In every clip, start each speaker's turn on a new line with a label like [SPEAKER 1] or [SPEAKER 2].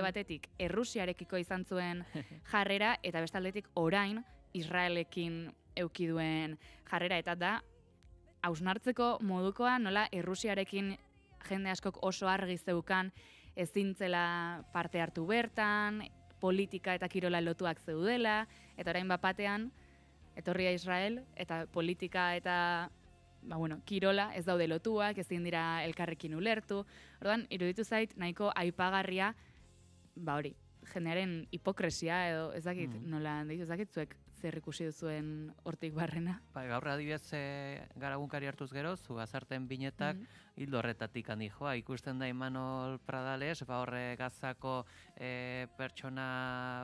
[SPEAKER 1] batetik Errusiarekiko izan zuen jarrera, eta beste aldetik orain Israelekin eduki duen jarrera, eta da hausnartzeko modukoa nola Errusiarekin jende askok oso argi zeukan ezintzela parte hartu bertan, politika eta kirola lotuak zeudela, eta orain bapatean etorria Israel, eta politika eta kirola ez daude lotuak, ezin dira elkarrekin ulertu. Orduan, iruditu zait, nahiko aipagarria, hori, jendearen hipokresia edo ez dakit, nola deitu, ez dakit zuek zer ikusi duzuen hortik barrena.
[SPEAKER 2] Gaur adibidez garagunkari hartuz gero, zu azarten binetak hildo horretatik handi joa. Ikusten da Imanol Pradales, horre Gazako pertsona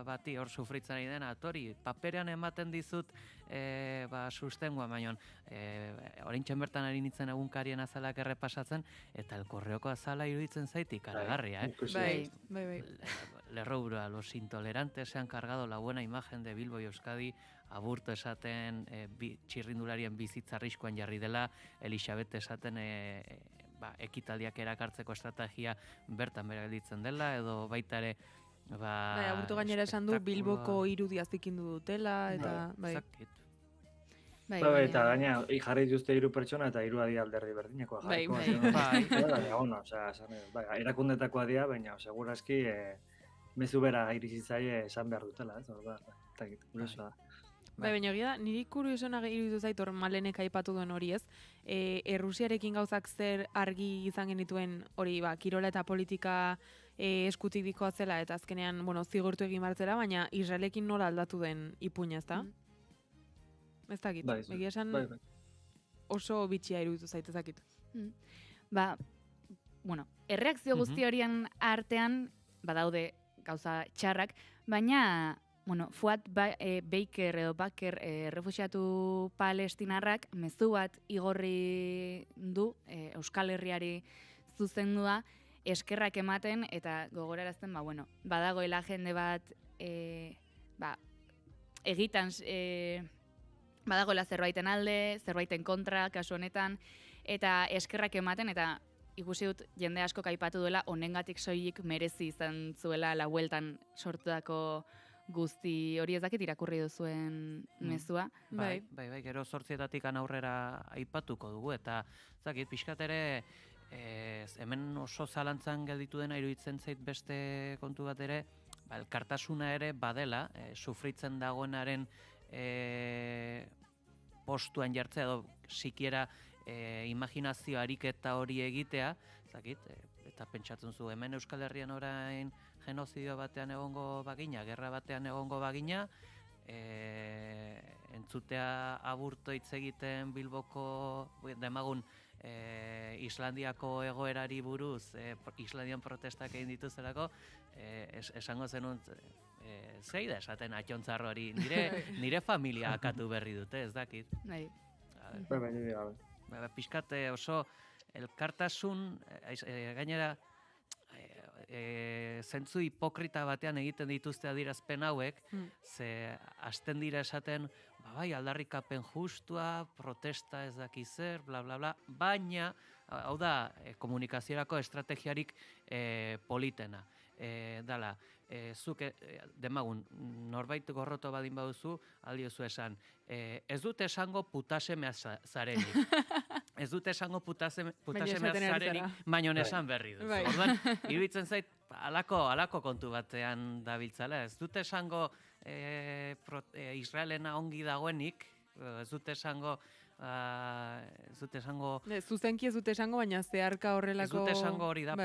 [SPEAKER 2] bati hor sufritzen ari dena, tori, paperean ematen dizut sustengoa, baina orintxen bertan ari nintzen egunkarien azalak errepasatzen, eta El Correoko azala iruditzen zaitik, karagarria,
[SPEAKER 1] Bai.
[SPEAKER 2] Lerroura, los intolerantes se han cargado la buena imagen de Bilbo y Euskadi, Aburto esaten txirrindularien bizitza arriskuan jarri dela, Elisabet esaten ekitaldiak erakartzeko estrategia bertan bera gelditzen dela, edo baita ere
[SPEAKER 3] Aburto gainera esan du Bilboko irudia zikindu dutela, eta
[SPEAKER 4] eta gaina, jarri dituzte 3 pertsona eta 3 adia alderdi berdinekoa erakundetakoa dira, baina segurazki mezu bera iritsi zaie esan behar dutela, ez da.
[SPEAKER 3] Baina egia da, niri kuriosena iruditu zait hor Malenek aipatu duen hori ez. Errusiarekin gauzak zer argi izan genituen hori, kirola eta politika eskutik dikoa zela, eta azkenean, zigortu egin bartzera, baina Israelekin nola aldatu den ipuina, ez da? Ez dakit, egia esan oso bitxia iruditu zait, ez dakit.
[SPEAKER 1] Erreakzio guzti horien artean, badaude gauza txarrak, baina Fuad Baker edo Baker refuxiatu palestinarrak mezu bat igorri du Euskal Herriari zuzendua eskerrak ematen eta gogorarazten badagoela jende bat egitan badagoela zerbaiten alde, zerbaiten kontra kasu honetan, eta eskerrak ematen, eta ikusi dut jende asko aipatu duela honengatik soilik merezi izan zuela la bueltan sortutako guzti hori, ez dakit irakurri duzuen mezua.
[SPEAKER 2] Bai, gero 8:00 aurrera aipatuko dugu, eta zakit, pixkat ere hemen oso zalantzan gelditu dena iruditzen zait beste kontu bat ere, elkartasuna ere badela, sufritzen dagoenaren postuan jartzea edo sikiera imaginazio ariketa hori egitea, zakit, eta pentsatzen zu hemen Euskal Herrian orain genozidio batean egongo bagina, gerra batean egongo bagina, entzutea Aburto hitz egiten Bilboko demagun Islandiako egoerari buruz, Islandian protestak egin dituzelako, esango zenun zei da esaten atxontzarroari, nire familia akatu berri dute, ez dakit. Piskat oso elkartasun, gainera zentzu hipokrita batean egiten dituzte adierazpen hauek, ze hasten dira esaten, aldarrikapen justua, protesta ez daki zer, bla, bla, bla, baina, hau da, komunikaziorako estrategiarik politena. Dala, zuk demagun, norbait gorroto badin baduzu, aldiozu esan, ez dut esango putasemea zarenik. Ez dut esango putasemea zarenik, baino esan berri duzu. Orduan, iruditzen zait, alako kontu batean dabiltzala. Ez dut esango Israelena ongi dagoenik, ez dut esango
[SPEAKER 3] zuzenki ez dut esango, baina zeharka horrelako...
[SPEAKER 2] Ez dut esango hori da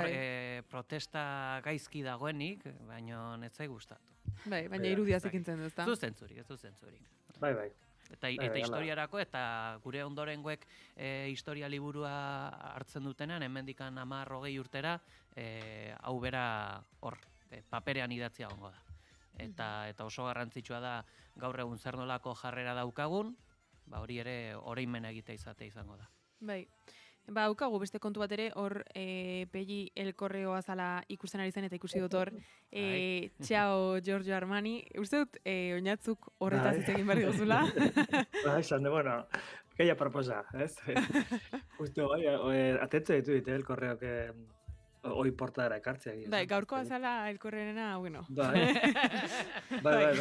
[SPEAKER 2] protesta gaizki dagoenik, baina ez zai gustatu.
[SPEAKER 3] Baina irudia zikintzen duz, da?
[SPEAKER 2] Ez du zentzurik.
[SPEAKER 4] Bai.
[SPEAKER 2] Eta historiarako, eta gure ondorengoek historia liburua hartzen dutenean, hemendikan 10-20 urtera, hau bera hor, paperean idatzia gongo da. Eta oso garrantzitsua da gaur egun zer nolako jarrera daukagun, hori ere oroimen egitea izatea izango da.
[SPEAKER 3] Bai. Daukagu beste kontu bat ere, hor Pegi El Correo azala ikusten ari zen eta ikusi dut hor, Ciao Giorgio Armani, uste dut oinatzuk horretaz hitz egin behar diguzula.
[SPEAKER 4] Esan de, gehiago proposa, ez? Justo, atentzu ditu El Correo, oi portadara ekartzea.
[SPEAKER 3] Bai, gaurko azala elkorrena, bueno.
[SPEAKER 4] Bai, bai,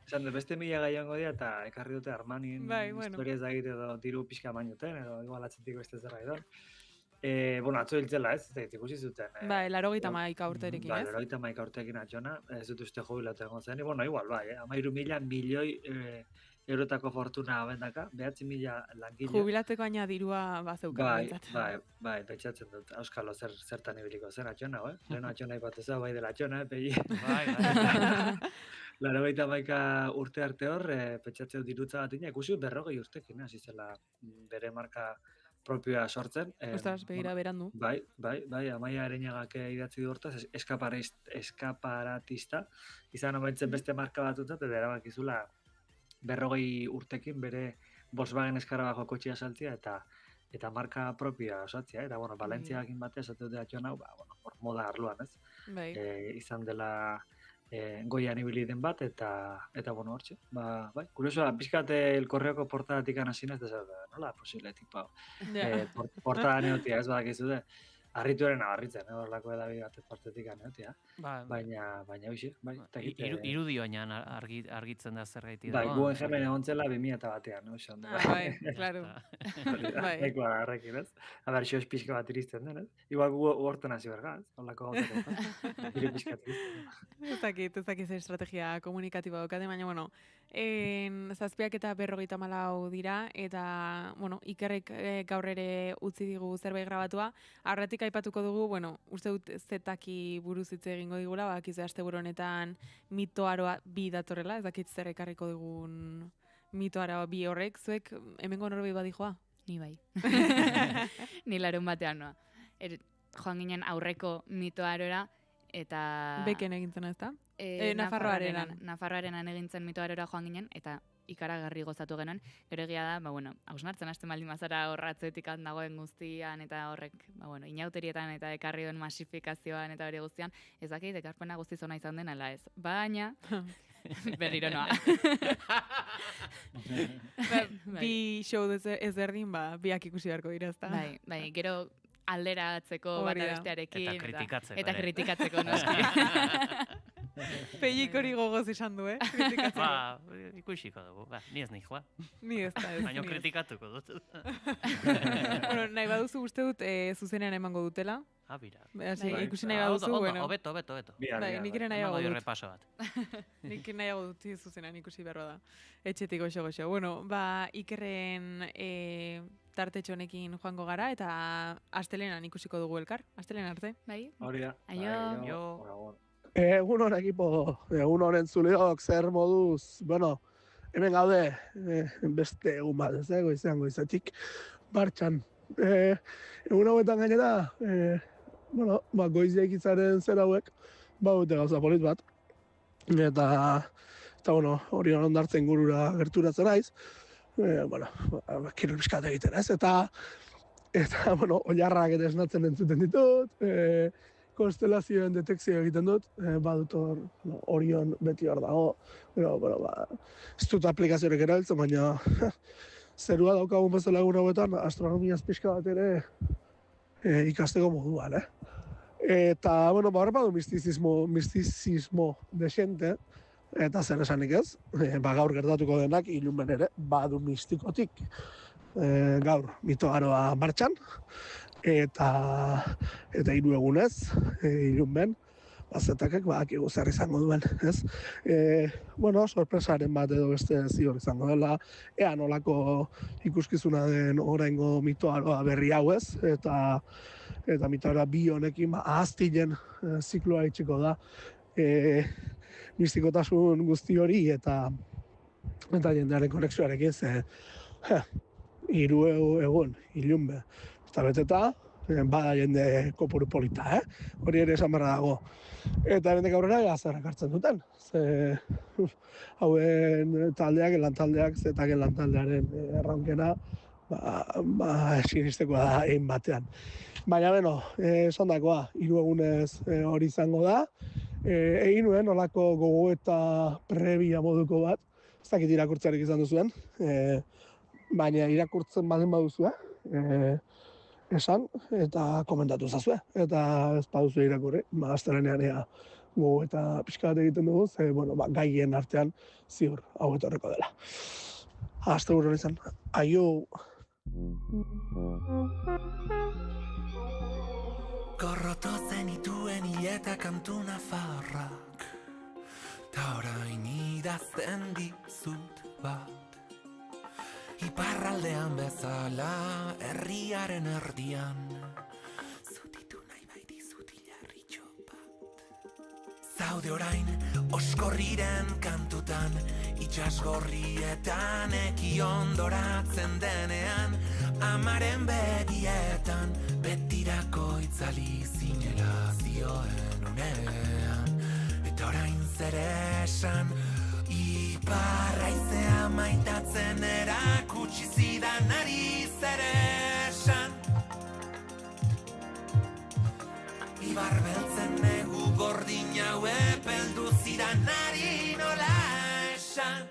[SPEAKER 4] esan dut, beste 1000 gaiongo dira, eta ekarri dute Armanin historia ez da edo diru pixka mainuten, edo igual atzentiko beste zerra edo. Bueno, atzo hiltzela ez ikusi zuten.
[SPEAKER 3] Bai, 81 urterekin, ez?
[SPEAKER 4] Bai, 81 urterekin atxona, ez dut uste jubilatu egon zen, bueno, igual, bai, 13.000 milioi eurotako fortuna abendaka, 9.000 langile.
[SPEAKER 3] Jubilateko aina dirua bazeukan.
[SPEAKER 4] Bai, pentsatzen dut, auskalo zertan ibiliko zen atxona, leheno atxona ipateza, bai dela atxona, pegi.
[SPEAKER 2] Bai.
[SPEAKER 4] 81 urte arte hor, pentsatzen dut dirutza bat ikusi 40 urtekin, hasi zela bere marka propioa sortzen.
[SPEAKER 3] Ostras, begira berandu.
[SPEAKER 4] Bai, Amaia Areñagak idatzi du hortaz, eskaparatista, izan amaitzen beste marka batutzat, eta erabakizula 40 urtekin bere Volkswagen Eskarabako kotxea saltzia eta marka propioa osatzea, eta bueno, Valentziakin batea esatu dut atxon hau, hor moda arloan, ez?
[SPEAKER 3] Bai.
[SPEAKER 4] Izan dela goian ibili den bat, eta bueno, hortxe. Bai, kuriosoa, pixkat elkorreoko portadatik anasinez, nola posible tipo hau. Portada neotia, ez badakizu de, harrituaren abarritzen, horrelako edabi bat partetik aneotia. Baina hoxe, bai.
[SPEAKER 2] Irudio baina argitzen da zergaiti
[SPEAKER 4] da. Bai, guen jemen egontzela 2001an, no?
[SPEAKER 3] Bai, klaro.
[SPEAKER 4] Eko agarrekin, ez? Aber, xoz pixka bat irizten den, ez? Igual gu horten hasi berga, ez? Horlako gauzak, iri pixka irizten.
[SPEAKER 3] Ez dakit zer estrategia komunikatiba daukate, baina, bueno, 7:54 dira, eta, bueno, Ikerrek gaur ere utzi digu zerbait grabatua. Aurretik aipatuko dugu, bueno, uste dut zetaki buruz hitz egingo digula, bakizu asteburu honetan mitoaroa 2 datorrela, ez dakit zer ekarriko digun mitoaroa 2 horrek, zuek hemengo norbait badijoa?
[SPEAKER 1] Ni bai. Ni larun batean noa. Joan ginen aurreko mitoarora, eta...
[SPEAKER 3] Beken egintzen ez da?
[SPEAKER 1] Nafarroarenan egintzen mitoarora joan ginen, eta ikaragarri gozatu genuen. Gero egia da, hausnartzen hasten baldin bazara horratzetik dagoen guztian, eta horrek, inauterietan eta ekarri duen masifikazioan eta hori guztian, ez dakit ekarpena guztiz ona izan den ala ez. Baina, berriro noa.
[SPEAKER 3] Bi show ezberdin, biak ikusi beharko dira, ezta?
[SPEAKER 1] Bai, gero alderatzeko bata bestearekin.
[SPEAKER 2] Eta
[SPEAKER 1] kritikatzeko, noski.
[SPEAKER 3] Peiik hori gogoz esan du, kritikatzeko.
[SPEAKER 2] Ikusiko dugu, ni ez nijoa.
[SPEAKER 3] Ni ez da ez.
[SPEAKER 2] Baina kritikatuko dut.
[SPEAKER 3] Bueno, nahi baduzu uste dut zuzenean emango dutela.
[SPEAKER 2] Bira.
[SPEAKER 3] Ikusi nahi baduzu, bueno.
[SPEAKER 2] Obeto.
[SPEAKER 3] Nik ere nahiago dut.
[SPEAKER 2] Repaso bat.
[SPEAKER 3] Nik nahiago dut zuzenean ikusi beharra da. Etxetik goxo. Bueno, Ikerren tartetxo honekin joango gara, eta astelenan ikusiko dugu elkar. Astelen arte.
[SPEAKER 1] Bai.
[SPEAKER 4] Hori da.
[SPEAKER 1] Aio.
[SPEAKER 5] Egun hon ekipo, egun honen zuleok, zer moduz, bueno, hemen gaude, beste egun bat, ez dago izango izatik, martxan. Egun hauetan gainera, goizia ikitzaren zer hauek, dute gauza polit bat, eta hori ondartzen gurura gerturatzen naiz, kirol piskat egiten ez, eta oilarrak eta esnatzen entzuten ditut, konstelazioen detekzio egiten dut, badut hor, Orion beti hor dago, ez dut aplikazioak erabiltzen, baina zerua daukagun bezala egun hauetan, astronomiaz pixka bat ere ikasteko moduan, Eta, hor badu mistizismo desente, eta zer esanik ez, gaur gertatuko denak, ilunben ere, badu mistikotik, gaur mitoaroa martxan, eta 3 egunez, ilunben, bazetakek badakigu zer izango duen, ez? Sorpresaren bat edo beste zior izango dela, ea nolako ikuskizuna den oraingo mitoaroa berri hau ez, eta mitoaroa 2 honekin ahaztilen zikloa itxiko da, mistikotasun guzti hori eta jendearen konexioarekin, 3 egun, ilunbe, eta beteta, bada jende kopuru polita, hori ere esan barra dago. Eta hemendik aurrera gazarrak hartzen duten. Hauen lantaldeak, zetaken lantaldearen erraunkena, sinistekoa da egin batean. Baina, esan dakoa, 3 egunez hori izango da. Egin nuen, olako gogoeta prebia moduko bat, ez dakit irakurtzearik izan duzuen, baina irakurtzen baldin baduzua, esan eta komentatu zazue. Eta ez paduzu irakurri, astelehenean ea gu eta pixka bat egiten dugu, ze, gaien artean ziur hau etorreko dela. Asteburu izan, aio!
[SPEAKER 6] Gorroto zenituen hileta kantu nafarrak, ta orain idazten dizut bat. Iparraldean bezala, herriaren erdian, zutitu nahi bai dizut hilarritxo bat. Zaude orain, oskorriren kantutan, itxasgorrietan, eki ondoratzen denean, amaren begietan, betirako itzali zinela zioen unean. Eta orain zer esan, iparraizea maitatzen erakutsi zidanari zer esan. Ibar beltzen negu gordin hau epeldu zidanari nola esan.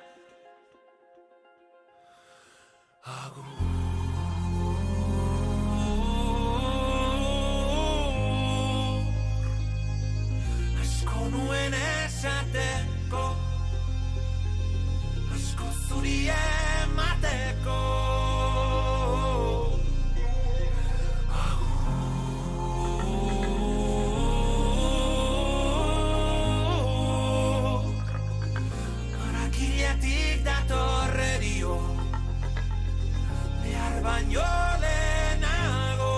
[SPEAKER 6] Asko nuen esateko, asko zuri emateko. Harakiletik datorre dio, behar baino lehenago.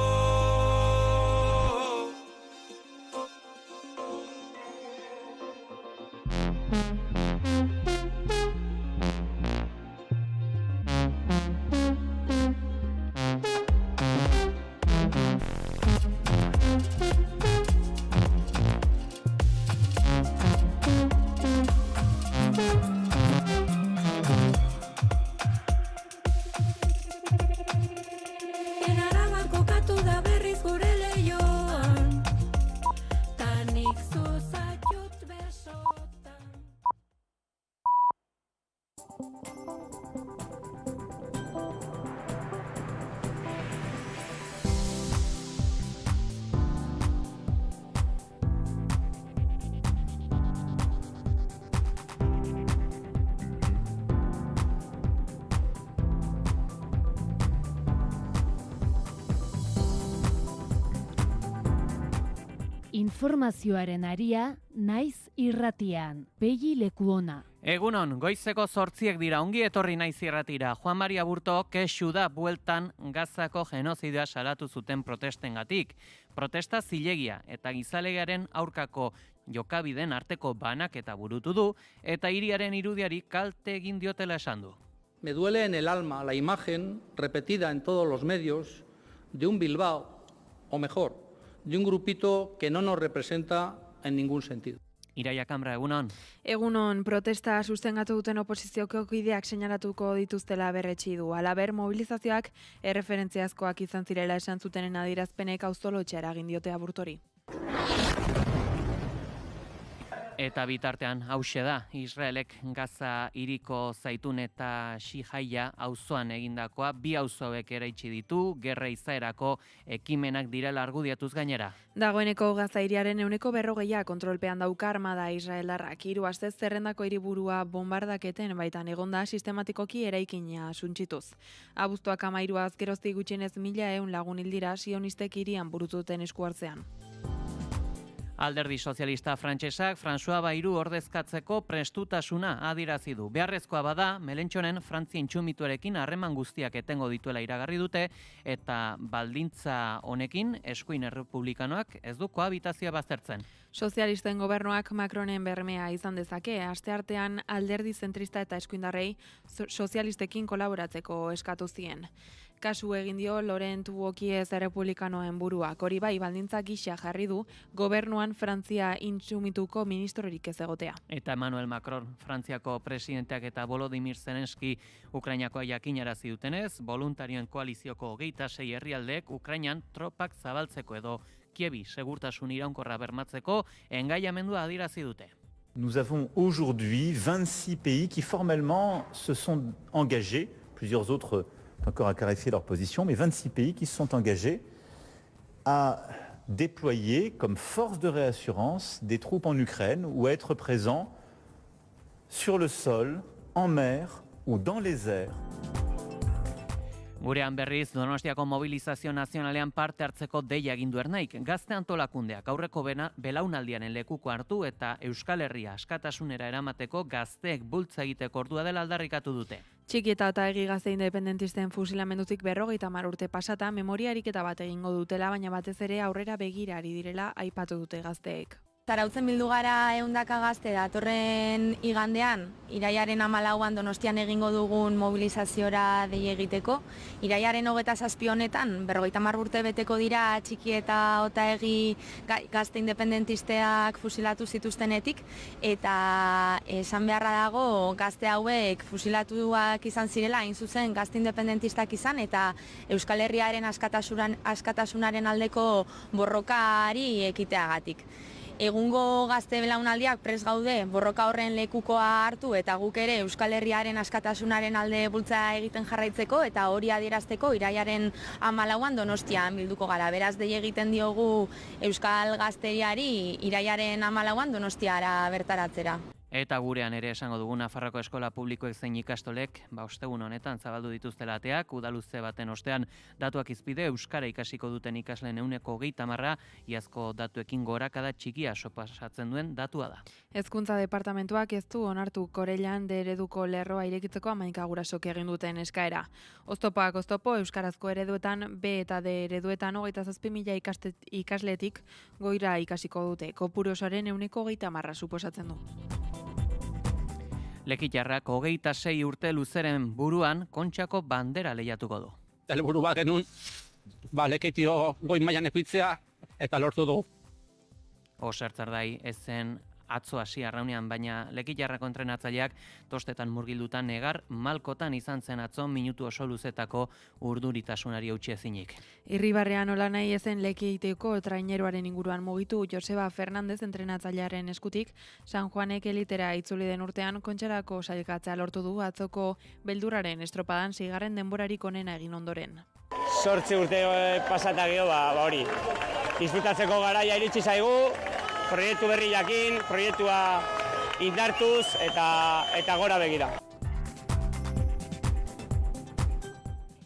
[SPEAKER 7] Enaraban kokatu da berriz gure leioan, ta nik zuzatut besotan.
[SPEAKER 8] Informazioaren aria naiz irratian, Pegi Lekuona.
[SPEAKER 2] Egunon, goizeko 8 dira, ongi etorri naiz irratira. Juan Maria Burto kexu da bueltan Gazako genozidioa salatu zuten protestengatik. Protesta zilegia eta gizalegaren aurkako jokabiden arteko banaketa burutu du eta hiriaren irudiari kalte egin diotela esan du.
[SPEAKER 9] Me duele en el alma la imagen repetida en todos los medios de un Bilbao, o mejor, de un grupito que no nos representa en ningún sentido.
[SPEAKER 2] Iraia Kamra, egunon.
[SPEAKER 3] Egunon, protesta sustengatu duten oposizioko kideak seinalatuko dituztela berretsi du. Halaber, mobilizazioak erreferentziazkoak izan zirela esan zutenen adierazpenek auzolotxa eragin diote Aburtori.
[SPEAKER 2] Eta bitartean hauxe da, Israelek Gaza hiriko zaitun eta Xihaia auzoan egindakoa, bi auzoek eraitsi ditu, gerra izaerako ekimenak direla argudiatuz gainera.
[SPEAKER 3] Dagoeneko Gaza hiriaren 40% kontrolpean dauka armada israeldarrak. 3 astez zerrendako hiriburua bombardaketen baitan egonda sistematikoki eraikina suntsituz. Abuztuak 13 geroztik gutxienez 1.100 lagun hil dira sionistek hirian burututen esku hartzean.
[SPEAKER 2] Alderdi sozialista frantsesak François Bayrou ordezkatzeko prestutasuna adierazi du. Beharrezkoa bada, Melentxonen Frantzia intxumituarekin harreman guztiak etengo dituela iragarri dute eta baldintza honekin eskuin errepublikanoak ez du kohabitazioa baztertzen.
[SPEAKER 3] Sozialisten gobernuak Macronen bermea izan dezake, asteartean alderdi zentrista eta eskuindarrei sozialistekin kolaboratzeko eskatu zien. Kasu egin dio Laurent Wauquiez errepublikanoen buruak. Hori bai, baldintza gisa jarri du gobernuan Frantzia intsumituko ministrorik ez egotea.
[SPEAKER 2] Eta Emmanuel Macron, Frantziako presidenteak eta Volodymyr Zelenski Ukrainakoa jakinarazi dutenez, voluntarioen koalizioko 26 herrialdeek Ukrainan tropak zabaltzeko edo Kievi segurtasun iraunkorra bermatzeko engaiamendua adierazi dute.
[SPEAKER 10] Nous avons aujourd'hui 26 pays qui formellement se sont engagés, plusieurs autres encore à clarifier leur position, mais 26 pays qui se sont engagés à déployer comme force de réassurance des troupes en Ukraine ou à être présent sur le sol, en mer ou dans les airs.
[SPEAKER 2] Gurean berriz, Donostiako mobilizazio nazionalean parte hartzeko deia egin du Ernaik. Gazte antolakundeak aurreko belaunaldiaren lekuko hartu eta Euskal Herria askatasunera eramateko gazteek bultza egiteko ordua dela aldarrikatu dute.
[SPEAKER 3] Txikieta eta egi gazte independentisten fusilamendutik 50 urte pasata memoria ariketa bat egingo dutela, baina batez ere aurrera begira ari direla aipatu dute gazteek.
[SPEAKER 11] Zarautzen bildu gara 100 gazte datorren igandean, iraiaren 14an Donostian egingo dugun mobilizaziora dei egiteko. Iraiaren 27 honetan, 50 urte beteko dira txiki eta otaegi gazte independentisteak fusilatu zituztenetik, eta esan beharra dago gazte hauek fusilatuak izan zirela, hain zuzen gazte independentistak izan, eta Euskal Herriaren askatasunaren aldeko borrokari ekiteagatik. Egungo gazte belaunaldiak prest gaude borroka horren lekukoa hartu eta guk ere Euskal Herriaren askatasunaren alde bultza egiten jarraitzeko eta hori adierazteko iraiaren 14an Donostian bilduko gara. Beraz dei egiten diogu Euskal Gazteriari iraiaren 14an Donostiara bertaratzera.
[SPEAKER 2] Eta gurean ere esango dugu Nafarroako eskola publikoek zein ikastolek, ostegun honetan zabaldu dituztela ateak, udaluze baten ostean datuak izpide euskara ikasiko duten ikasleen 30%, iazko datuekin gorakada txikia sopasatzen duen datua da.
[SPEAKER 3] Hezkuntza departamentuak ez du onartu Korellan D ereduko lerroa irekitzeko 11 gurasok egin duten eskaera. Oztopoak oztopo euskarazko ereduetan B eta D ereduetan 27.000 ikasletik goira ikasiko dute. Kopuru osoaren 30% suposatzen du.
[SPEAKER 2] Lekitarrak 26 urte luzeren buruan Kontxako bandera lehiatuko du.
[SPEAKER 9] Helburu bat genuen, lekitio goi mailan ekitzea eta lortu dugu.
[SPEAKER 2] Osertzardai ezen atzo hasi arraunean, baina Lekitarrako entrenatzaileak tostetan murgildutan negar malkotan izan zen atzo minutu oso luzetako urduritasunari eutsi ezinik.
[SPEAKER 3] Irribarrean hola nahi ezen Lekiteko traineroaren inguruan mugitu Joseba Fernandez entrenatzailearen eskutik, San Juanek elitera itzuli den urtean Kontxarako sailkatzea lortu du atzoko beldurraren estropadan 6. denborarik onena egin ondoren.
[SPEAKER 12] 8 urte pasata gero, hori. Disfrutatzeko garaia iritsi zaigu, proiektu berri jakin, proiektua indartuz eta gora begira.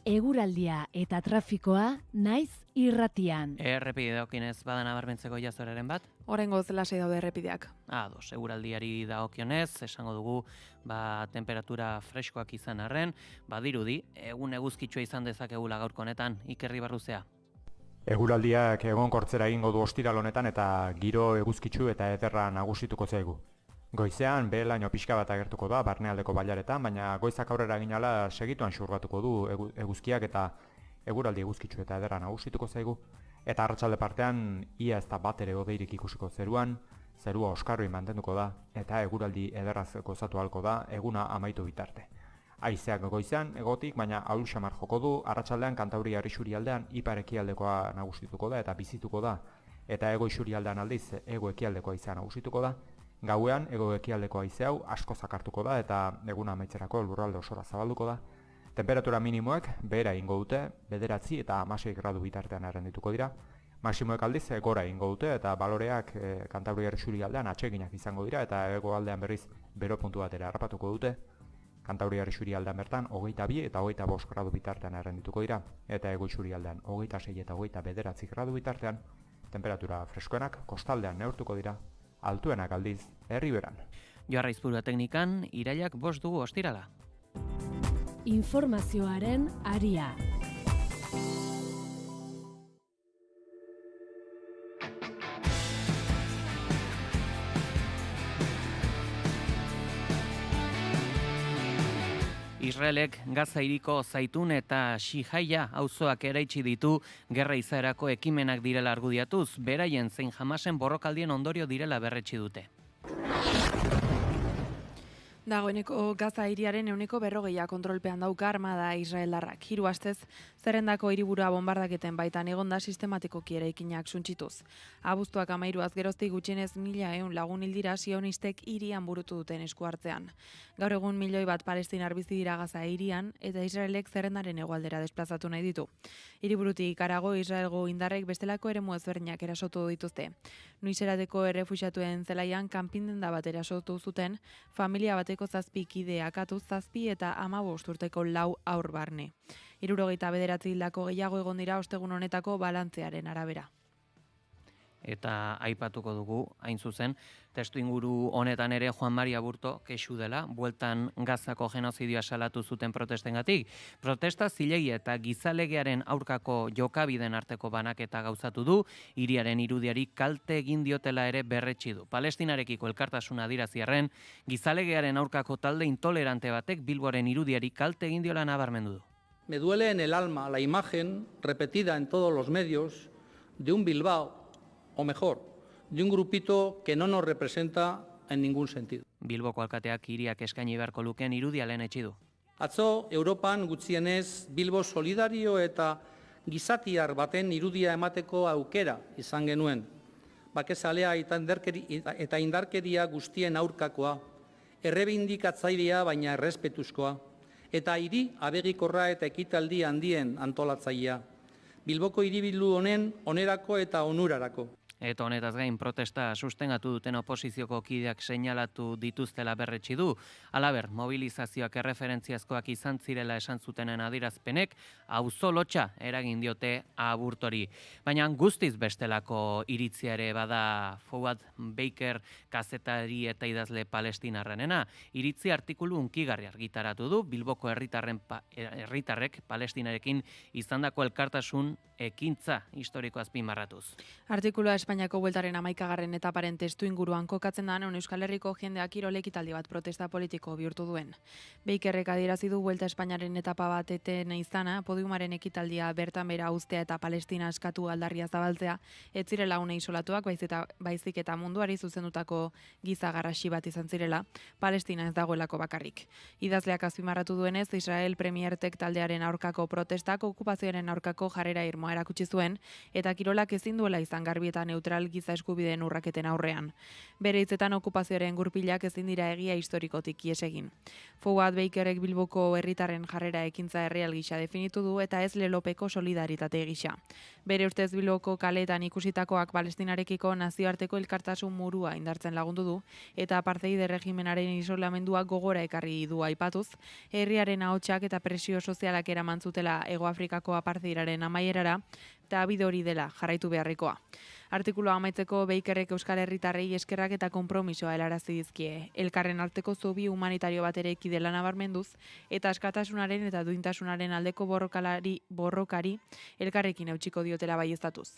[SPEAKER 8] Eguraldia eta trafikoa naiz irratian.
[SPEAKER 2] Errepide daokinez badan abarmentzeko jazoraren bat?
[SPEAKER 3] Oraingoz lasai daude errepideak.
[SPEAKER 2] Ados, eguraldiari dagokionez, esango dugu, temperatura freskoak izan arren, badirudi, egun eguzkitsua izan dezakegula gaurko honetan, Iker Ribarruzea.
[SPEAKER 13] Eguraldiak egonkortzera egingo du ostiral honetan eta giro eguzkitsu eta ederra nagusituko zaigu. Goizean behe-laino pixka bat agertuko da barnealdeko bailaretan, baina goizak aurrera ginala segituan xurgatuko du eguzkiak eta eguraldi eguzkitsu eta ederra nagusituko zaigu. Eta arratsalde partean ia ez da bat ere hodeirik ikusiko zeruan, zerua oskarroi mantenduko da eta eguraldi ederraz gozatu ahalko da eguna amaitu bitarte. Haizeak goizean egotik, baina ahul xamar joko du, arratsaldean Kantauriar isurialdean ipar-ekialdekoa nagusituko da eta bizituko da, eta hego-isurialdean aldiz hego-ekialdeko haizea nagusituko da. Gauean hego-ekialdeko haize hau asko zakartuko da eta eguna amaitzerako lurralde osora zabalduko da. Temperatura minimoek behera egingo dute, 9 eta 16 gradu bitartean errendituko dira. Maximoek aldiz gora egingo dute eta baloreak Kantauriar isurialdean atseginak izango dira eta hegoaldean berriz bero puntu batera harrapatuko dute. Kantauriar isurialdean bertan 22 eta 25 gradu bitartean errendituko dira, eta hego isurialdean 26 eta 29 gradu bitartean, temperatura freskoenak kostaldean neurtuko dira, altuenak aldiz herriberan.
[SPEAKER 2] Joarra Izpurua teknikan, irailak 5 dugu ostirala.
[SPEAKER 8] Informazioaren aria.
[SPEAKER 2] Israelek Gaza hiriko Zaitun eta Shihaia auzoak eraitsi ditu gerra izaerako ekimenak direla argudiatuz, beraien zein Hamasen borrokaldien ondorio direla berretsi dute.
[SPEAKER 3] Dagoeneko Gaza hiriaren 40% kontrolpean dauka armada israeldarrak. 3 astez zerrendako hiriburua bombardaketen baitan egonda sistematikoki eraikinak suntsituz. Abuztuak 13 geroztik gutxienez 1.100 lagun hil dira sionistek hirian burutu duten esku hartzean. Gaur egun 1 milioi bat palestinar bizi dira Gaza hirian eta Israelek zerrendaren hegoaldera desplazatu nahi ditu. Hiriburutik harago Israelgo indarrek bestelako eremu ezberdinak erasotu dituzte. Nuizerateko errefuxiatuen zelaian kanpindenda bat erasotu zuten, familia bateko 7 kide akatu 7 eta 15 urteko 4 haur barne. 79 hildako gehiago egon dira ostegun honetako balantzearen arabera.
[SPEAKER 2] Eta aipatuko dugu, hain zuzen, testu inguru honetan ere Juan Mari Aburto kexu dela, bueltan Gazako genozidioa salatu zuten protestengatik. Protesta zilegi eta gizalegearen aurkako jokabiden arteko banaketa gauzatu du, hiriaren irudiari kalte egin diotela ere berretsi du. Palestinarekiko elkartasuna adieraziarren, gizalegearen aurkako talde intolerante batek Bilboren irudiari kalte egin diola nabarmendu du.
[SPEAKER 9] Me duele en el alma la imagen repetida en todos los medios de un Bilbao, o mejor, de un grupito que no nos representa en ningún sentido.
[SPEAKER 2] Bilboko alkateak hiriak eskaini beharko lukeen irudia lehen etsi du.
[SPEAKER 9] Atzo, Europan gutxienez Bilbo solidario eta gizatiar baten irudia emateko aukera izan genuen. Bakezalea eta indarkeria guztien aurkakoa, errebindikatzailea baina errespetuzkoa, eta hiri abegikorra eta ekitaldi handien antolatzailea. Bilboko hiribildu honen onerako eta onurarako.
[SPEAKER 2] Eta honetaz gain protesta sustengatu duten oposizioko kideak seinalatu dituztela berretsi du. Halaber, mobilizazioak erreferentziazkoak izan zirela esan zutenen adierazpenek auzo lotsa eragin diote Aburtori. Baina guztiz bestelako iritzia ere bada Fouad Baker kazetari eta idazle palestinarrenena. Iritzi artikulu hunkigarri argitaratu du Bilboko herritarrek Palestinarekin izandako elkartasun ekintza historiko azpimarratuz.
[SPEAKER 3] Artikulua Espainiako bueltaren 11. etaparen testu inguruan kokatzen da non Euskal Herriko jendeak kirol ekitaldi bat protesta politiko bihurtu duen. Beikerrek adierazi du Buelta Espainiaren etapa bat eten izana, podiumaren ekitaldia bertan bera uztea eta Palestina eskatu aldarria zabaltzea, ez zirela une isolatuak, baizik eta munduari zuzendutako giza garrasi bat izan zirela, Palestina ez dagoelako bakarrik. Idazleak azpimarratu duenez, Israel Premiertek taldearen aurkako protestak okupazioaren aurkako jarrera irmoa erakutsi zuen, eta kirolak ezin duela izan garbi eta neutral giza eskubideen urraketen aurrean. Bere hitzetan okupazioaren gurpilak ezin dira egia historikotik ihes egin. Fouad Bakerrek Bilboko herritarren jarrera ekintza erreal gisa definitu du eta ez lelopeko solidaritate gisa. Bere ustez Bilboko kaletan ikusitakoak Palestinarekiko nazioarteko elkartasun murua indartzen lagundu du eta apartheid erregimenaren isolamendua gogora ekarri du aipatuz, herriaren ahotsak eta presio sozialak eraman zutela Hego Afrikako apartheidaren amaierara eta bide hori dela jarraitu beharrekoa. Artikulua amaitzeko Bakerrek Euskal Herritarrei eskerrak eta konpromisoa helarazi dizkie. Elkarren arteko zubi humanitario bat ere ekidela nabarmenduz eta askatasunaren eta duintasunaren aldeko borrokari elkarrekin eutsiko diotela baieztatuz.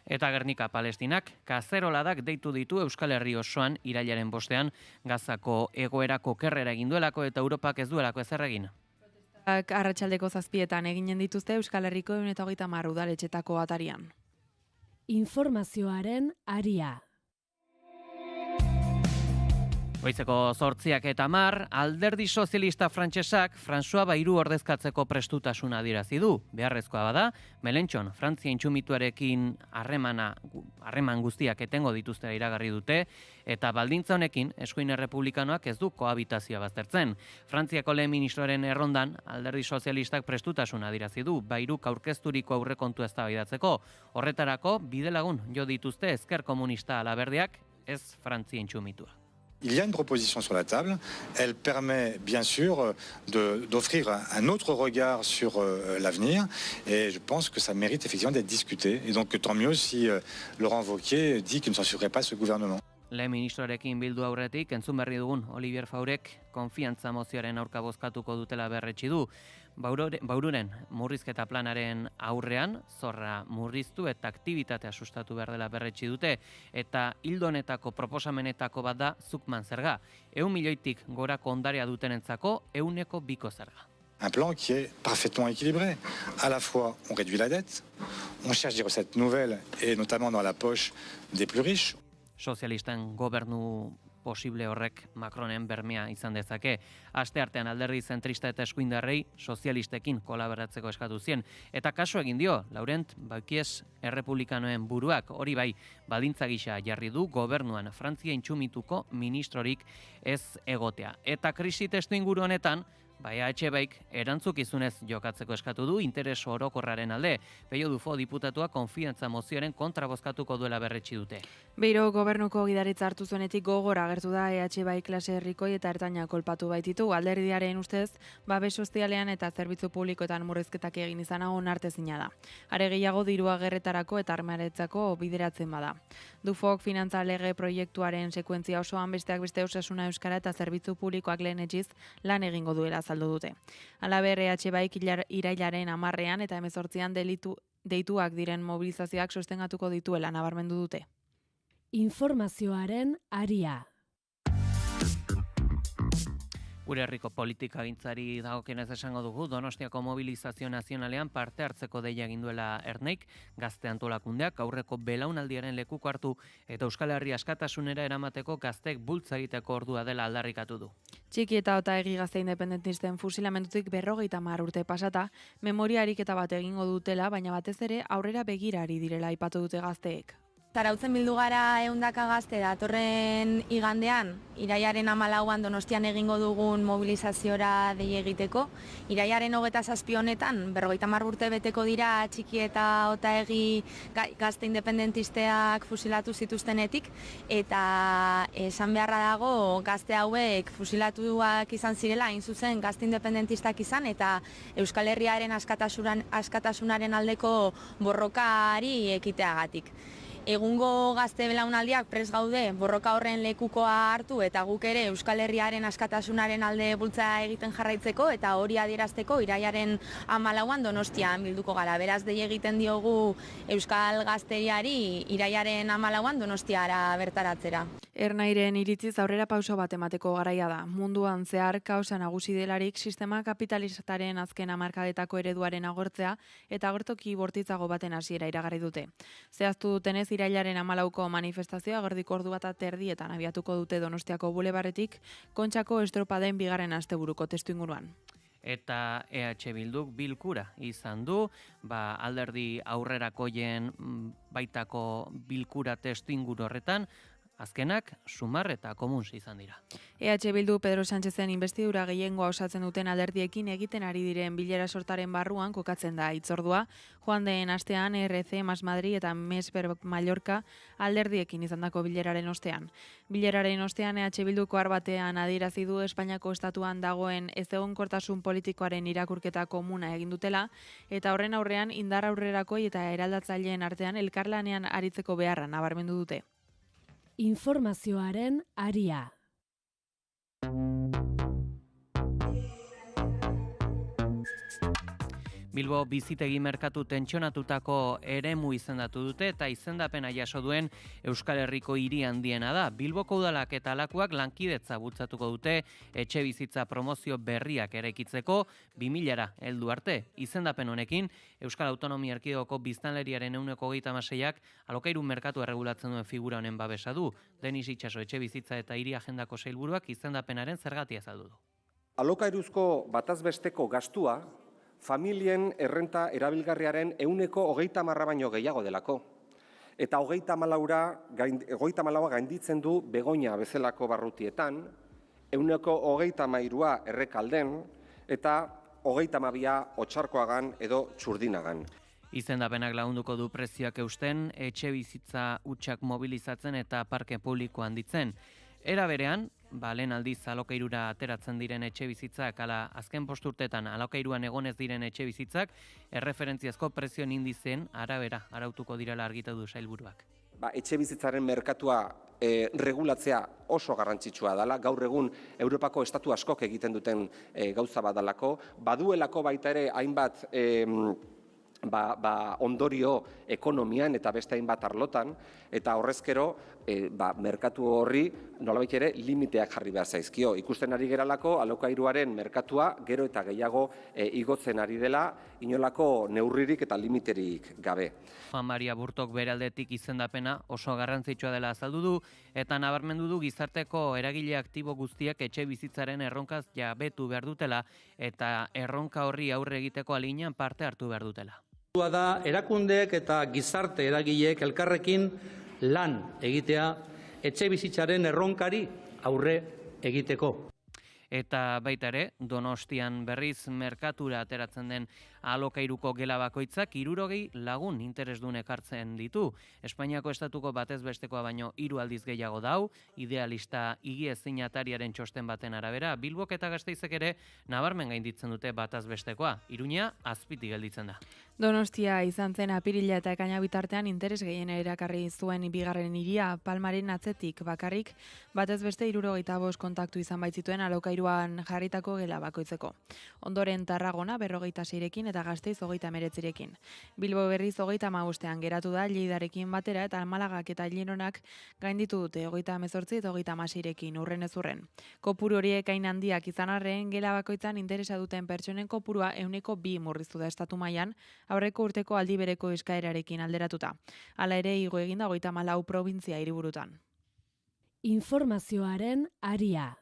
[SPEAKER 2] Eta Gernika Palestinak kazeroladak deitu ditu Euskal Herri osoan irailaren 5ean Gazako egoerako kerrera egin duelako eta Europak ez duelako ezer egin.
[SPEAKER 3] Arratsaldeko 7etan eginen dituzte Euskal Herriko 130 udaletxetako atarian.
[SPEAKER 8] Informazioaren aria.
[SPEAKER 2] Goizeko 8:10 Alderdi Sozialista Frantsesak François Bayrou ordezkatzeko prestutasuna adierazi du. Beharrezkoa bada, Melentxon Frantzia intsumituarekin harreman guztiak etengo dituztela iragarri dute, eta baldintza honekin eskuin errepublikanoak ez du kohabitazioa baztertzen. Frantziako lehen ministroaren errondan Alderdi Sozialistak prestutasuna adierazi du Bayrou aurkezturiko aurrekontua eztabaidatzeko. Horretarako bidelagun jo dituzte Ezker Komunista Alaberdiak, ez Frantzia intsumitua.
[SPEAKER 14] Il y a une proposition sur la table, elle permet bien sûr d'offrir un autre regard sur l'avenir et je pense que ça mérite effectivement d'être discuté et donc tant mieux si Laurent Wauquiez dit qu'il ne censurerait pas ce gouvernement.
[SPEAKER 2] Lehen ministroarekin bildu aurretik entzun berri dugun Olivier Faurek konfiantza mozioaren aurka bozkatuko dutela berretsi du. Baururen murrizketa planaren aurrean zorra murriztu eta aktibitatea sustatu behar dela berretsi dute eta ildo honetako proposamenetako bat da Zuckman zerga. 100 milioitik gorako ondarea dutenentzako 102 zerga.
[SPEAKER 14] Un plan qui est parfaitement équilibré. À la fois, on réduit la dette, on cherche des recettes nouvelles et notamment dans la poche des plus riches.
[SPEAKER 2] Sozialisten gobernu posible horrek Macronen bermea izan dezake. Asteartean alderdi zentrista eta eskuindarrei sozialistekin kolaboratzeko eskatu zien. Eta kasu egin dio, Laurent Wauquiez errepublikanoen buruak, hori bai, baldintza gisa jarri du gobernuan Frantzia intsumituko ministrorik ez egotea. Eta krisi testu inguru honetan, EHBk erantzukizunez jokatzeko eskatu du interes orokorraren alde. Peio Dufo diputatua konfiantza mozioaren kontra bozkatuko duela berretsi dute.
[SPEAKER 3] Beiro gobernuko gidaritza hartu zuenetik gogora agertu da EHBk klase herrikoi eta ertaina kolpatu baititu. Alderdiaren ustez, babes sozialean eta zerbitzu publikoetan murrizketak egin izana onartezina da. Are gehiago dirua gerretarako eta armaretzako bideratzen bada. Dufok finantza lege proiektuaren sekuentzia osoan besteak beste osasuna euskara eta zerbitzu publikoak lehenetsiz lan egingo duela azaldu dute. Halaber, EHBk irailaren 10ean eta 18ean deituak diren mobilizazioak sostengatuko dituela nabarmendu dute.
[SPEAKER 8] Informazioaren aria.
[SPEAKER 2] Gure herriko politikagintzari dagokienez esango dugu, Donostiako mobilizazio nazionalean parte hartzeko deia egin duela Erneik, gazte antolakundeak aurreko belaunaldiaren lekuko hartu eta Euskal Herria askatasunera eramateko gazteek bultza egiteko ordua dela aldarrikatu du.
[SPEAKER 3] Txiki eta Otaegi gazte independentisten fusilamendutik 50 urte pasata, memoria ariketa bat egingo dutela, baina batez ere aurrera begirari direla aipatu dute gazteek.
[SPEAKER 11] Zarautzen bildu gara 100 gazte datorren igandean, irailaren 14an Donostian egingo dugun mobilizaziora dei egiteko. Irailaren 27 honetan, 50 urte beteko dira Txiki eta Otaegi gazte independentisteak fusilatu zituztenetik, eta esan beharra dago gazte hauek fusilatuak izan zirela, hain zuzen gazte independentistak izan, eta Euskal Herriaren askatasunaren aldeko borrokari ekiteagatik. Egungo gazte belaunaldiak prest gaude borroka horren lekukoa hartu eta guk ere Euskal Herriaren askatasunaren alde bultza egiten jarraitzeko eta hori adierazteko irailaren 14an Donostian bilduko gara. Beraz dei egiten diogu Euskal Gazteriari irailaren 14an Donostiara bertaratzera.
[SPEAKER 3] Ernairen iritziz aurrera pauso bat emateko garaia da. Munduan zehar kausa nagusi delarik sistema kapitalistaren azken hamarkadetako ereduaren agortzea eta gertoki bortitzago baten hasiera iragarri dute. Zehaztu dutenez irailaren 14ko manifestazioa gerdiko ordu bat erdietan abiatuko dute Donostiako bulebarretik Kontxako estropaden bigarren asteburuko testuinguruan.
[SPEAKER 2] Eta EH Bilduk bilkura izan du, alderdi aurrerakoien baitako bilkura testuinguru horretan, azkenak sumar eta komuns izan dira.
[SPEAKER 3] EH Bildu Pedro Sánchezen investidura gehiengoa osatzen duten alderdiekin egiten ari diren bilera sortaren barruan kokatzen da hitzordua. Joan den astean RC, Mas Madrid eta Mesper Mallorca alderdiekin izandako bileraren ostean. Bileraren ostean EH Bilduko batean adierazi du Espainiako estatuan dagoen ezegonkortasun politikoaren irakurketa komuna egin dutela eta horren aurrean indar aurrerakoi eta eraldatzaileen artean elkarlanean aritzeko beharra nabarmendu dute.
[SPEAKER 8] Informazioaren aria.
[SPEAKER 2] Bilbo bizitegi merkatu tentsionatutako eremu izendatu dute eta izendapena jaso duen Euskal Herriko hiri handiena da. Bilboko udalak eta alakuak lankidetza bultzatuko dute etxe bizitza promozio berriak eraikitzeko 2000ra heldu arte. Izendapen honekin Euskal Autonomia Erkidegoko biztanleriaren 26%ak alokairu merkatu erregulatzen duen figura honen babesa du. Denis Itxaso etxe bizitza eta hiri agendako sailburuak izendapenaren zergatia azaldu du.
[SPEAKER 15] Alokairuzko batazbesteko gastua familien errenta erabilgarriaren 30% baino gehiago delako. Eta 34 gainditzen du Begoña bezalako barrutietan, 33% Errekalden eta 32 Otxarkoagan edo Txurdinagan.
[SPEAKER 2] Izendapenak lagunduko du prezioak eusten, etxe bizitza hutsak mobilizatzen eta parke publiko handitzen. Era berean, lehen aldiz alokairura ateratzen diren etxe bizitzak, azken posturtetan alokairuan egonez diren etxe bizitzak, erreferentziazko prezioen indizeen arabera arautuko direla argitatu du sailburuak.
[SPEAKER 15] Etxe bizitzaren merkatua regulatzea oso garrantzitsua dela, gaur egun Europako estatu askok egiten duten gauza bat dalako, baduelako baita ere hainbat ondorio ekonomian eta beste hainbat arlotan, Eta horrezkero, merkatu horri nolabait ere limiteak jarri behar zaizkio. Ikusten ari geralako alokairuaren merkatua gero eta gehiago igotzen ari dela, inolako neurririk eta limiterik gabe.
[SPEAKER 2] Juan Maria Burtok bere aldetik izendapena oso garrantzitsua dela azaldu du eta nabarmendu du gizarteko eragile aktibo guztiak etxe bizitzaren erronkaz jabetu behar dutela eta erronka horri aurre egiteko alinean parte hartu behar dutela.
[SPEAKER 9] Da erakundeek eta gizarte eragileek elkarrekin lan egitea etxe bizitzaren erronkari aurre egiteko.
[SPEAKER 2] Eta baita ere, Donostian berriz merkatura ateratzen den alokairuko gela bakoitzak 60 lagun interesdun ekartzen ditu. Espainiako estatuko batez bestekoa baino 3 aldiz gehiago dau, idealista higiezin atariaren txosten baten arabera, Bilbok eta Gasteizek ere nabarmen gainditzen dute bataz bestekoa. Iruña azpitik gelditzen da.
[SPEAKER 3] Donostia izan zen apirila eta ekaina bitartean interes gehiena erakarri zuen bigarren hiria, Palmaren atzetik bakarrik batez beste 75 kontaktu izan baitzituen alokairuan jarritako gela bakoitzeko. Ondoren Tarragona 46rekin eta Gasteiz 39rekin. Bilbo berriz 35ean geratu da Lleidarekin batera eta Malagak eta Lleronak gainditu dute 38 eta 36rekin urrenez urren. Kopuru horiek hain handiak izan arren gela bakoitzan interesa duten pertsonen kopurua 2% murriztu da estatu mailan, aurreko urteko aldi bereko eskaerarekin alderatuta. Hala ere igo egin da 34 probintzia hiriburutan.
[SPEAKER 8] Informazioaren aria.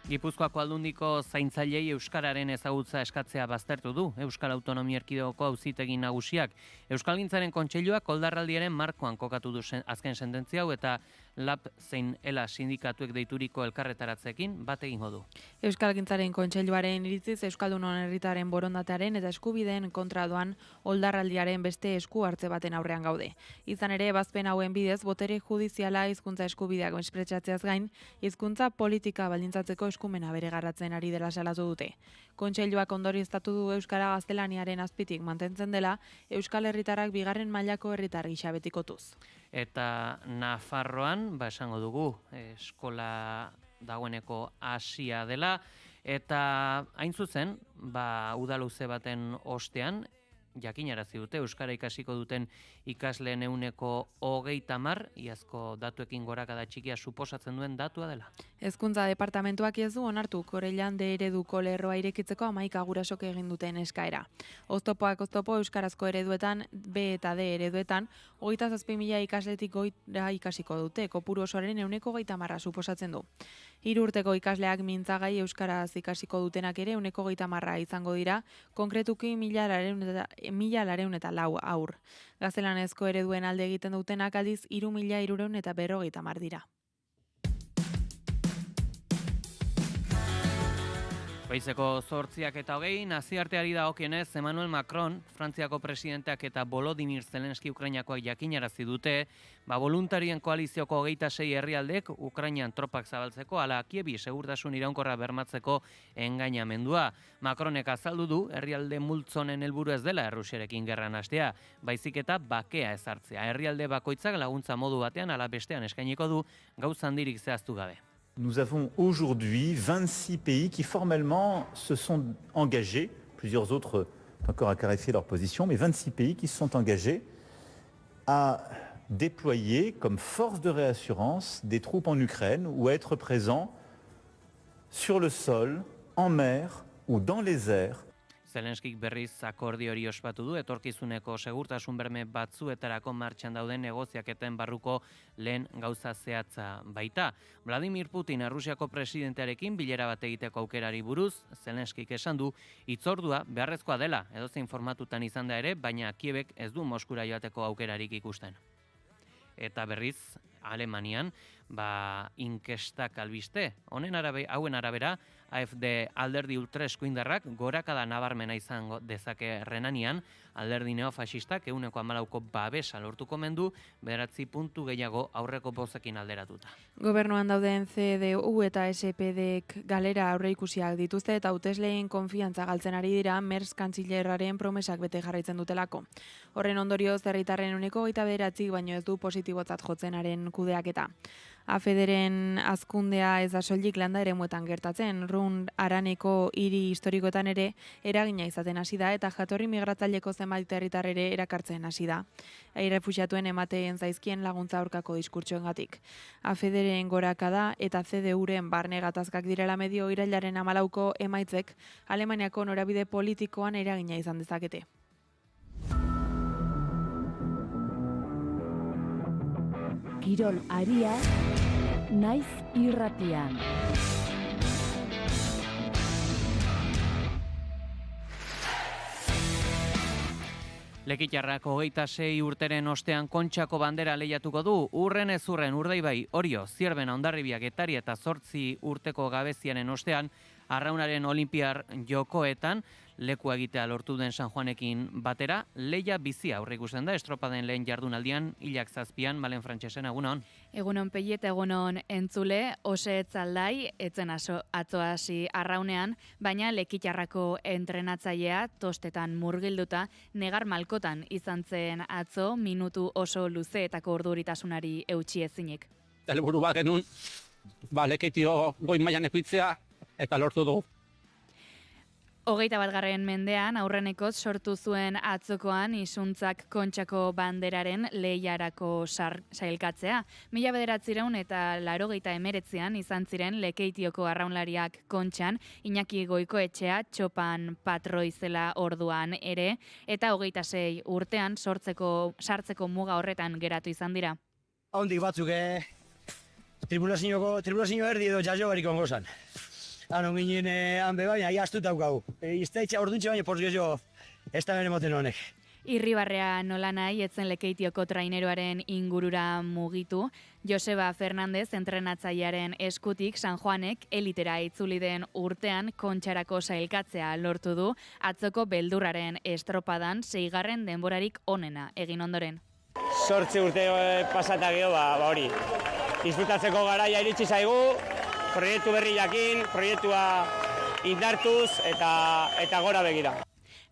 [SPEAKER 2] Gipuzkoako Aldundiko zaintzailei euskararen ezagutza eskatzea baztertu du Euskal Autonomia Erkidegoko Auzitegi Nagusiak. Euskalgintzaren Kontseiluak oldarraldiaren markoan kokatu du azken sententzia hau eta LAB zein ELA sindikatuek deituriko elkarretaratzeekin bat egingo du.
[SPEAKER 3] Euskalgintzaren Kontseiluaren iritziz Euskaldunon herritarren borondatearen eta eskubideen kontra doan oldarraldiaren beste esku hartze baten aurrean gaude. Izan ere, ebazpen hauen bidez, botere judiziala hizkuntza eskubideak mespretxatzeaz gain, hizkuntza politika baldintzatzeko eskumena bere garatzen ari dela salatu dute. Kontseiluak ondorioztatu du euskara gaztelaniaren azpitik mantentzen dela euskal herritarrak bigarren mailako herritar gisa betikotuz.
[SPEAKER 2] Eta Nafarroan, esango dugu, eskola dagoeneko hasia dela eta hain zuzen, udaluze baten ostean jakinarazi dute euskara ikasiko duten ikasleen 30%, iazko datuekin gorakada txikia suposatzen duen datua dela.
[SPEAKER 3] Hezkuntza departamentuak ez du onartu Korellan de ereduko lerroa irekitzeko 11 gurasok egin duten eskaera. Oztopoak oztopo euskarazko ereduetan, B eta D ereduetan, 27.000 ikasletik goira ikasiko dute, kopuru osoaren 30% suposatzen du. 3 urteko ikasleak mintzagai euskaraz ikasiko dutenak ere 30% izango dira, konkretuki 1.204 haur. Gaztelanezko ereduen alde egiten dutenak aldiz 3.350 dira.
[SPEAKER 2] Goizeko 8:20 nazioarteari dagokienez Emmanuel Macron, Frantziako presidenteak eta Volodymyr Zelenski Ukrainakoak jakinarazi dute, voluntarien koalizioko 26 herrialdek Ukrainan tropak zabaltzeko ala Kievi segurtasun iraunkorra bermatzeko engainamendua. Macronek azaldu du herrialde multzonen helburu ez dela Errusiarekin gerran hastea, baizik eta bakea ezartzea. Herrialde bakoitzak laguntza modu batean ala bestean eskainiko du gauza handirik zehaztu gabe.
[SPEAKER 10] Nous avons aujourd'hui 26 pays qui formellement se sont engagés, plusieurs autres encore à clarifier leur position, mais 26 pays qui se sont engagés à déployer comme force de réassurance des troupes en Ukraine ou à être présents sur le sol, en mer ou dans les airs.
[SPEAKER 2] Zelenskik berriz akordio hori ospatu du, etorkizuneko segurtasun berme batzuetarako martxan dauden negoziaketen barruko lehen gauza zehatza baita. Vladimir Putin Errusiako presidentearekin bilera bat egiteko aukerari buruz, Zelenskik esan du, hitzordua beharrezkoa dela, edozein formatutan izan da ere, baina Kiebek ez du Moskura joateko aukerarik ikusten. Eta berriz, Alemanian, inkestak albiste. Hauen arabera, AfD alderdi ultraeskuindarrak gorakada nabarmena izango dezake Renanian, alderdi neofaxistak 14% babesa lortuko mendu, 9 puntu gehiago aurreko bozekin alderatuta.
[SPEAKER 3] Gobernuan dauden CDU eta SPDek galera aurreikusiak dituzte eta hautesleen konfiantza galtzen ari dira Merz kantzilerraren promesak bete jarraitzen dutelako. Horren ondorioz herritarren 29% baino ez du positibotzat jotzenaren kudeaketa. AFEDeren azkundea ez da soilik landa eremuetan gertatzen. Run Araneko hiri historikoetan ere eragina izaten hasi da eta jatorri migratzaileko zenbait herritar ere erakartzen hasi da. Errefuxiatuen ematen zaizkien laguntza aurkako diskurtsoengatik. AFEDeren gorakada eta CDUren barne gatazkak direla medio irailaren 14ko emaitzek Alemaniako norabide politikoan eragina izan dezakete.
[SPEAKER 8] Kirol aria, naiz irratian.
[SPEAKER 2] Lekitarrak 26 urteren ostean Kontxako bandera lehiatuko du, urren ez urren Urdaibai, Orio, Zierbena, Hondarribia, Getari eta 8 urteko gabeziaren ostean, Arraunaren Olinpiar jokoetan, lekua egitea lortu den San Juanekin batera, lehia bizia aurreikusten da estropaden lehen jardunaldian, hilak 7an, Malen Frantsesen, egunon.
[SPEAKER 1] Egunon Peiet, egunon entzule, Osetz Aldai, etzen atzo hasi Arraunean, baina Lekitarrako entrenatzailea tostetan murgilduta, Negar Malkotan izan zen atzo, minutu oso luzeetako orduritasunari eutsi ezinik.
[SPEAKER 9] Helburu bat genuen, Lekitio goi mailan ekoitzea eta lortu dugu.
[SPEAKER 1] 21. mendean aurrenekoz sortu zuen atzokoan isuntzak Kontxako banderaren lehiarako sailkatzea. 1900 eta 89an izan ziren Lekeitioko arraunlariak Kontxan, Iñaki Goikoetxea txopan patroizela orduan ere, eta 26 urtean sartzeko muga horretan geratu izan dira.
[SPEAKER 16] Hondik batzuk, tribulazio erdi edo jaio barik ongozan. Hanon ginen hanbe baina, astuta daukagu. Izteitxa orduntxe baina porzgezo ez da bene moten honek.
[SPEAKER 1] Irribarrea nola nahi etzen Lekeitioko traineroaren ingurura mugitu. Joseba Fernandez entrenatzailearen eskutik San Juanek elitera itzuli den urtean Kontxarako sailkatzea lortu du atzoko beldurraren estropadan 6. denborarik onena egin ondoren.
[SPEAKER 12] 8 urte pasata gero, hori. Disfrutatzeko garaia iritsi zaigu, proiektu berri jakin, proiektua indartuz eta gora begira.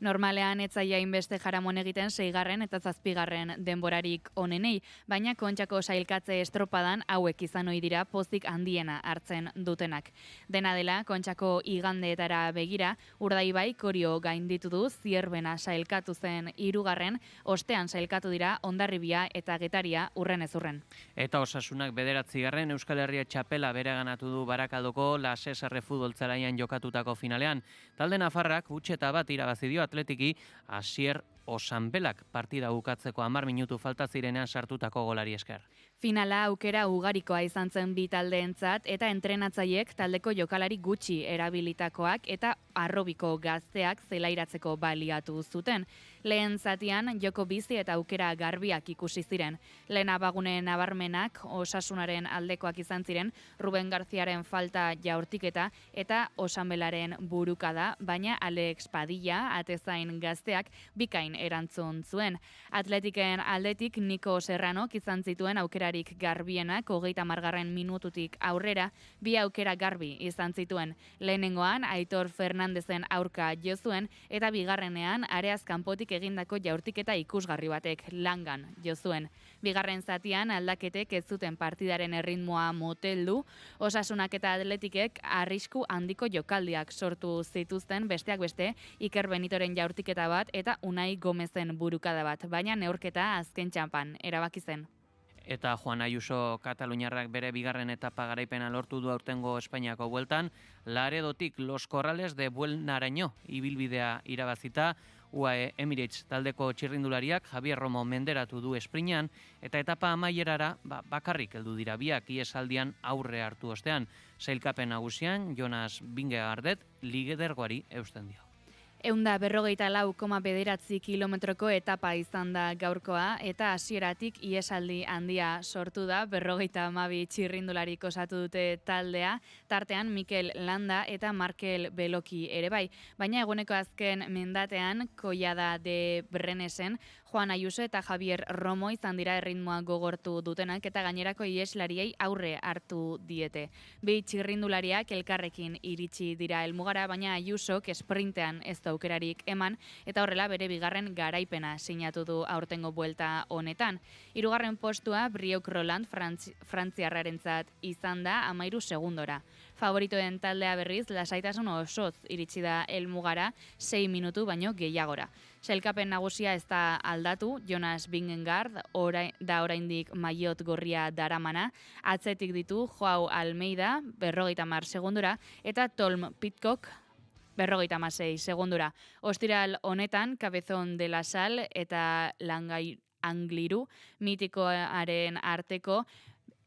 [SPEAKER 1] Normalean etzaia inbeste jaramon egiten 6. eta 7. denborarik onenei, baina Kontxako sailkatze estropadan hauek izan ohi dira pozik handiena hartzen dutenak. Dena dela, Kontxako igandeetara begira, Urdaibai Korio gainditu du, Zierbena sailkatu zen 3, ostean sailkatu dira Hondarribia eta Getaria urren ez urren.
[SPEAKER 2] Eta Osasunak 9. Euskal Herria txapela bereganatu du Barakaldoko La SSR futbol zelaian jokatutako finalean. Talde nafarrak hutseta bat irabazi dio Atletiki Asier Osanbelak partida bukatzeko 10 minutu falta zirenean sartutako golari esker.
[SPEAKER 1] Finala aukera ugarikoa izan zen bi taldeentzat eta entrenatzaileek taldeko jokalari gutxi erabilitakoak eta arrobiko gazteak zelairatzeko baliatu zuten. Lehen zatian joko bizi eta aukera garbiak ikusi ziren. Lehen abagune nabarmenak Osasunaren aldekoak izan ziren, Ruben Garziaren falta jaurtiketa eta Osanbelaren burukada, baina Alex Padilla atezain gazteak bikain erantzun zuen. Atletiken aldetik Niko Serranok izan zituen aukerarik garbienak 30. minututik aurrera, bi aukera garbi izan zituen. Lehenengoan Aitor Fernandezen aurka jo zuen eta bigarrenean areaz kanpotik egindako jaurtiketa ikusgarri batek langan jo zuen. Bigarren zatian aldaketek ez zuten partidaren erritmoa moteldu, Osasunak eta Atletikek arrisku handiko jokaldiak sortu zituzten besteak beste Iker Benitoren jaurtiketa bat eta Unai Gomezen burukada bat, baina neurketa azken txanpan erabaki zen.
[SPEAKER 2] Eta Juan Ayuso Kataluniarrak bere bigarren etapa garaipena lortu du aurtengo Espainiako bueltan, Laredotik Los Corrales de Buelnaraino ibilbidea irabazita, UAE Emirates taldeko txirrindulariak Javier Romo menderatu du esprinean, eta etapa amaierara bakarrik heldu dira biak iesaldian aurre hartu ostean. Sailkapen nagusian Jonas Vingegaardet lidergoari eusten dio.
[SPEAKER 1] 144,9 kilometroko etapa izan da gaurkoa eta hasieratik iesaldi handia sortu da, 52 txirrindularik osatu dute taldea, tartean Mikel Landa eta Markel Beloki ere bai. Baina eguneko azken mendatean Collada de Brennesen Juan Ayuso eta Javier Romo izan dira erritmoa gogortu dutenak eta gainerako iheslariei aurre hartu diete. Bi txirrindulariak elkarrekin iritsi dira helmugara, baina Ayusok esprintean ez da aukerarik eman eta horrela bere bigarren garaipena sinatu du aurtengo buelta honetan. Hirugarren postua Brieuc Roland frantziarrarentzat izan da 13 segundora. Favoritoen taldea berriz lasaitasun osoz iritsi da helmugara 6 minutu baino gehiagora. Sailkapen nagusia ez da aldatu, Jonas Vingegaard da oraindik maillot gorria daramana, atzetik ditu Joao Almeida 50 segundura eta Tom Pidcock 56 segundura. Ostiral honetan Cabezón de la Sal eta Angliru mitikoaren arteko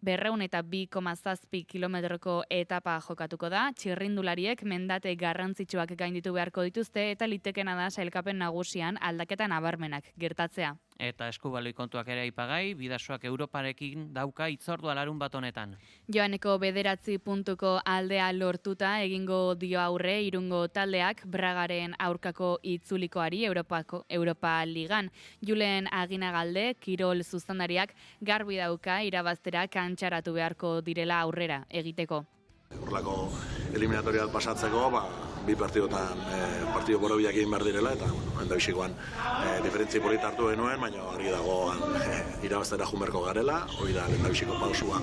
[SPEAKER 1] 202,7 kilometroko etapa jokatuko da, txirrindulariek mendate garrantzitsuak gainditu beharko dituzte eta litekena da sailkapen nagusian aldaketa nabarmenak gertatzea.
[SPEAKER 2] Eta eskubaloi kontuak ere aipagai, Bidasoak Europarekin dauka hitzordua larunbat honetan.
[SPEAKER 1] Joaneko 9 puntuko aldea lortuta egingo dio aurre Irungo taldeak Bragaren aurkako itzulikoari Europa Ligan. Julen Aginagalde, kirol zuzendariak garbi dauka irabaztera kantxaratu beharko direla aurrera egiteko.
[SPEAKER 17] Horrelako eliminatoriat pasatzeko, bi partidotan partido borobiak egin behar direla, eta endabixikoan diferentzi polita hartu genuen, baina argi dago irabaztera junberko garela, hori da endabixiko pausua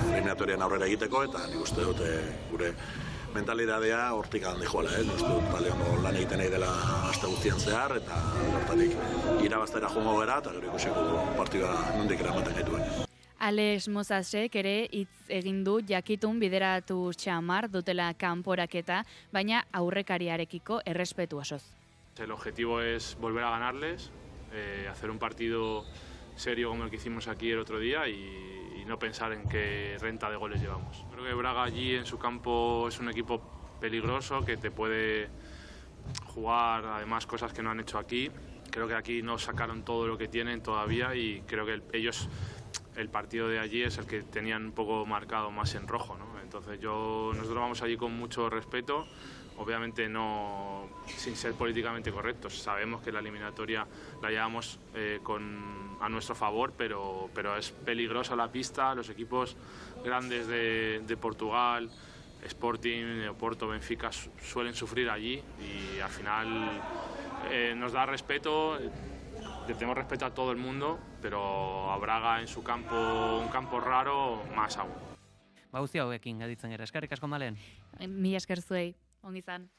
[SPEAKER 17] eliminatorian aurrera egiteko, eta nik uste dute gure mentalidadea hortik handi joala, nik uste dut talde hono lan egiten nahi dela aste guztian zehar, eta hortatik irabaztera jungo gara, eta gero ikusiko partidua nondik eramaten gaituen.
[SPEAKER 1] Alex Mozasek ere hitz egin du jakitun bideratu txamar dutela kanporaketa, baina aurrekariarekiko errespetu osoz.
[SPEAKER 18] El objetivo es volver a ganarles, hacer un partido serio como el que hicimos aquí el otro día y no pensar en qué renta de goles llevamos. Creo que Braga allí en su campo es un equipo peligroso que te puede jugar además cosas que no han hecho aquí. Creo que aquí no sacaron todo lo que tienen todavía y creo que ellos... El partido de allí es el que tenían un poco marcado más en rojo, ¿no? Entonces nosotros vamos allí con mucho respeto, obviamente no sin ser políticamente correctos. Sabemos que la eliminatoria la llevamos a nuestro favor, pero es peligrosa la pista. Los equipos grandes de Portugal, Sporting, Oporto, Benfica suelen sufrir allí y al final nos da respeto. Le tenemos respeto a todo el mundo, pero a Braga en su campo, un campo raro, más aún.
[SPEAKER 2] Guzti hauekin gaditzen gara, eskerrik asko Malen.
[SPEAKER 1] Mila esker zuei, ongi izan.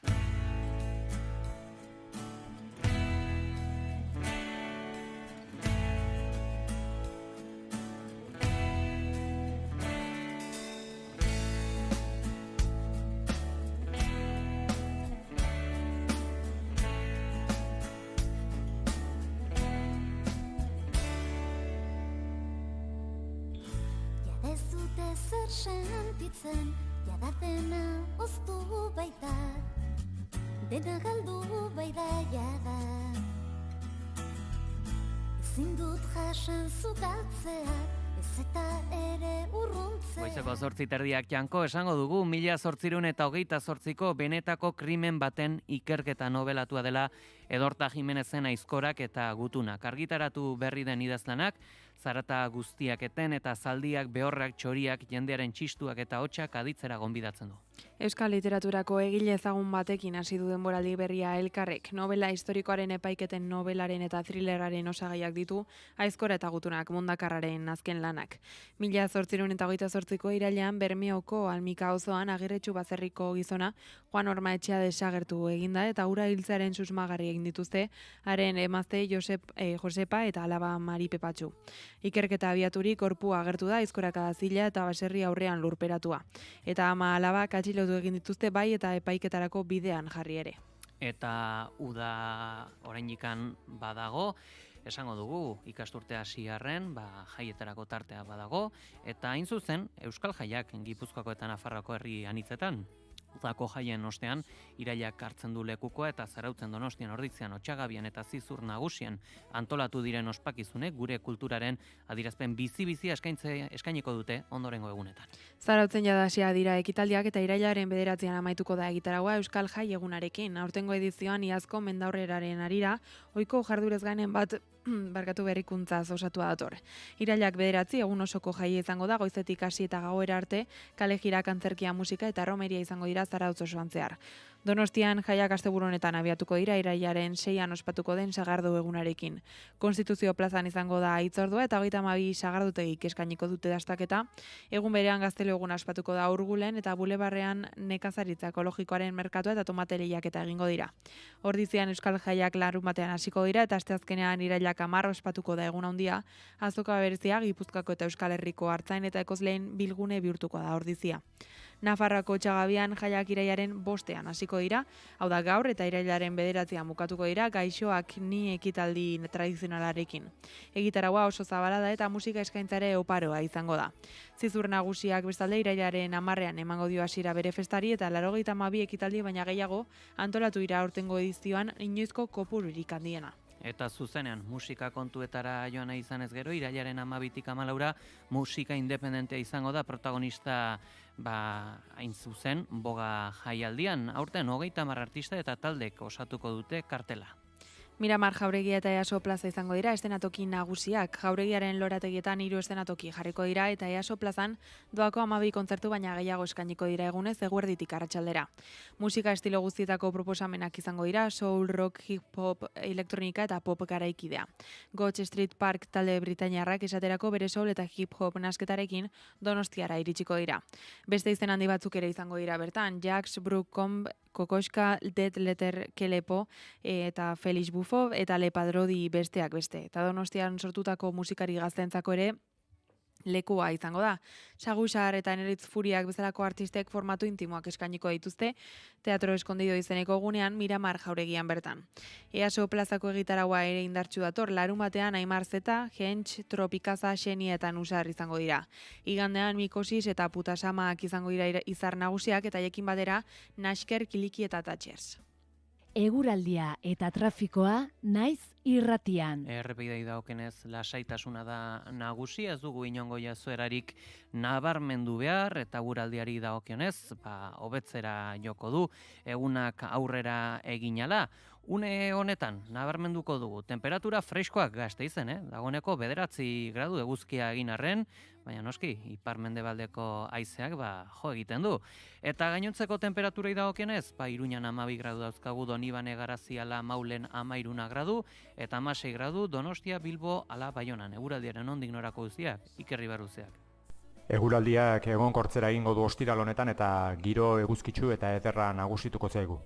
[SPEAKER 19] Zer sentitzen, jada dena oztu baita, dena galdu baita jada. Ezin dut jasan zugaltzea, ez eta ere urruntzea.
[SPEAKER 2] Goizeko 8:30 janko esango dugu 1828ko benetako krimen baten ikerketa nobelatua dela Edorta Jimenezen Aizkorak eta Gutunak. Argitaratu berri den idazlanak, zarata guztiak eten eta zaldiak, behorrak, txoriak, jendearen txistuak eta hotxak aditzera gonbidatzen du.
[SPEAKER 3] Euskal literaturako egile ezagun batekin hasi du denboraldi berria Elkarrek. Novela historikoaren epaiketen nobelaren eta thrilleraren osagaiak ditu Aizkora eta Gutunak mundakarraren azken lanak. 1828ko irailean Bermeoko Almika auzoan Agirretxu Bazerriko gizona Juan Orma etxea desagertu eginda eta hura hiltzearen susmagarri egin dituzte haren emazte Josepa eta alaba Mari Pepatxu. Ikerketa abiaturik gorpua agertu da Aizkoraka zila eta baserri aurrean lurperatua. Eta ama alaba atxilotu egin dituzte bai eta epaiketarako bidean jarri ere.
[SPEAKER 2] Eta uda oraindikan badago, esango dugu ikasturtea hasiarren, jaietarako tartea badago, eta hain zuzen Euskal Jaiak Gipuzkoako eta Nafarroako herri anitzetan. Udako jaien ostean, irailak hartzen du lekukoa eta Zarautzen, Donostian, Orditzian, Otxagabian eta Zizur nagusien antolatu diren ospakizunek gure kulturaren adierazpen bizi-bizia eskainiko dute ondorengo egunetan.
[SPEAKER 3] Zarautzen jadasia dira ekitaldiak eta irailaren 9 amaituko da egitaragua Euskal Jai egunarekin. Aurtengo edizioan iazko mendaurreraren arira, ohiko jardurez gainen bat barkatu berrikuntzaz osatua dator. Irailak 9 egun osoko jaia izango da, goizetik hasi eta gauera arte, kale jirak, antzerkia, musika eta romeria izango dira Zarautz osoan zehar. Donostian jaiak asteburu honetan abiatuko dira irailaren 6an ospatuko den sagardu egunarekin. Konstituzio plazan izango da hitzordua eta 32 sagardotegik eskainiko dute dastaketa. Egun berean Gaztelu eguna ospatuko da Urgulen eta Bulebarrean nekazaritza ekologikoaren merkatua eta tomate lehiaketa egingo dira. Orditzian Euskal Jaiak larunbatean hasiko dira eta asteazkenean irailak 10 ospatuko da egun handia. Azoka berezia Gipuzkoako eta Euskal Herriko artzain eta ekozleen bilgune bihurtuko da Ordizia. Nafarroako Otxagabian jaiak irailaren 5ean hasiko dira, hau da gaur eta irailaren 9ean bukatuko dira gaixoak ni ekitaldi tradizionalarekin. Egitaragua oso zabala da eta musika eskaintzare oparoa izango da. Zizur nagusiak bestalde irailaren 10ean emango dio hasiera bere festari eta 92 ekitaldi baina gehiago antolatu dira aurtengo edizioan inoizko kopururik handiena.
[SPEAKER 2] Eta zuzenean, musika kontuetara joan nahi izanez gero, irailaren 12tik 14 musika independentea izango da protagonista hain zuzen boga jaialdian. Aurten 30 artista eta taldek osatuko dute kartela.
[SPEAKER 3] Miramar Jauregia eta EASO plaza izango dira estenatoki nagusiak. Jauregiaren lorategietan 3 estenatoki jarriko dira eta EASO plazan doako 12 kontzertu baina gehiago eskainiko dira egunez eguerditik arratsaldera. Musika estilo guztietako proposamenak izango dira, soul, rock, hip hop, elektronika eta pop garaikidea. Gotch Street Park talde britainiarrak esaterako bere soul eta hip hop nasketarekin Donostiara iritsiko dira. Beste izen handi batzuk ere izango dira bertan, Jax, Brook, Kokoska, Dead Letter Kelepo eta Felix Bufo eta Lepadrodi besteak beste. Eta Donostian sortutako musikari gaztentzako ere lekua izango da. Sagusar eta Eneritz Furiak bezalako artistek formatu intimoak eskainiko dituzte Teatro Eskondido izeneko egunean Miramar Jauregian bertan. EASO plazako egitaragua ere indartsu dator, larunbatean Aimar Zeta, Hentx, Tropikaza, Xenia eta Nusar izango dira. Igandean Mikosis eta Putasamak izango dira izar nagusiak eta haiekin batera Nasker, Kiliki eta Tatxers.
[SPEAKER 8] Eguraldia eta trafikoa naiz irratian.
[SPEAKER 2] Errepidei daokenez lasaitasuna da nagusi, ez dugu inongo jazoerarik nabarmendu behar eta eguraldiari dagokionez, hobetzera joko du, egunak aurrera eginala. Une honetan, nabarmenduko dugu, temperatura freskoak Gasteizen, dagoeneko 9 gradu eguzkia egin arren, baina noski, ipar-mendebaldeko haizeak jo egiten du. Eta gainontzeko temperaturei dagokionez, Iruñan 12 gradu dauzkagu, Donibane, Garaziala, Maulen 13 gradu, eta 16 gradu Donostia, Bilbo, ala Baionan. Eguraldiaren ondik norako guztiak, Ikerri Barruzeak.
[SPEAKER 13] Eguraldiak egonkortzera egingo du ostiral honetan eta giro eguzkitsu eta ederra nagusituko zaigu.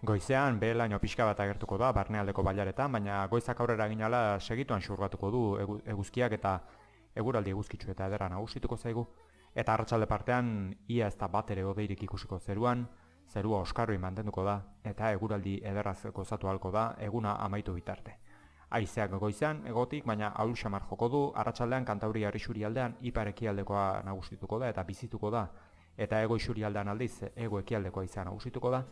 [SPEAKER 13] Goizean behelaino pixka bat agertuko da barnealdeko bailaretan, baina goizak aurrera ginala segituan xurgatuko du eguzkiak eta eguraldi eguzkitsu eta ederra nagusituko zaigu. Eta arratsalde partean ia ez da bat ere hodeirik ikusiko zeruan, zerua oskarroi mantenduko da eta eguraldi ederraz gozatu ahalko da eguna amaitu bitarte. Haizeak goizean egotik, baina ahul xamar joko du, arratsaldean Kantauri Isurialdean ipar ekialdekoa nagusituko da eta bizituko da, eta hego Isurialdean aldiz hego ekialdeko haizea nagusituko da.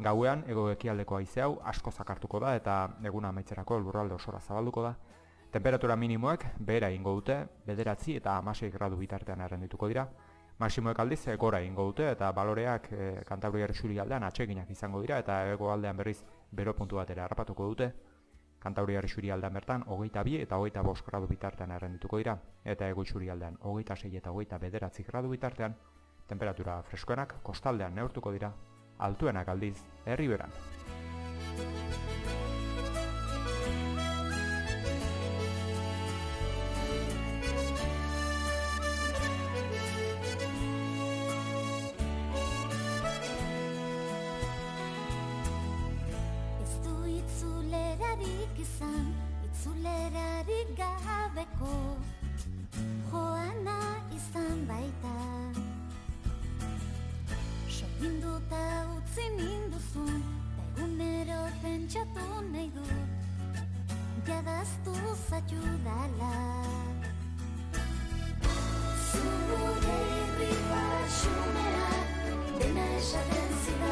[SPEAKER 13] Gauean, hego ekialdeko haize hau asko zakartuko da eta eguna amaitzerako lurralde osora zabalduko da. Temperatura minimoek behera egingo dute, 9 eta 16 gradu bitartean errendituko dira. Maximoek aldiz gora egingo dute eta baloreak Kantauri Isurialdean atseginak izango dira eta hegoaldean berriz bero puntu batera harrapatuko dute. Kantauri Isurialdean bertan 22 eta 25 gradu bitartean errendituko dira eta hego Isurialdean 26 eta 29 gradu bitartean. Temperatura freskoenak kostaldean neurtuko dira. Altuenak aldiz, herriberan.
[SPEAKER 19] Ez du itzulerarik izan, itzulerarik gabeko joana izan baita. Sorginduta utzi ninduzun, ta egunero pentsatu nahi dut, jadaztu zaitu dala. Zure irri baxunera, dena esaten zidan.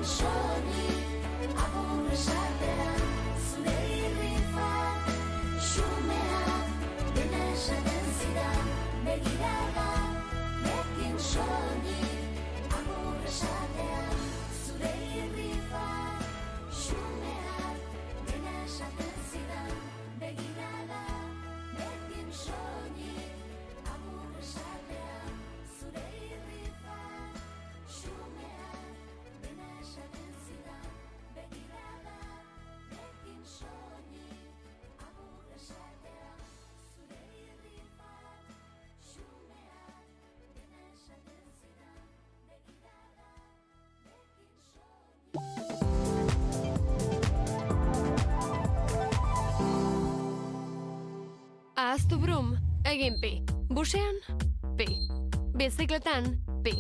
[SPEAKER 19] soilik agur esatea, zure irrifak xumeak dena esaten zidan, begirada nekin soilik agur esatea, zure irrifak xumeak dena esaten zidan, begirada nekin soilik agur esatea, zure irrifak xumeak dena esaten zidan, begirada nekin soilik agur esatea, zure irrifak xumeak dena esaten zidan, begirada
[SPEAKER 20] Ahaztu brum, egin pi. Busean, pi. Bizikletan, pi.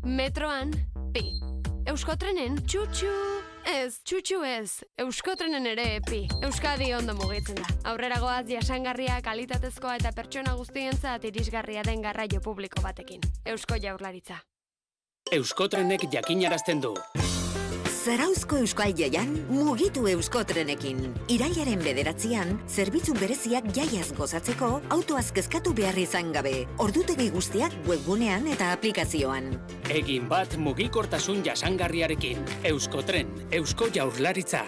[SPEAKER 20] Metroan, pi. Euskotrenen, txutxu. Ez, txutxu ez. Euskotrenen ere, pi. Euskadi ondo mugitzen da. Aurrera goaz jasangarria, kalitatezkoa eta pertsona guztientzat irisgarria den garraio publiko batekin. Eusko Jaurlaritza.
[SPEAKER 21] Euskotrenek jakinarazten du.
[SPEAKER 22] Zarauzko Euskal Jaian mugitu Euskotrenekin. Irailaren 9an, zerbitzu bereziak jaiaz gozatzeko, autoaz kezkatu behar izan gabe. Ordutegi guztiak webgunean eta aplikazioan.
[SPEAKER 21] Egin bat mugikortasun jasangarriarekin. Euskotren, Eusko Jaurlaritza.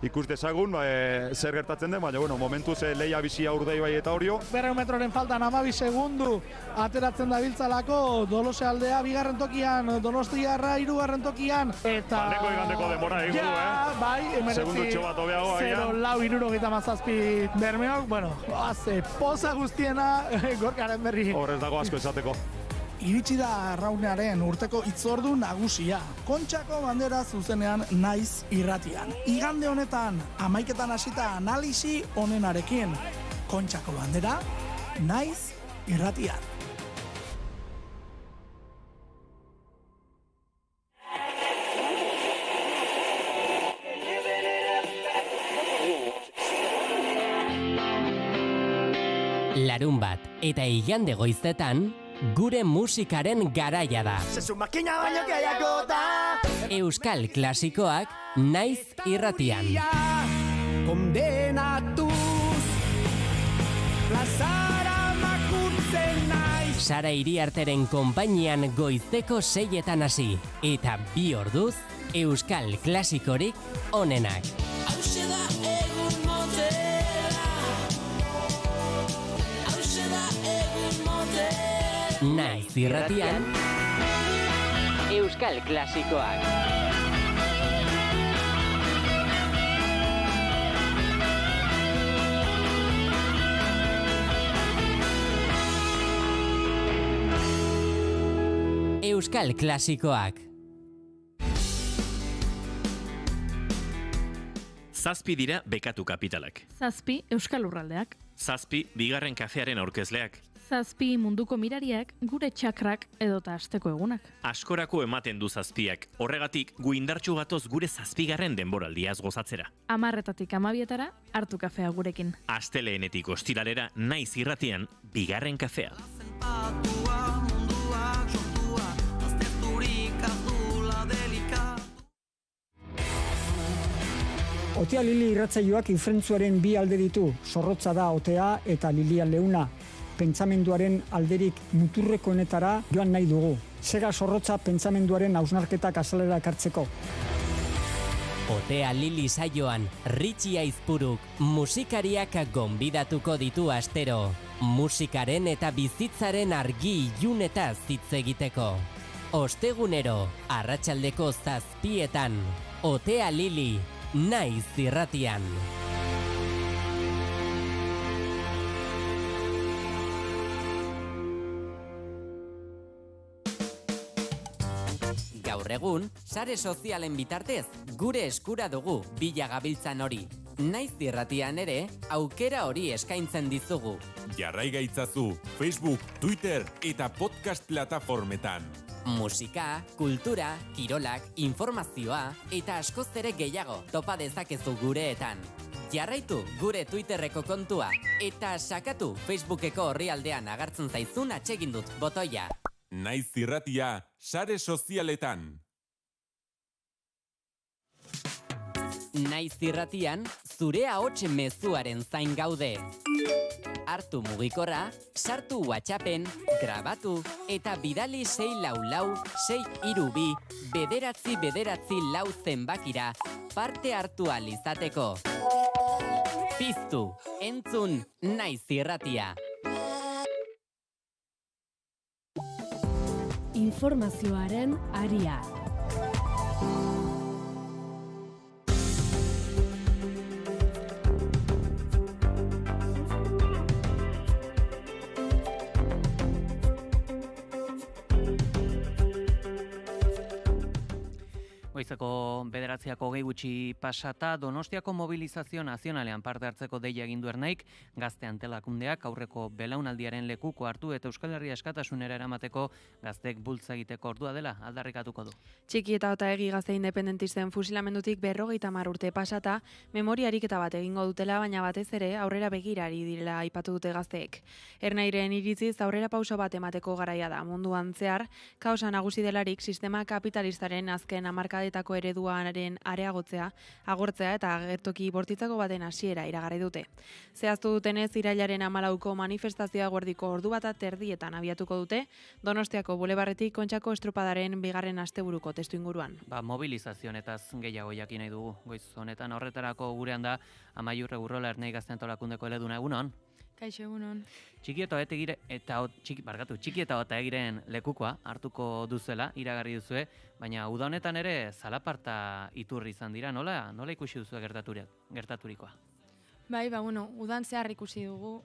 [SPEAKER 23] Ikus dezagun, zer gertatzen den, baina momentuz lehia bizia urdei bai eta horio.
[SPEAKER 24] 200 metroren faltan 12 segundu ateratzen da biltzalako Dolose aldea 2. tokian, Donostiarra 3. tokian. Eta...
[SPEAKER 23] Bandeko igandeko demora egu du,
[SPEAKER 24] Bai,
[SPEAKER 23] segundutxo bat hobeago agian.
[SPEAKER 24] 0-4-77 Bermeok, poza guztiena Gorkaren berri.
[SPEAKER 23] Horrez dago asko esateko.
[SPEAKER 24] Iritsi da arraunearen urteko itzordu nagusia. Kontxako bandera zuzenean naiz irratian. Igande honetan, 11etan hasita analisi honenarekin. Kontxako bandera, naiz irratian.
[SPEAKER 25] Larun bat eta igande goizetan, gure musikaren garaia da. Euskal klasikoak naiz irratian.
[SPEAKER 24] Kondenatuz, plazara makurtzen naiz.
[SPEAKER 25] Sara Iriarteren konpainian goizeko 6etan hasi. Eta 2 orduz, Euskal klasikorik onenak.
[SPEAKER 6] Hauxe da egun motela. Hauxe da egun motela.
[SPEAKER 25] Naiz irratian, Euskal klasikoak. Euskal klasikoak.
[SPEAKER 26] 7 dira bekatu kapitalak.
[SPEAKER 27] 7 Euskal Lurraldeak.
[SPEAKER 26] 7 bigarren kafearen aurkezleak.
[SPEAKER 27] 7 munduko mirariak, gure txakrak edota asteko egunak.
[SPEAKER 26] Askorako ematen du 7ak. Horregatik, gu indartsu gatoz gure 7. denboraldiaz gozatzera.
[SPEAKER 27] 10:00 12:00 hartu kafea gurekin.
[SPEAKER 26] Asteleenetik ostiralera naiz irratian bigarren kafea.
[SPEAKER 28] Otea Lili irratsaioak infrentzuaren 2 alde ditu. Zorrotza da otea eta Lilia leuna. Pentsamenduaren alderik muturrekoenetara joan nahi dugu. Zega zorrotza pentsamenduaren hausnarketak azalera ekartzeko.
[SPEAKER 25] Otea Lili saioan, Ritxi Aizpuruk musikariak gonbidatuko ditu astero. Musikaren eta bizitzaren argi ilunetaz hitz egiteko. Ostegunero, arratsaldeko 7:00, Otea Lili, naiz irratian. Gaur egun, sare sozialen bitartez, gure eskura dugu bila gabiltzan hori. Naiz irratian ere, aukera hori eskaintzen dizugu.
[SPEAKER 29] Jarrai gaitzazu Facebook, Twitter eta podcast plataformetan.
[SPEAKER 25] Musika, kultura, kirolak, informazioa eta askoz ere gehiago topa dezakezu gureetan. Jarraitu gure Twitterreko kontua eta sakatu Facebookeko orrialdean agertzen zaizun atsegin dut botoia.
[SPEAKER 29] Naiz irratia, sare sozialetan.
[SPEAKER 25] Naiz irratian, zure ahots mezuaren zain gaude. Hartu mugikorra, sartu WhatsAppen, grabatu eta bidali 644-632-999 zenbakira parte hartu ahal izateko. Piztu, entzun, Naiz irratia.
[SPEAKER 8] Informazioaren aria.
[SPEAKER 2] Goizeko 9:00 gutxi pasata, Donostiako mobilizazio nazionalean parte hartzeko deia egin du Ernaik, gazte antelakundeak aurreko belaunaldiaren lekuko hartu eta Euskal Herria eskatasunera eramateko gazteek bultza egiteko ordua dela aldarrikatuko du.
[SPEAKER 3] Txiki eta Otaegi gazte independentisten fusilamendutik 50 urte pasata, memoria ariketa bat egingo dutela, baina batez ere aurrera begirari direla aipatu dute gazteek. Ernairen iritziz aurrera pauso bat emateko garaia da munduan zehar, kaosa nagusi delarik sistema kapitalistaren azken hamarkadetako ereduaren areagotzea, agortzea eta gertoki bortitzako baten hasiera iragarri dute. Zehaztu dutenez, irailaren 14ko manifestazioa eguerdiko 1:30 abiatuko dute, Donostiako bulebarretik Kontxako estropadaren bigarren asteburuko testuinguruan.
[SPEAKER 2] Mobilizazio honetaz gehiago jakin nahi dugu. Goiz honetan horretarako gurean da Amaiur Egurrola Ernai Gazte Antolakundeko eleduna, egunon.
[SPEAKER 4] Kaixo, egunon.
[SPEAKER 2] Txiki eta Otaegiren lekukoa hartuko duzela, iragarri duzue, baina uda honetan ere zalaparta iturri izan dira, nola ikusi duzue gertaturikoa?
[SPEAKER 4] Bai, udan zehar ikusi dugu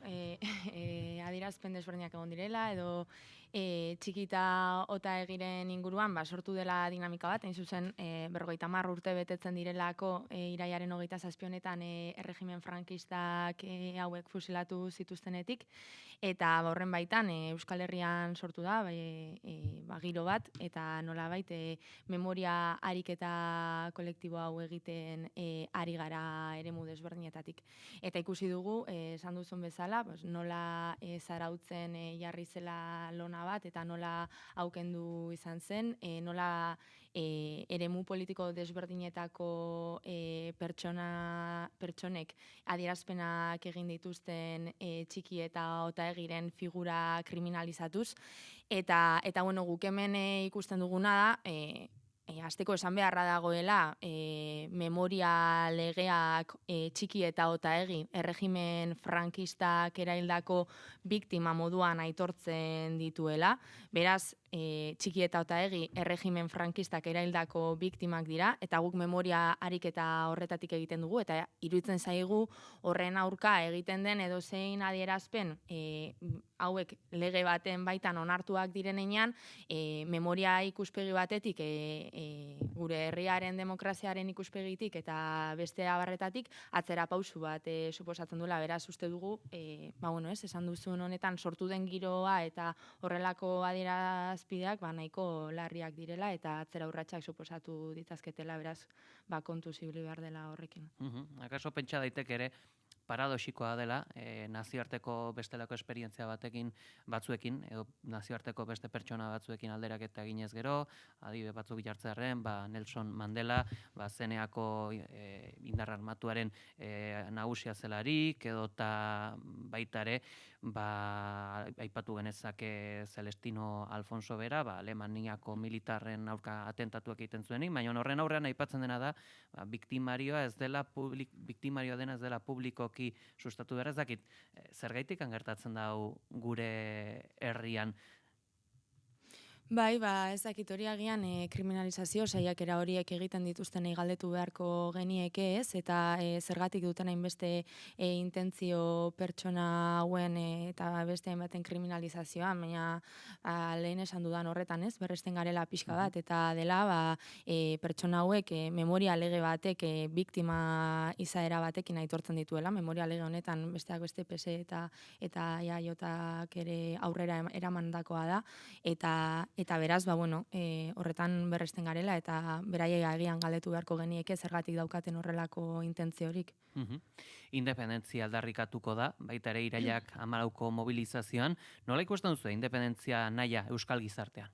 [SPEAKER 4] adierazpen desberdinak egon direla, edo Txiki eta Otaegiren inguruan sortu dela dinamika bat, hain zuzen 50 urte betetzen direlako irailaren 27 honetan erregimen frankistak hauek fusilatu zituztenetik, eta horren baitan Euskal Herrian sortu da giro bat, eta nolabait memoria ariketa kolektibo hau egiten ari gara eremu desberdinetatik. Eta ikusi dugu, esan duzun bezala, nola zarautzen jarri zela lona bat, eta nola aukendu izan zen, nola eremu politiko desberdinetako pertsonek adierazpenak egin dituzten Txiki eta Otaegiren figura kriminalizatuz. Eta guk hemen ikusten duguna da, hasteko esan beharra dagoela memoria legeak Txiki eta Otaegi erregimen frankistak eraildako biktima moduan aitortzen dituela. Beraz, Txiki eta Otaegi erregimen frankistak eraildako biktimak dira, eta guk memoria ariketa horretatik egiten dugu, eta iruditzen zaigu horren aurka egiten den edozein adierazpen hauek lege baten baitan onartuak direnean, memoria ikuspegi batetik, gure herriaren demokraziaren ikuspegitik eta beste abarretatik atzera pausu bat suposatzen duela. Beraz, uste dugu, esan duzun honetan sortu den giroa eta horrelako adierazpideak nahiko larriak direla eta atzera urratsak suposatu ditzazketela, beraz, kontu zibili behar dela horrekin.
[SPEAKER 2] Akaso pentsa daiteke ere, paradoxikoa dela, nazioarteko bestelako esperientzia batzuekin, edo nazioarteko beste pertsona batzuekin alderaketa eginez gero, adibide batzuk jartzearren, Nelson Mandela, zeneako indar armatuaren nagusia zelarik, edota baitare, aipatu genezake Celestino Alfonso bera, Alemaniako militarren aurka atentatuak egiten zuenik, baina horren aurrean aipatzen dena da, biktimarioa dena ez dela publikoki sustatu behar, ez dakit, zergaitik gertatzen da gure herrian?
[SPEAKER 4] Bai, ez dakit hori agian kriminalizazio saiakera horiek egiten dituztenei galdetu beharko genieke ez, eta zergatik duten hainbeste intentzio pertsona hauen eta beste hainbaten kriminalizazioa, baina lehen esan dudan horretan ez, berresten garela pixka bat, eta dela pertsona hauek memoria lege batek biktima izaera batekin aitortzen dituela, memoria lege honetan besteak beste PSE eta JAJak ere aurrera eramandakoa da, eta eta beraz, horretan berresten garela, eta beraiei agian galdetu beharko genieke zergatik daukaten horrelako intentziorik.
[SPEAKER 2] Independentzia aldarrikatuko da, baita ere irailak 14ko mobilizazioan. Nola ikusten duzu independentzia nahia euskal gizartean?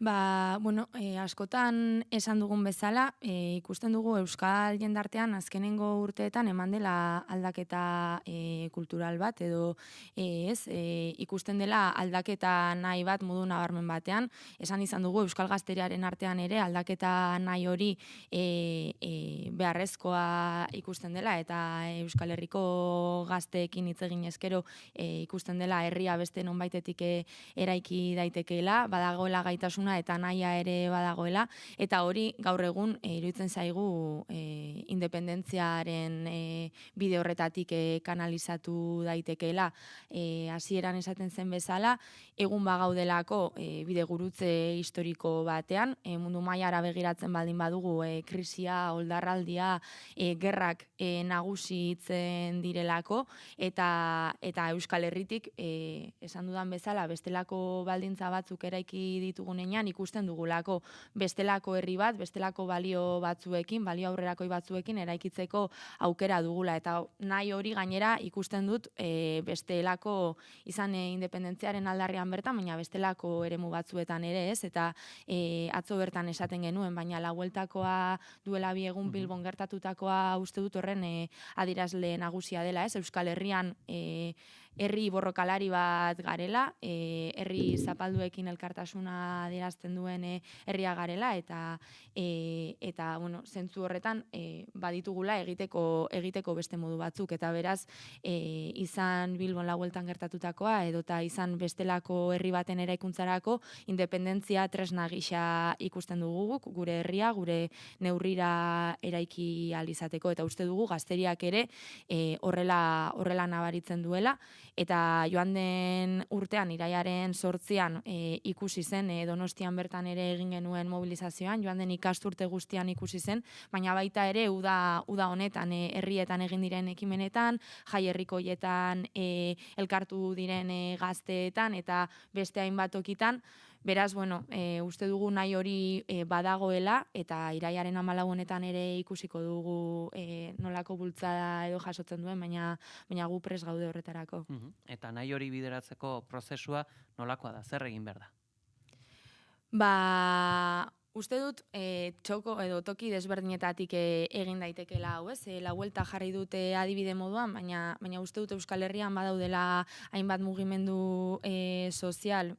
[SPEAKER 4] Askotan esan dugun bezala, ikusten dugu euskal jendartean azkenengo urteetan eman dela aldaketa kultural bat, edo ikusten dela aldaketa nahi bat modu nabarmen batean. Esan izan dugu euskal gazteriaren artean ere aldaketa nahi hori beharrezkoa ikusten dela, eta Euskal Herriko gazteekin hitz egin ezkero ikusten dela herria beste nonbaitetik eraiki daitekeela, badagoela gaitasuna eta nahia ere badagoela, eta hori gaur egun iruditzen zaigu independentziaren bide horretatik kanalizatu daitekeela. Hasieran esaten zen bezala, egun bagaudelako bide gurutze historiko batean, mundu mailara begiratzen baldin badugu krisia, oldarraldia, gerrak nagusitzen direlako, eta Euskal Herritik esan dudan bezala bestelako baldintza batzuk eraiki ditugunean ikusten dugulako bestelako herri bat, bestelako balio batzuekin, balio aurrerakoi batzuekin eraikitzeko aukera dugula, eta nahi hori gainera ikusten dut bestelako izan independentziaren aldarrean bertan, baina bestelako eremu batzuetan ere ez, eta atzo bertan esaten genuen, baina la bueltakoa duela 2 egun Bilbon gertatutakoa uste dut horren adierazle nagusia dela, ez? Euskal Herrian herri borrokalari bat garela, herri zapalduekin elkartasuna adierazten duen herria garela, eta zentzu horretan baditugula egiteko beste modu batzuk, eta beraz izan Bilbon la bueltan gertatutakoa, edota izan bestelako herri baten eraikuntzarako independentzia tresna gisa ikusten dugu guk, gure herria, gure neurrira eraiki ahal izateko, eta uste dugu gazteriak ere horrela nabaritzen duela, eta joan den urtean, irailaren 8an ikusi zen, Donostian bertan ere egin genuen mobilizazioan, joan den ikasturte guztian ikusi zen, baina baita ere uda honetan, herrietan egin diren ekimenetan, jai herrikoietan elkartu diren gazteetan, eta beste hainbat tokitan. Beraz, uste dugu nahi hori badagoela, eta irailaren 14 honetan ere ikusiko dugu nolako bultzada edo jasotzen duen, baina gu prest gaude horretarako.
[SPEAKER 2] Eta nahi hori bideratzeko prozesua nolakoa da, zer egin behar da?
[SPEAKER 4] Uste dut txoko edo toki desberdinetatik egin daitekeela hau, ez? La vuelta jarri dute adibide moduan, baina uste dut Euskal Herrian badaudela hainbat mugimendu sozial,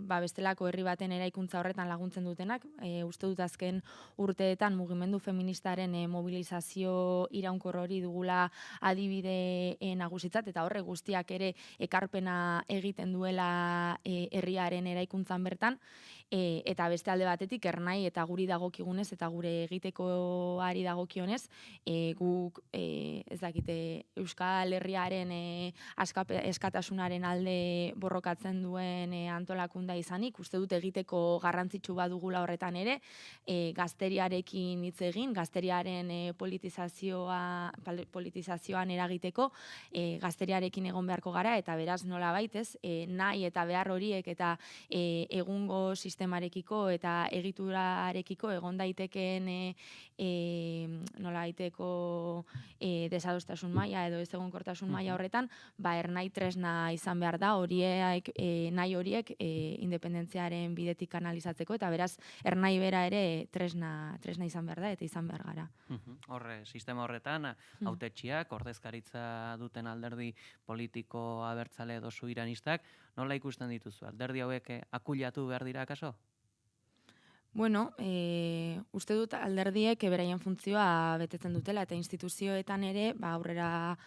[SPEAKER 4] bestelako herri baten eraikuntza horretan laguntzen dutenak. Uste dut azken urteetan mugimendu feministaren mobilizazio iraunkor hori dugula adibide nagusitzat, eta horre guztiak ere ekarpena egiten duela herriaren eraikuntzan bertan, eta beste alde batetik ernai eta guri dagokigunez eta gure egitekoari dagokionez, guk ez dakite Euskal Herriaren eskatasunaren alde borrokatzen duen antolakunda izanik, uste dut egiteko garrantzitsu badugula horretan ere, gazteriarekin hitz egin, gazteriaren politizazioan eragiteko, gazteriarekin egon beharko gara, eta beraz nola baitez, nahi eta behar horiek eta egungo sistemarekiko eta egiturarekiko egon daitekeen nola baiteko desadostasun maila edo ez egonkortasun maila horretan, ernai tresna izan behar da nahi horiek independentziaren bidetik kanalizatzeko, eta beraz ernai bera ere tresna izan behar da eta izan behar gara.
[SPEAKER 2] Sistema horretan, hautetxiak, ordezkaritza duten alderdi politiko abertzale edo subiranistak, nola ikusten dituzu? Alderdi hauek akuilatu behar dira akaso?
[SPEAKER 4] Uste dut alderdiek beraien funtzioa betetzen dutela, eta instituzioetan ere aurrera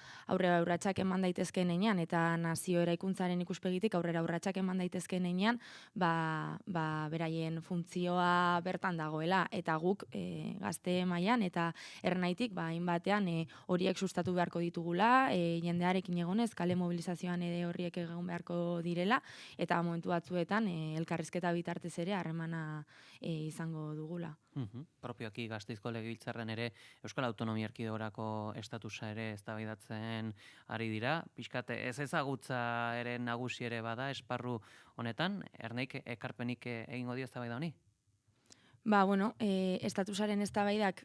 [SPEAKER 4] urratsak eman daitezkeen heinean, eta nazio eraikuntzaren ikuspegitik aurrera urratsak eman daitezkeen heinean, beraien funtzioa bertan dagoela, eta guk gazte mailan eta ernaitik hainbatean horiek sustatu beharko ditugula, jendearekin egonez, kale mobilizazioan ere horiek egon beharko direla, eta momentu batzuetan elkarrizketa bitartez ere harremana izango dugula.
[SPEAKER 2] Propioki Gasteizko Legebiltzarren ere Euskal Autonomia Erkidegorako estatusa ere eztabaidatzen ari dira. Pixkat ez ezagutza ere nagusi ere bada esparru honetan, Erneik ekarpenik egingo dio eztabaida honi?
[SPEAKER 4] Estatusaren eztabaidak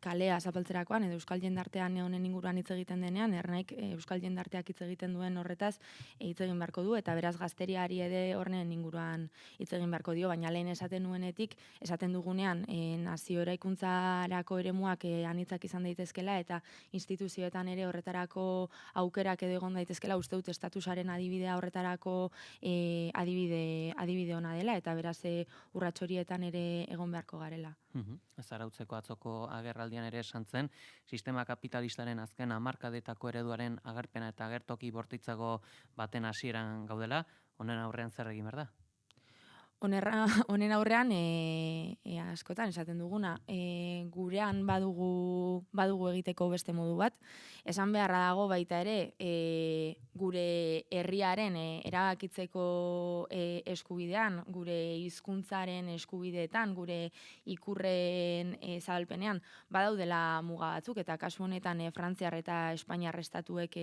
[SPEAKER 4] kalea zapaltzerakoan edo euskal jendartean honen inguruan hitz egiten denean, Ernaik euskal jendarteak hitz egiten duen horretaz hitz egin beharko du, eta beraz gazteriari ere horren inguruan hitz egin beharko dio, baina lehen esaten nuenetik, esaten dugunean nazio eraikuntzarako eremuak anitzak izan daitezkela, eta instituzioetan ere horretarako aukerak edo egon daitezkela, uste dut estatusaren adibidea horretarako adibide ona dela, eta beraz urrats horietan ere egon beharko garela.
[SPEAKER 2] Zarautzeko atzoko agerraldian ere esan zen, sistema kapitalistaren azken hamarkadetako ereduaren agerpena eta agertoki bortitzago baten hasieran gaudela, honen aurrean zer egin behar da?
[SPEAKER 4] Honen aurrean, askotan esaten duguna, gurean badugu egiteko beste modu bat. Esan beharra dago baita ere, gure herriaren erabakitzeko eskubidean, gure hizkuntzaren eskubideetan, gure ikurren zabalpenean, badaudela muga batzuk, eta kasu honetan Frantziar eta Espainiar estatuek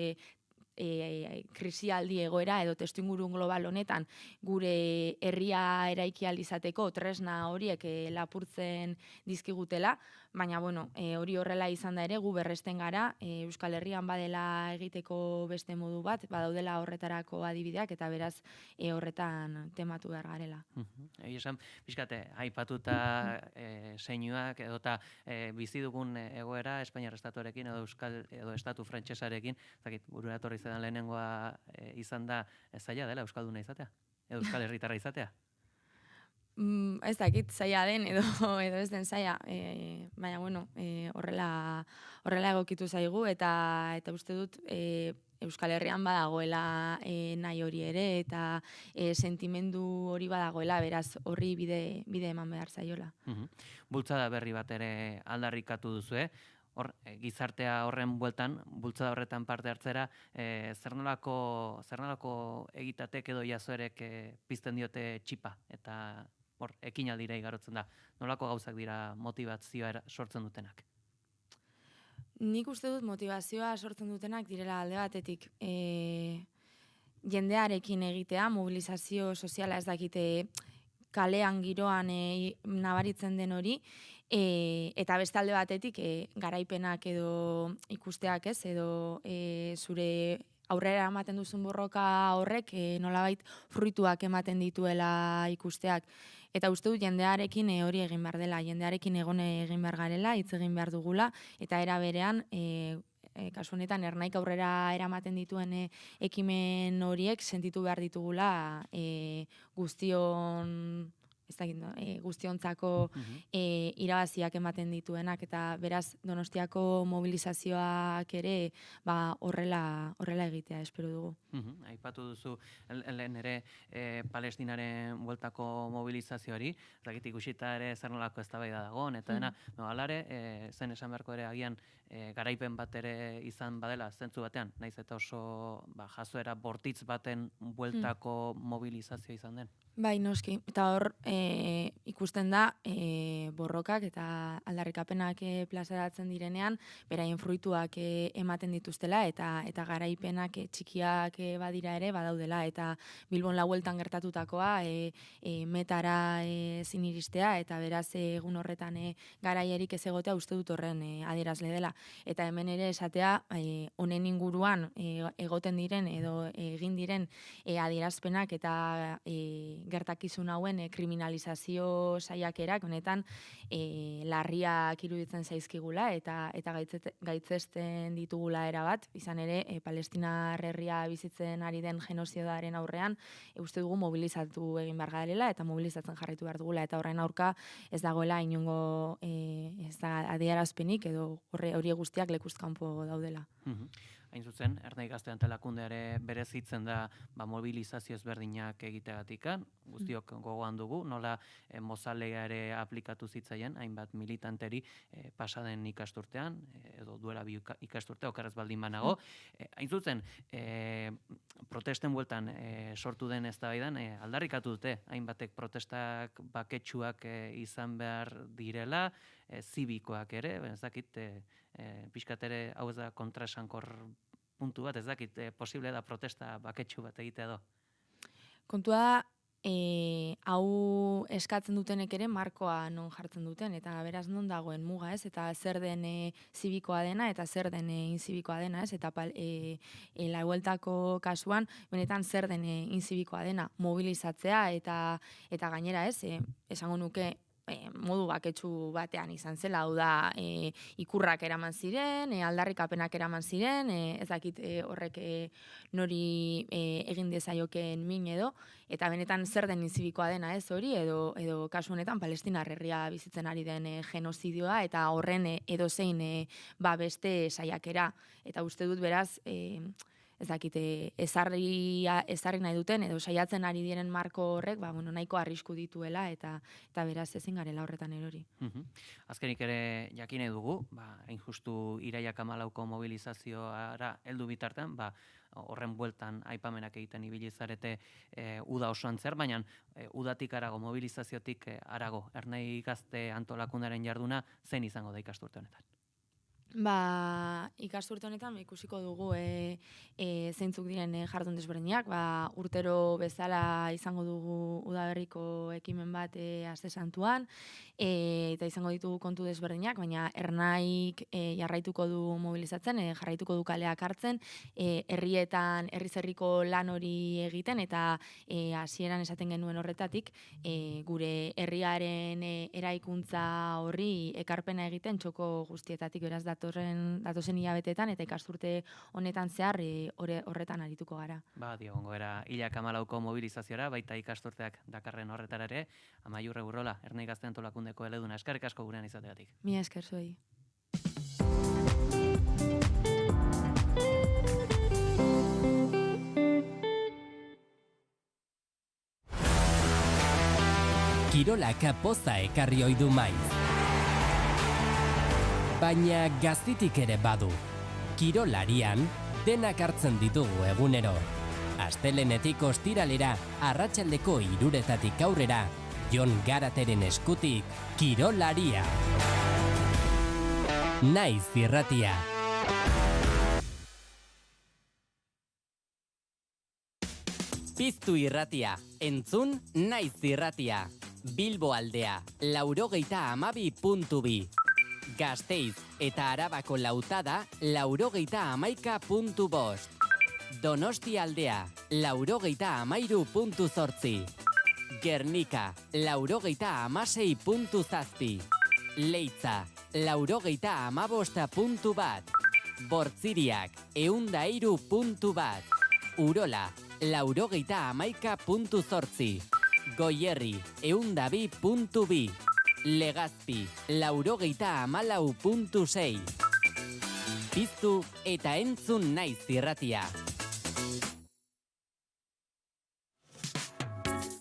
[SPEAKER 4] krisialdi egoera edo testuinguru global honetan gure herria eraiki ahal izateko tresna horiek lapurtzen dizkigutela, baina hori horrela izan da ere gu berresten gara, Euskal Herrian badela egiteko beste modu bat, badaudela horretarako adibideak eta beraz horretan tematu behar garela.
[SPEAKER 2] Esan, pixkate, aipatuta zeinuak edota bizi dugun egoera Espainiar estatuarekin edo estatu frantsesarekin, zakit, burura etorri zedan lehenengoa izan da zaila dela Euskalduna izatea, edo Euskal Herritarra izatea?
[SPEAKER 4] Ez dakit zaila den edo ez den zaila, baina horrela egokitu zaigu eta uste dut Euskal Herrian badagoela nahi hori ere eta sentimendu hori badagoela, beraz horri bide eman behar zaiola.
[SPEAKER 2] Bultzada berri bat ere aldarrikatu duzue, gizartea horren bueltan, bultzada horretan parte hartzera, zer nolako egitatek edo jazoerek pizten diote txipa, eta ekinaldira igarotzen da. Nolako gauzak dira motivazioa sortzen dutenak?
[SPEAKER 4] Nik uste dut motivazioa sortzen dutenak direla alde batetik. Jendearekin egitea, mobilizazio soziala ez dakite kalean giroan nabaritzen den hori, eta beste alde batetik garaipenak edo ikusteak ez, edo zure aurrera ematen duzun borroka horrek nolabait fruituak ematen dituela ikusteak. Eta uste dut jendearekin hori egin behar dela, jendearekin egin behar garela, hitz egin behar dugula, eta era berean, kasu honetan Ernaik aurrera eramaten dituen ekimen horiek sentitu behar ditugula guztiontzako irabaziak ematen dituenak, eta beraz Donostiako mobilizazioak ere horrela egitea espero dugu.
[SPEAKER 2] Aipatu duzu lehen ere Palestinaren bueltako mobilizazioari, zakit ikusita ere zer nolako eztabaida dagoen, eta dena, alare, zen esan beharko ere agian garaipen bat ere izan badela zentzu batean, naiz eta oso jazoera bortitz baten bueltako mobilizazio izan den.
[SPEAKER 4] Bai, noski. Eta hor ikusten da borrokak eta aldarrikapenak plazaratzen direnean, beraien fruituak ematen dituztela eta garaipenak txikiak badira ere badaudela. Eta Bilbon la bueltan gertatutakoa metara ezin iristea eta beraz egun horretan garaierik ez egotea uste dut horren adierazle dela. Eta hemen ere esatea honen inguruan egoten diren edo egin diren adierazpenak eta gertakizun hauen kriminalizazio saiakerak honetan larriak iruditzen zaizkigula eta gaitzesten ditugula erabat, izan ere Palestinar herria bizitzen ari den genozidioaren aurrean uste dugu mobilizatu egin behar garela eta mobilizatzen jarraitu behar dugula, eta horren aurka ez dagoela inongo adierazpenik edo hori guztiak lekuz kanpo daudela.
[SPEAKER 2] hain zuzen, Ernai Gazte Antolakundeare berezitzen da mobilizazio ezberdinak egiteagatikan, guztiok gogoan dugu, nola mozalea ere aplikatu zitzaien, hainbat militanteri pasaden ikasturtean, edo duela bi ikasturte, okerrez baldin banago. Hain zuzen, protesten bueltan sortu den eztabaidan aldarrikatu dute, hainbatek protestak baketsuak izan behar direla, zibikoak ere, ez dakit, pixkat ere hau ez da kontraesankor puntu bat, ez dakit, posible da protesta baketsu bat egitea edo.
[SPEAKER 4] Kontua hau eskatzen dutenek ere markoa non jartzen duten, eta beraz non dagoen muga, ez? Eta zer den zibikoa dena, eta zer den inzibikoa dena, ez? Eta la hueltako kasuan, benetan zer den inzibikoa dena, mobilizatzea, eta gainera, ez? Esango nuke, modu baketsu batean izan zela, hau da ikurrak eraman ziren, aldarrikapenak eraman ziren, ez dakit horrek nori egin dezaiokeen min edo, eta benetan zer den inzibikoa dena ez hori, edo kasu honetan Palestinar herria bizitzen ari den genozidioa, eta horren edozein beste saiakera, eta uste dut beraz, ez dakite, ezarri nahi duten, edo saiatzen ari diren marko horrek, nahiko arrisku dituela, eta beraz ezin garela horretan erori.
[SPEAKER 2] Azkenik ere jakin nahi dugu, hain justu Iraiak 14ko mobilizazioara heldu bitartean, horren bueltan aipamenak egiten ibili zarete uda osoan zer, baina udatik arago, mobilizaziotik arago, Ernai Gazte Antolakundearen jarduna zein izango da ikasturte honetan?
[SPEAKER 4] Ikasturte honetan ikusiko dugu zeintzuk diren jardun desberdinak, urtero bezala izango dugu udaberriko ekimen bat aste santuan, eta izango ditugu kontu desberdinak, baina Ernaik jarraituko du mobilizatzen, jarraituko du kaleak hartzen, herrietan herriz-herriko lan hori egiten, eta hasieran esaten genuen horretatik, gure herriaren eraikuntza horri ekarpena egiten txoko guztietatik, beraz datozen hilabeteetan, eta ikasturte honetan zehar horretan arituko gara.
[SPEAKER 2] Diogongo era Iraiak 14ko mobilizaziora, baita ikasturteak dakarren horretara ere, Amaiur Egurrola, Ernai Gazte Antolakundeko eleduna, eskerrik asko gurean izategatik.
[SPEAKER 4] Mila esker zuei.
[SPEAKER 25] Kirolak poza ekarri ohi du maiz. Baina gaztitik ere badu. Kirolarian denak hartzen ditugu egunero. Astelenetik ostiralera, arratsaldeko 3:00 aurrera, Jon Garateren eskutik, Kirolaria. Naiz irratia. Piztu irratia, entzun Naiz irratia. Bilbo aldea, 92.2. Gasteiz eta Arabako Lautada, 91.5. Donosti aldea, 93.8. Gernika, 96.7. Leitza, 95.1. Bortziriak, 103.1. Urola, 91.8. Goierri, 102.2. Legazpi, 94.6. Piztu eta entzun Naiz irratia.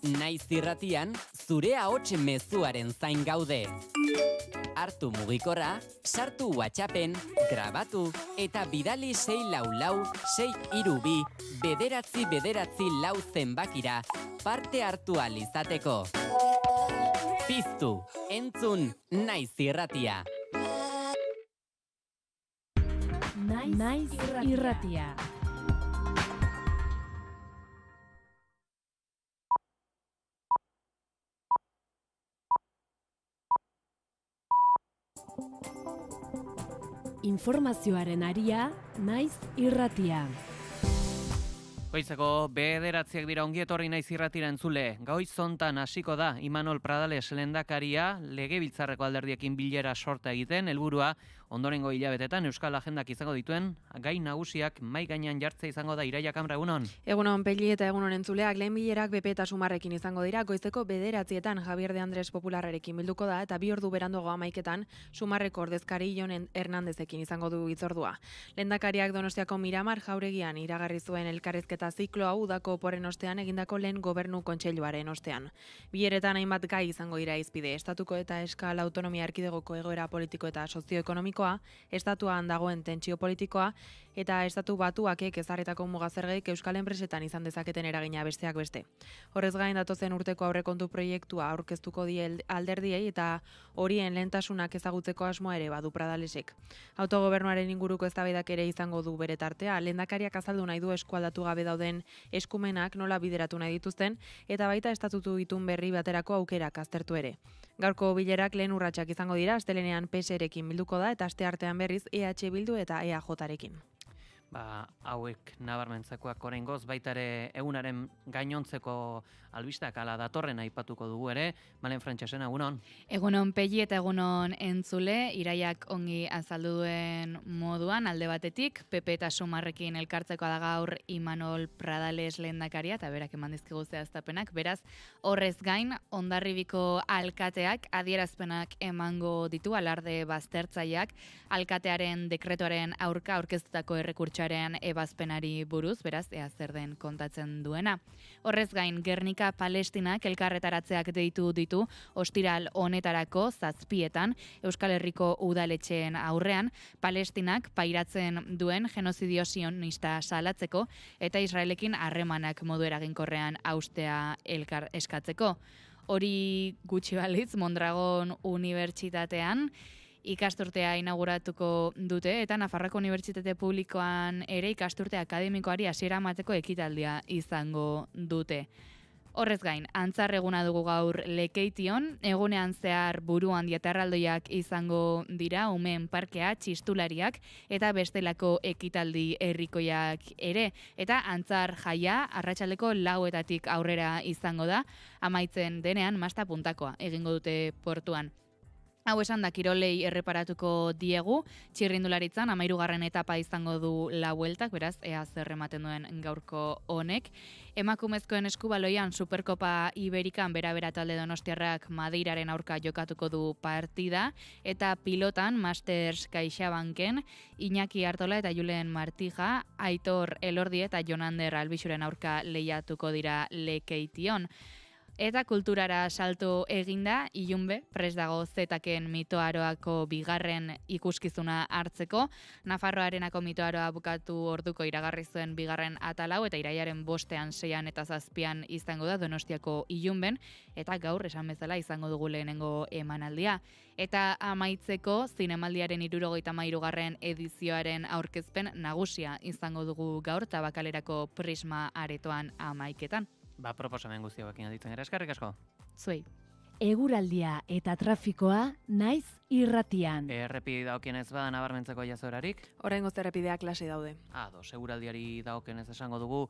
[SPEAKER 25] Naiz irratian, zure ahots mezuaren zain gaude. Hartu mugikorra, sartu WhatsAppen, grabatu eta bidali 644-632-999 zenbakira parte hartu ahal izateko. Piztu, entzun Naiz irratia.
[SPEAKER 8] Naiz irratia. Informazioaren aria, Naiz irratia.
[SPEAKER 2] Goizeko bederatziak dira ongi etorri naiz irratira entzule. Goiz zontan hasiko da Imanol Pradales lehendakaria legebiltzarreko alderdiekin bilera sorta egiten, helburua ondorengo hilabetetan Euskal Agendak izango dituen gai nagusiak mai gainean jartzea izango da. Iraia Kamra, egunon.
[SPEAKER 3] Egunon Peli eta egunon entzuleak, lehen bilerak BP eta Sumarrekin izango dira, goizeko bederatzietan Javier de Andres Popularrarekin bilduko da, eta 2 ordu beranduago 11etan Sumarreko ordezkari Jon Hernandezekin izango du hitzordua. Lehendakariak Donostiako Miramar Jauregian iragarri zuen elkarrizketa ziklo hau udako oporen ostean egindako lehen gobernu kontseiluaren ostean. Bileretan hainbat gai izango dira hizpide, estatuko eta eskal autonomia erkidegoko egoera politiko eta sozioekonomikoa, estatuan dagoen tentsio politikoa eta estatu batuakek ezarritako mugazergeik euskal enpresetan izan dezaketen eragina besteak beste. Horrez gain datozen urteko aurrekontu proiektua aurkeztuko die alderdiei eta horien lehentasunak ezagutzeko asmoa ere badu Pradalesek. Autogobernuaren inguruko eztabaidak ere izango du bere tartea, lehendakariak azaldu nahi du eskualdatu gabe dauden eskumenak nola bideratu nahi dituzten eta baita estatutu itun berri baterako aukerak aztertu ere. Gaurko bilerak lehen urratsak izango dira, astelenean PSrekin bilduko da eta asteartean berriz EH Bildu eta EAJarekin.
[SPEAKER 2] Hauek nabarmentzekoak oraingoz, baita ere egunaren gainontzeko albistak ala datorren aipatuko dugu ere. Malen Frantxasen, egunon.
[SPEAKER 1] Egunon Pegi eta egunon entzule, Iraiak ongi azaldu duen moduan, alde batetik, PP eta Sumarrekin elkartzekoa da gaur Imanol Pradales lehendakaria, eta berak eman dizkigu zehaztapenak, beraz, horrez gain, Hondarribiko alkateak adierazpenak emango ditu alarde baztertzaileak, alkatearen dekretuaren aurka aurkeztutako errekurtsoaren ebazpenari buruz, beraz, ea zer den kontatzen duena. Horrez gain, Gernika Palestinak elkarretaratzeak deitu ditu ostiral honetarako 7etan Euskal Herriko udaletxeen aurrean, Palestinak pairatzen duen genozidio sionista salatzeko eta Israelekin harremanak modu eraginkorrean haustea elkar eskatzeko. Hori gutxi balitz, Mondragon Unibertsitatean ikasturtea inauguratuko dute eta Nafarroako Unibertsitate Publikoan ere ikasturte akademikoari hasiera emateko ekitaldia izango dute. Horrez gain, antzar eguna dugu gaur Lekeition, egunean zehar buruan diaterraldoiak izango dira, umeen parkea, txistulariak eta bestelako ekitaldi herrikoiak ere. Eta antzar jaia, arratsaldeko 4etatik aurrera izango da, amaitzen denean masta puntakoa egingo dute portuan. Hau esan da kirolei erreparatuko diegu, txirrindularitzan 13. etapa izango du la bueltak, beraz, ea zer ematen duen gaurko honek. Emakumezkoen eskubaloian Superkopa Iberikan bera talde donostiarrak Madeiraren aurka jokatuko du partida, eta pilotan Masters CaixaBanken Iñaki Artola eta Julen Martija, Aitor Elordi eta Jonander Albixuren aurka lehiatuko dira Lekeition. Eta kulturara salto eginda, Ilunbe, prest dago Zetaken mitoaroako 2. ikuskizuna hartzeko. Nafarroarenako mitoaroa bukatu orduko iragarri zuen 2. atalau eta iraiaren 5ean, 6ean eta 7ean izango da Donostiako Ilunben, eta gaur esan bezala izango dugu lehenengo emanaldia. Eta amaitzeko, zinemaldiaren 73. edizioaren aurkezpen nagusia izango dugu gaur Tabakalerako Prisma aretoan 11etan.
[SPEAKER 2] Proposamen guzti hauekin aditzen gara, eskerrik asko.
[SPEAKER 1] Zuei.
[SPEAKER 8] Eguraldia eta trafikoa naiz irratian.
[SPEAKER 2] Errepide daokienez bada nabarmentzeko jazorarik?
[SPEAKER 3] Oraingoz errepideak klase daude.
[SPEAKER 2] Seguraldiari daokienez esango dugu,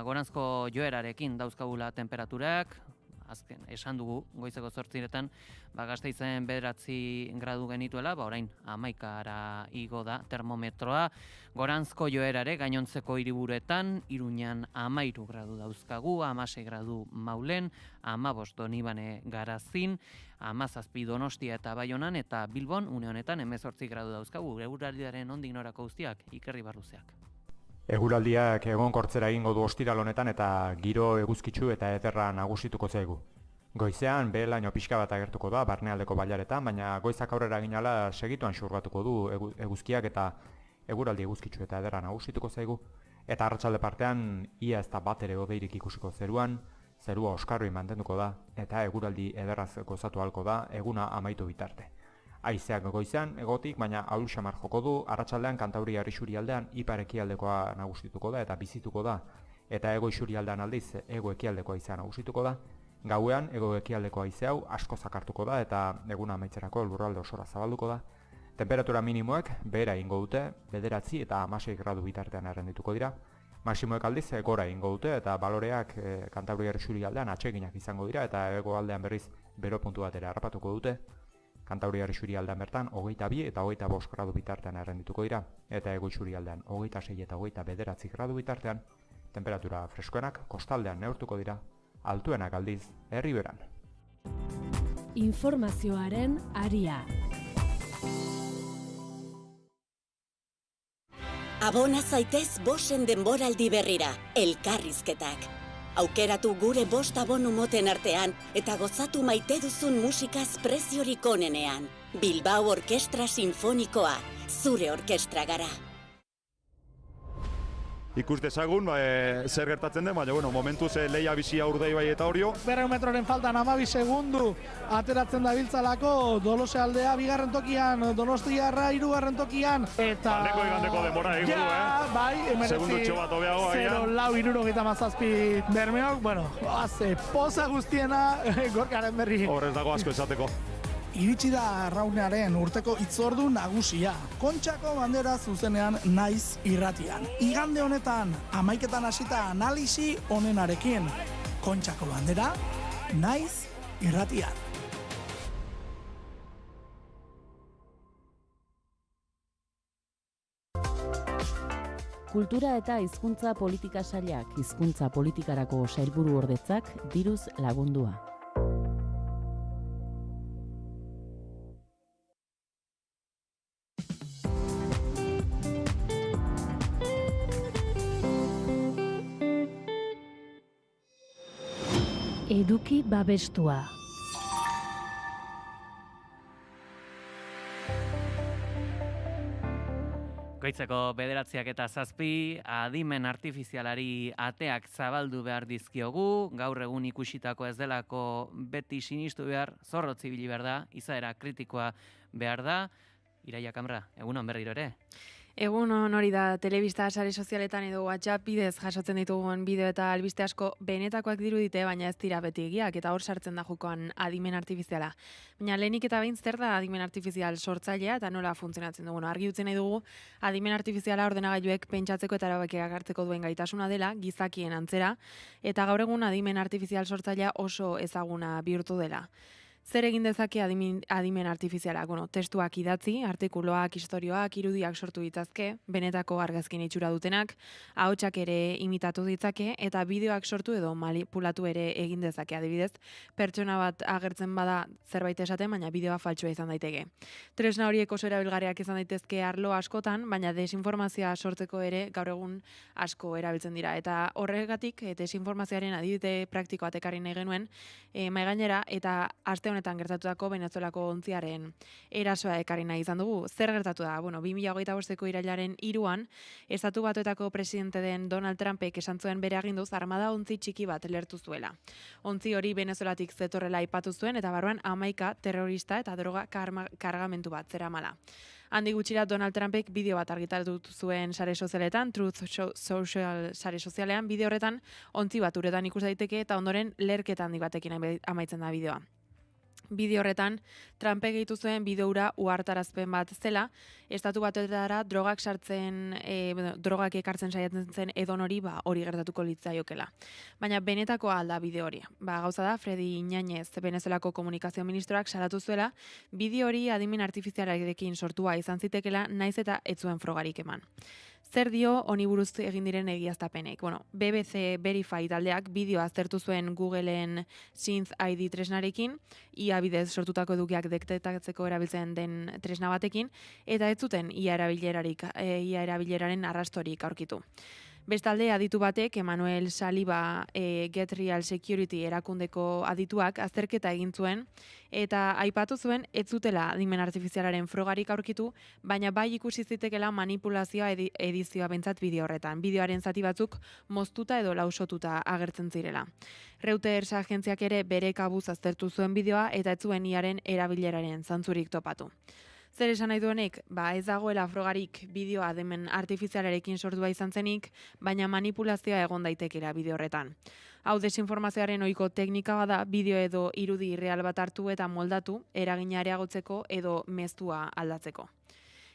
[SPEAKER 2] goranzko joerarekin dauzkagula temperaturak, azken esan dugu goizeko 8etan Gasteizen 9 gradu genituela, orain 11ra igo da termometroa. Goranzko joerare gainontzeko hiriburuetan, Iruñan 13 gradu dauzkagu, 16 gradu Maulen, 15 Donibane Garazin, 17 Donostia eta Baionan, eta Bilbon une honetan 18 gradu dauzkagu. Eguraldiaren ondik norako guztiak, Ikerri Barruzeak.
[SPEAKER 13] Eguraldiak egonkortzera egingo du ostiral honetan eta giro eguzkitsu eta ederra nagusituko zaigu. Goizean behe-laino pixka bat agertuko da barnealdeko bailaretan, baina goizak aurrera ginala segituan xurgatuko du eguzkiak eta eguraldi eguzkitsu eta ederra nagusituko zaigu. Eta arratsalde partean ia ez da bat ere hodeirik ikusiko zeruan, zerua oskarroi mantenduko da eta eguraldi ederraz gozatu ahalko da eguna amaitu bitarte. Haizeak goizean egotik, baina ahul xamar joko du, arratsaldean Kantauri isurialdean ipar ekialdekoa nagusituko da eta bizituko da, eta ego isurialdean aldiz ego ekialdekoa haizea nagusituko da. Gauean ego ekialdeko haize hau asko zakartuko da eta eguna amaitzerako lurralde osora zabalduko da. Temperatura minimoek behera egingo dute, 9 eta 16 gradu bitartean errendituko dira. Maximoek aldiz gora egingo dute eta baloreak Kantabriar Isurialdean atseginak izango dira eta hegoaldean berriz 0 puntu batera harrapatuko dute. Kantabriar Isurialdean bertan 22 eta 25 gradu bitartean errendituko dira eta Hego Isurialdean 26 eta 29 gradu bitartean. Temperatura freskoenak kostaldean neurtuko dira, altuenak aldiz Erriberan.
[SPEAKER 8] Informazioaren aria.
[SPEAKER 5] Abona zaitez bosen denboraldi berrira, elkarrizketak. Aukeratu gure 5 abonu moten artean eta gozatu maite duzun musikaz preziorik onenean. Bilbao Orkestra Sinfonikoa, zure orkestra gara.
[SPEAKER 23] Ikus dezagun, zer gertatzen den, baina momentuz lehia bizia urdei bai eta horio.
[SPEAKER 24] 200 metroren faltan 12 segundu ateratzen da biltzalako Dolose aldea bigarren tokian, Donostiarra 3. tokian. Eta...
[SPEAKER 23] Aldeko igandeko denbora egingo du,
[SPEAKER 24] bai,
[SPEAKER 23] segundutxo bat hobeago gaian.
[SPEAKER 24] 0-4-77 Bermeok, haze poza guztiena Gorkaren berri.
[SPEAKER 23] Horrez dago asko esateko.
[SPEAKER 24] Iritsi da arraunearen urteko hitzordu nagusia. Kontxako bandera zuzenean naiz irratian. Igande honetan, 11etan hasita analisi onenarekin. Kontxako bandera, naiz irratian.
[SPEAKER 27] Kultura eta hizkuntza politika sailak hizkuntza politikarako sailburu ordetzak diruz lagundua.
[SPEAKER 8] Eduki babestua.
[SPEAKER 2] Goitzeko 9:07, adimen artifizialari ateak zabaldu behar dizkiogu, gaur egun ikusitako ez delako beti sinistu behar, zorrotz ibili behar da, izaera kritikoa behar da. Iraia Kamra, egunon berriro ere?
[SPEAKER 3] Egun hori da, telebista sare sozialetan edo WhatsApp bidez jasotzen ditugun bideo eta albiste asko benetakoak dirudite, baina ez dira beti egiak, eta hor sartzen da jokoan adimen artifiziala. Baina lehenik eta behin zer da adimen artifizial sortzailea eta nola funtzionatzen dugu. Argi utzi nahi dugu, adimen artifiziala ordenagailuek pentsatzeko eta erabakiak hartzeko duen gaitasuna dela, gizakien antzera, eta gaur egun adimen artifizial sortzailea oso ezaguna bihurtu dela. Zer egin dezake adimen artifizialak? Testuak idatzi, artikuluak, istorioak, irudiak sortu ditzazke, benetako argazkin itxura dutenak, ahotsak ere imitatu ditzake, eta bideoak sortu edo manipulatu ere egin dezake. Adibidez, pertsona bat agertzen bada zerbait esaten, baina bideoa faltsua izan daiteke. Tresna horiek oso erabilgarriak izan daitezke arlo askotan, baina desinformazioa sortzeko ere gaur egun asko erabiltzen dira. Eta horregatik, desinformazioaren adibide praktikoa ekarri nahi genuen, mahai gainera, eta aste honetan gertatutako Venezuelako ontziaren erasoa ekarri nahi izan dugu. Zer gertatu da? 2025ko irailaren 3an, Estatu Batuetako presidente den Donald Trumpek esan zuen bere aginduz armada ontzi txiki bat lertu zuela. Ontzi hori Venezuelatik zetorrela aipatu zuen eta barruan 11 terrorista eta droga kargamentu bat zeramala. Handi gutxira Donald Trumpek bideo bat argitaratu zuen sare sozialetan, Truth Social sare sozialean, bideo horretan ontzi bat uretan ikus daiteke eta ondoren lerketa handi batekin amaitzen da bideoa. Bideo horretan, Trumpek gehitu zuen bideura uhartarazpen bat zela, Estatu Batuetara drogak drogak ekartzen saiatzen zen edon hori, hori gertatuko litzaiokela. Baina benetakoa alda bideo hori. Gauza da, Freddy Iñanez, Venezuelako komunikazio ministroak salatu zuela, bideo hori adimen artifizialarekin sortua izan zitekela, naiz eta ez zuen frogarik eman. Zer dio honi buruz egin diren egiaztapenek? BBC Verify taldeak bideo aztertu zuen Googleen Synth ID tresnarekin, ia bidez sortutako edukiak detektatzeko erabiltzen den tresna batekin, eta ez zuten ia erabileraren arrastorik aurkitu. Bestalde, aditu batek, Emmanuel Saliba Get Real Security erakundeko adituak azterketa egin zuen, eta aipatu zuen ez zutela adimen artifizialaren frogarik aurkitu, baina bai ikusi zitekela manipulazioa edizioa bentsat bideo horretan. Bideoaren zati batzuk moztuta edo lausotuta agertzen zirela. Reuters agentziak ere bere kabuz aztertu zuen bideoa eta ez zuen iaren erabileraren zantzurik topatu. Zer esan nahi duenik? Ez dagoela frogarik bideoa adimen artifizialarekin sortua izan zenik, baina manipulazioa egon daitekera bideo horretan. Hau desinformazioaren ohiko teknika bada, bideo edo irudi irreal bat hartu eta moldatu, eragina areagotzeko edo meztua aldatzeko.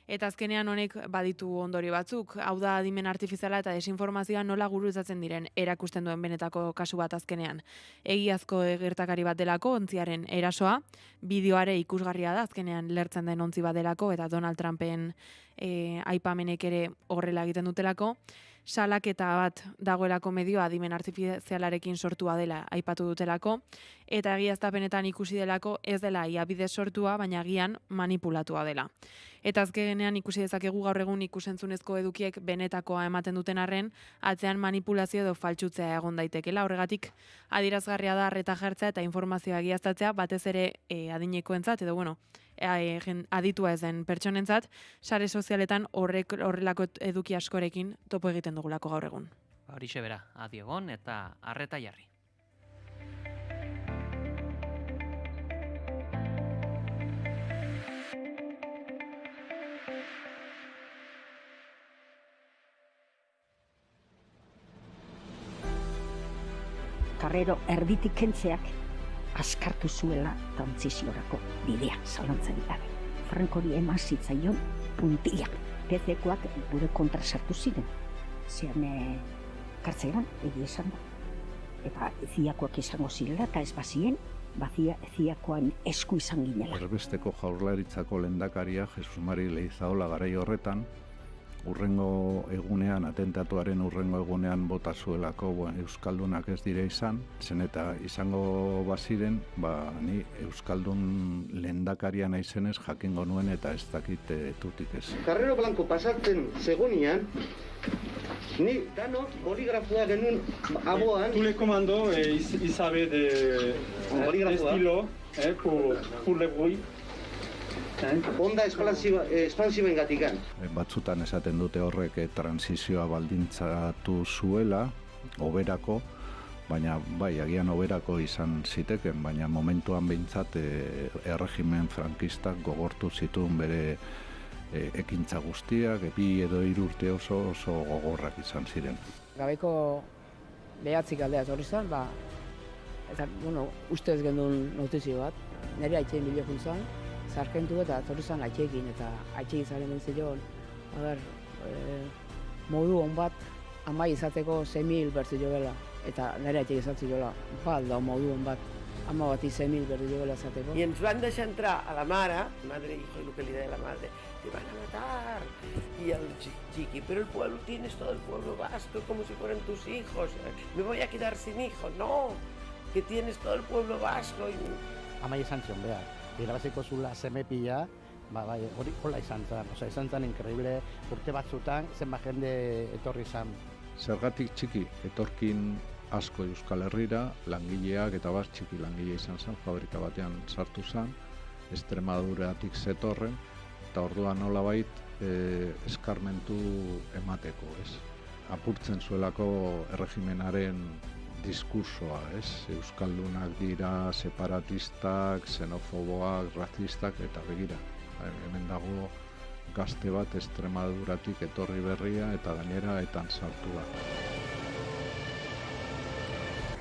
[SPEAKER 3] Eta azkenean honek baditu ondorio batzuk, hau da adimen artifiziala eta desinformazioa nola gurutzatzen diren erakusten duen benetako kasu bat azkenean. Egiazko gertakari bat delako ontziaren erasoa, bideoare ikusgarria da azkenean lertzen den ontzi bat delako eta Donald Trumpen aipamenek ere horrela egiten dutelako. Salaketa bat dagoelako medioa adimen artifizialarekin sortua dela aipatu dutelako, eta egiaztapenetan ikusi delako ez dela ia bidez sortua, baina agian manipulatua dela. Eta azkenean ikusi dezakegu gaur egun ikusentzunezko edukiek benetakoa ematen duten arren, atzean manipulazio edo faltsutzea egon daitekela. Horregatik adierazgarria da arreta jartzea eta informazioa egiaztatzea, batez ere adinekoentzat edo aditua ezen pertsonentzat, sare sozialetan horrelako eduki askorekin topo egiten dugulako gaur egun.
[SPEAKER 2] Horixe bera, adi egon eta arreta jarri.
[SPEAKER 7] Carrero erditik kentzeak askartu zuela trantsiziorako bidea zalantzarik gabe. Frankori eman zitzaion puntila. PZ-koak gure kontra sartu ziren. Zean kartzelan, egia esan da. Eta ziakoak izango zirela eta ez bazien, ziakoan esku izan ginela.
[SPEAKER 9] Erbesteko Jaurlaritzako lehendakaria Jesus Mari Leizaola garai horretan, urrengo egunean, atentatuaren urrengo egunean bota zuelako Euskaldunak ez dire izan, zen eta izango baziren, ni Euskaldun lehendakaria naizenez jakingo nuen eta ez dakit tutik ez.
[SPEAKER 10] Carrero Blanco pasatzen segunian, ni dano boligrafoa genuen aboan.
[SPEAKER 11] Tous les commandos, ils savaient de estilo pour le bruit.
[SPEAKER 10] Onda espansiboen gatikan.
[SPEAKER 9] Batzutan esaten dute horrek transizioa baldintzatu zuela, oberako, baina bai, agian oberako izan ziteken, baina momentuan behintzat erregimen frankistak gogortu zituen bere ekintza guztiak, 2 edo 3 urte oso gogorrak izan ziren.
[SPEAKER 12] Gabeko 9 aldea etorri zen, eta, ustez gendun notizio bat, nire haitxein bilokun zen, sarkentu eta etorri zen haitxekin, eta haitxekin zaren bentzion, modu hon bat, amai izateko 6.000 bertzi jogela, eta nire haitxekin izatzi jola, da modu hon bat, ama bat 6.000 bertzi jogela izateko.
[SPEAKER 14] I ens van deixar entrar a la mare, madre, hijo, y lo que le da la madre, te van a matar. Y al chiqui, pero el pueblo, tienes todo el pueblo vasco, como si fueran tus hijos. Me voy a quedar sin hijos, no, que tienes todo el pueblo vasco.
[SPEAKER 15] Amai esan zion behar, irabaziko zula semepila, hori hola izan zen, increíble, urte batzutan, zenbat jende etorri izan.
[SPEAKER 9] Zergatik txiki, etorkin asko Euskal Herrira, langileak eta txiki langile izan zen, fabrika batean sartu zen, Extremaduratik zetorren, eta orduan nolabait eskarmentu emateko, ez? Apurtzen zuelako erregimenaren diskursoa, ez? Euskaldunak dira separatistak, xenofoboak, razistak, eta begira. Hemen dago gazte bat Extremaduratik etorri berria eta gainera etan sartu da.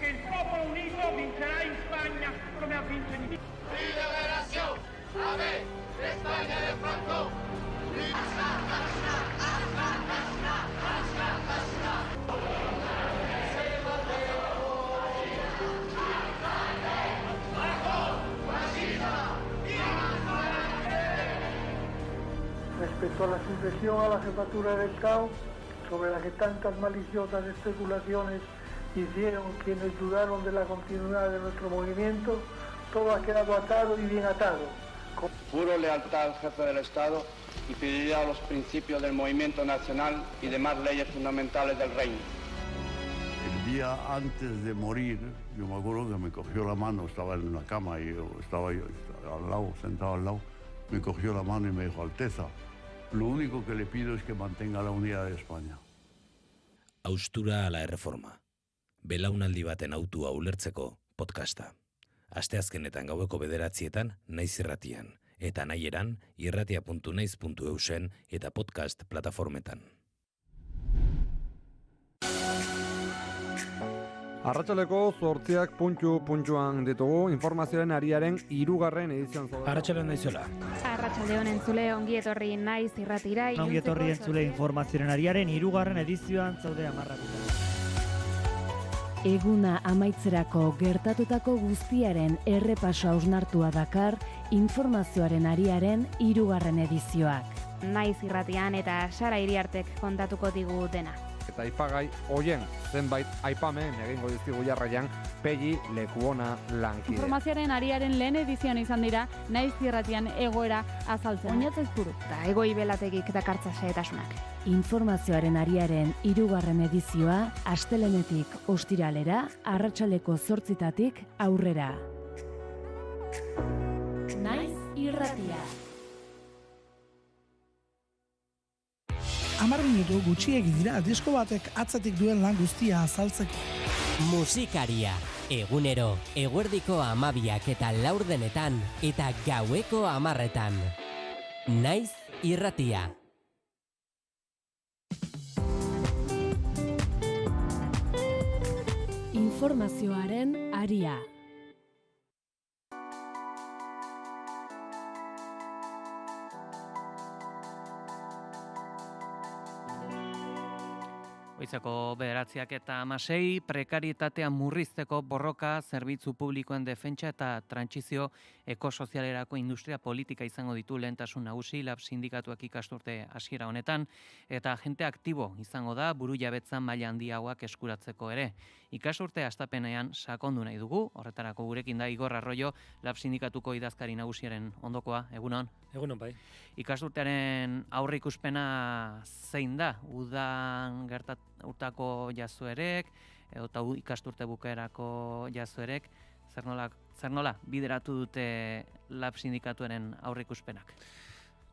[SPEAKER 6] Il popolo unito vincerà in Spagna come ha vinto in Italia. Liberación, ave, España de Franco.
[SPEAKER 16] Respecto a la sucesión a la jefatura del Estado, sobre la que tantas maliciosas especulaciones hicieron quienes dudaron de la continuidad de nuestro movimiento, todo ha quedado atado y bien atado.
[SPEAKER 10] Juro lealtad al jefe del Estado y fidelidad a los principios del movimiento nacional y demás leyes fundamentales del reino.
[SPEAKER 17] El día antes de morir, yo me acuerdo que me cogió la mano, estaba en la cama y estaba yo al lado, sentado al lado, me cogió la mano y me dijo, Alteza, lo único que le pido es que mantenga la unidad de España.
[SPEAKER 30] Haustura ala erreforma. Belaunaldi baten autua ulertzeko podcasta. Asteazkenetan gaueko 9:00 Naiz Irratian, eta nahieran irratia.naiz.eusen eta podcast plataformetan.
[SPEAKER 4] Arratsaleko 8 puntuan ditugu informazioaren ariaren 3. edizioan zaude.
[SPEAKER 18] Arratsaldeon daizuela.
[SPEAKER 19] Arratsaldeon entzule, ongi etorri naiz irratira.
[SPEAKER 18] Ongi etorri entzule informazioaren ariaren 3. edizioan zaude amarratuta.
[SPEAKER 8] Eguna amaitzerako gertatutako guztiaren errepaso hausnartua dakar informazioaren ariaren 3. edizioak.
[SPEAKER 19] Naiz irratian eta Sara Iriartek kontatuko digu dena.
[SPEAKER 4] Eta aipagai hoien zenbait aipamen egingo dizkigu jarraian Pegi Lekuona lankide.
[SPEAKER 20] Informazioaren ariaren lehen edizioan izan dira Naiz irratian egoera azaltzen.
[SPEAKER 19] Oinatzez buru. Eta ego ibelategik dakartza xehetasunak.
[SPEAKER 8] Informazioaren ariaren 3. edizioa astelenetik ostiralera arratsaleko 8 aurrera. Naiz irratia.
[SPEAKER 24] 10 minutu gutxiegi dira disko batek atzetik duen lan guztia azaltzeko.
[SPEAKER 21] Musikaria, egunero, eguerdiko 12 eta laurdenetan eta gaueko 10etan. Naiz irratia.
[SPEAKER 8] Informazioaren aria.
[SPEAKER 2] Goizeko 9:06, prekarietatea murrizteko borroka, zerbitzu publikoen defentsa eta trantsizio ekosozialerako industria politika izango ditu lehentasun nagusi LAB sindikatuak ikasturte hasiera honetan, eta agente aktibo izango da burujabetzan maila handiagoak eskuratzeko ere. Ikasturte hastapenean sakondu nahi dugu, horretarako gurekin da Igor Arroyo, LAB sindikatuko idazkari nagusiaren ondokoa, egunon?
[SPEAKER 22] Egunon bai.
[SPEAKER 2] Ikasturtearen aurreikuspena zein da? Udan urtako jazuerek, eta ikasturte bukaerako jazuerek, zer nola bideratu dute LAB sindikatuaren aurreikuspenak?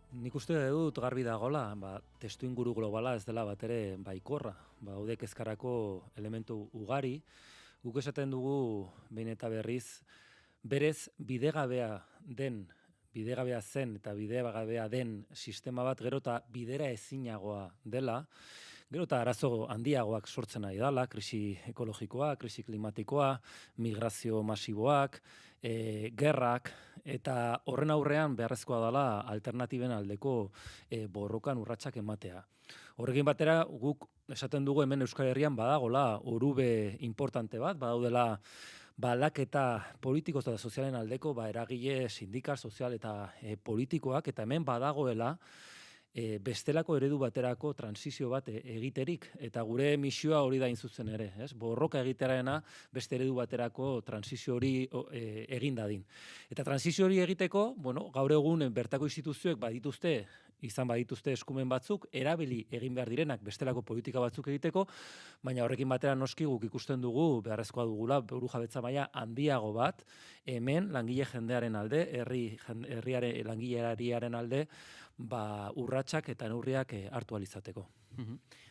[SPEAKER 22] Nik uste dut garbi dagoela, testu inguru globala ez dela bat ere baikorra. Haude kezkarako elementu ugari, guk esaten dugu behin eta berriz, berez bidegabea zen eta bidegabea den sistema bat gero eta bidera ezinagoa dela, gero eta arazo handiagoak sortzen ari dela, krisi ekologikoa, krisi klimatikoa, migrazio masiboak, gerrak, eta horren aurrean beharrezkoa dela alternatiben aldeko borrokan urratsak ematea. Horrekin batera guk esaten dugu hemen Euskal Herrian badagola orube importante bat, badaudela aldaketa politiko eta sozialen aldeko eragile sindikal, sozial eta politikoak, eta hemen badagoela bestelako eredu baterako transizio bat egiterik, eta gure misioa hori da zuzen ere, borroka egitearena beste eredu baterako transizio hori egin dadin. Eta transizio hori egiteko, gaur egun bertako instituzioek izan badituzte eskumen batzuk, erabili egin behar direnak bestelako politika batzuk egiteko, baina horrekin batera noski guk ikusten dugu, beharrezkoa dugula, burujabetza maila handiago bat, hemen langile jendearen alde, herriaren langilearen alde, urratsak eta neurriak hartu ahal izateko.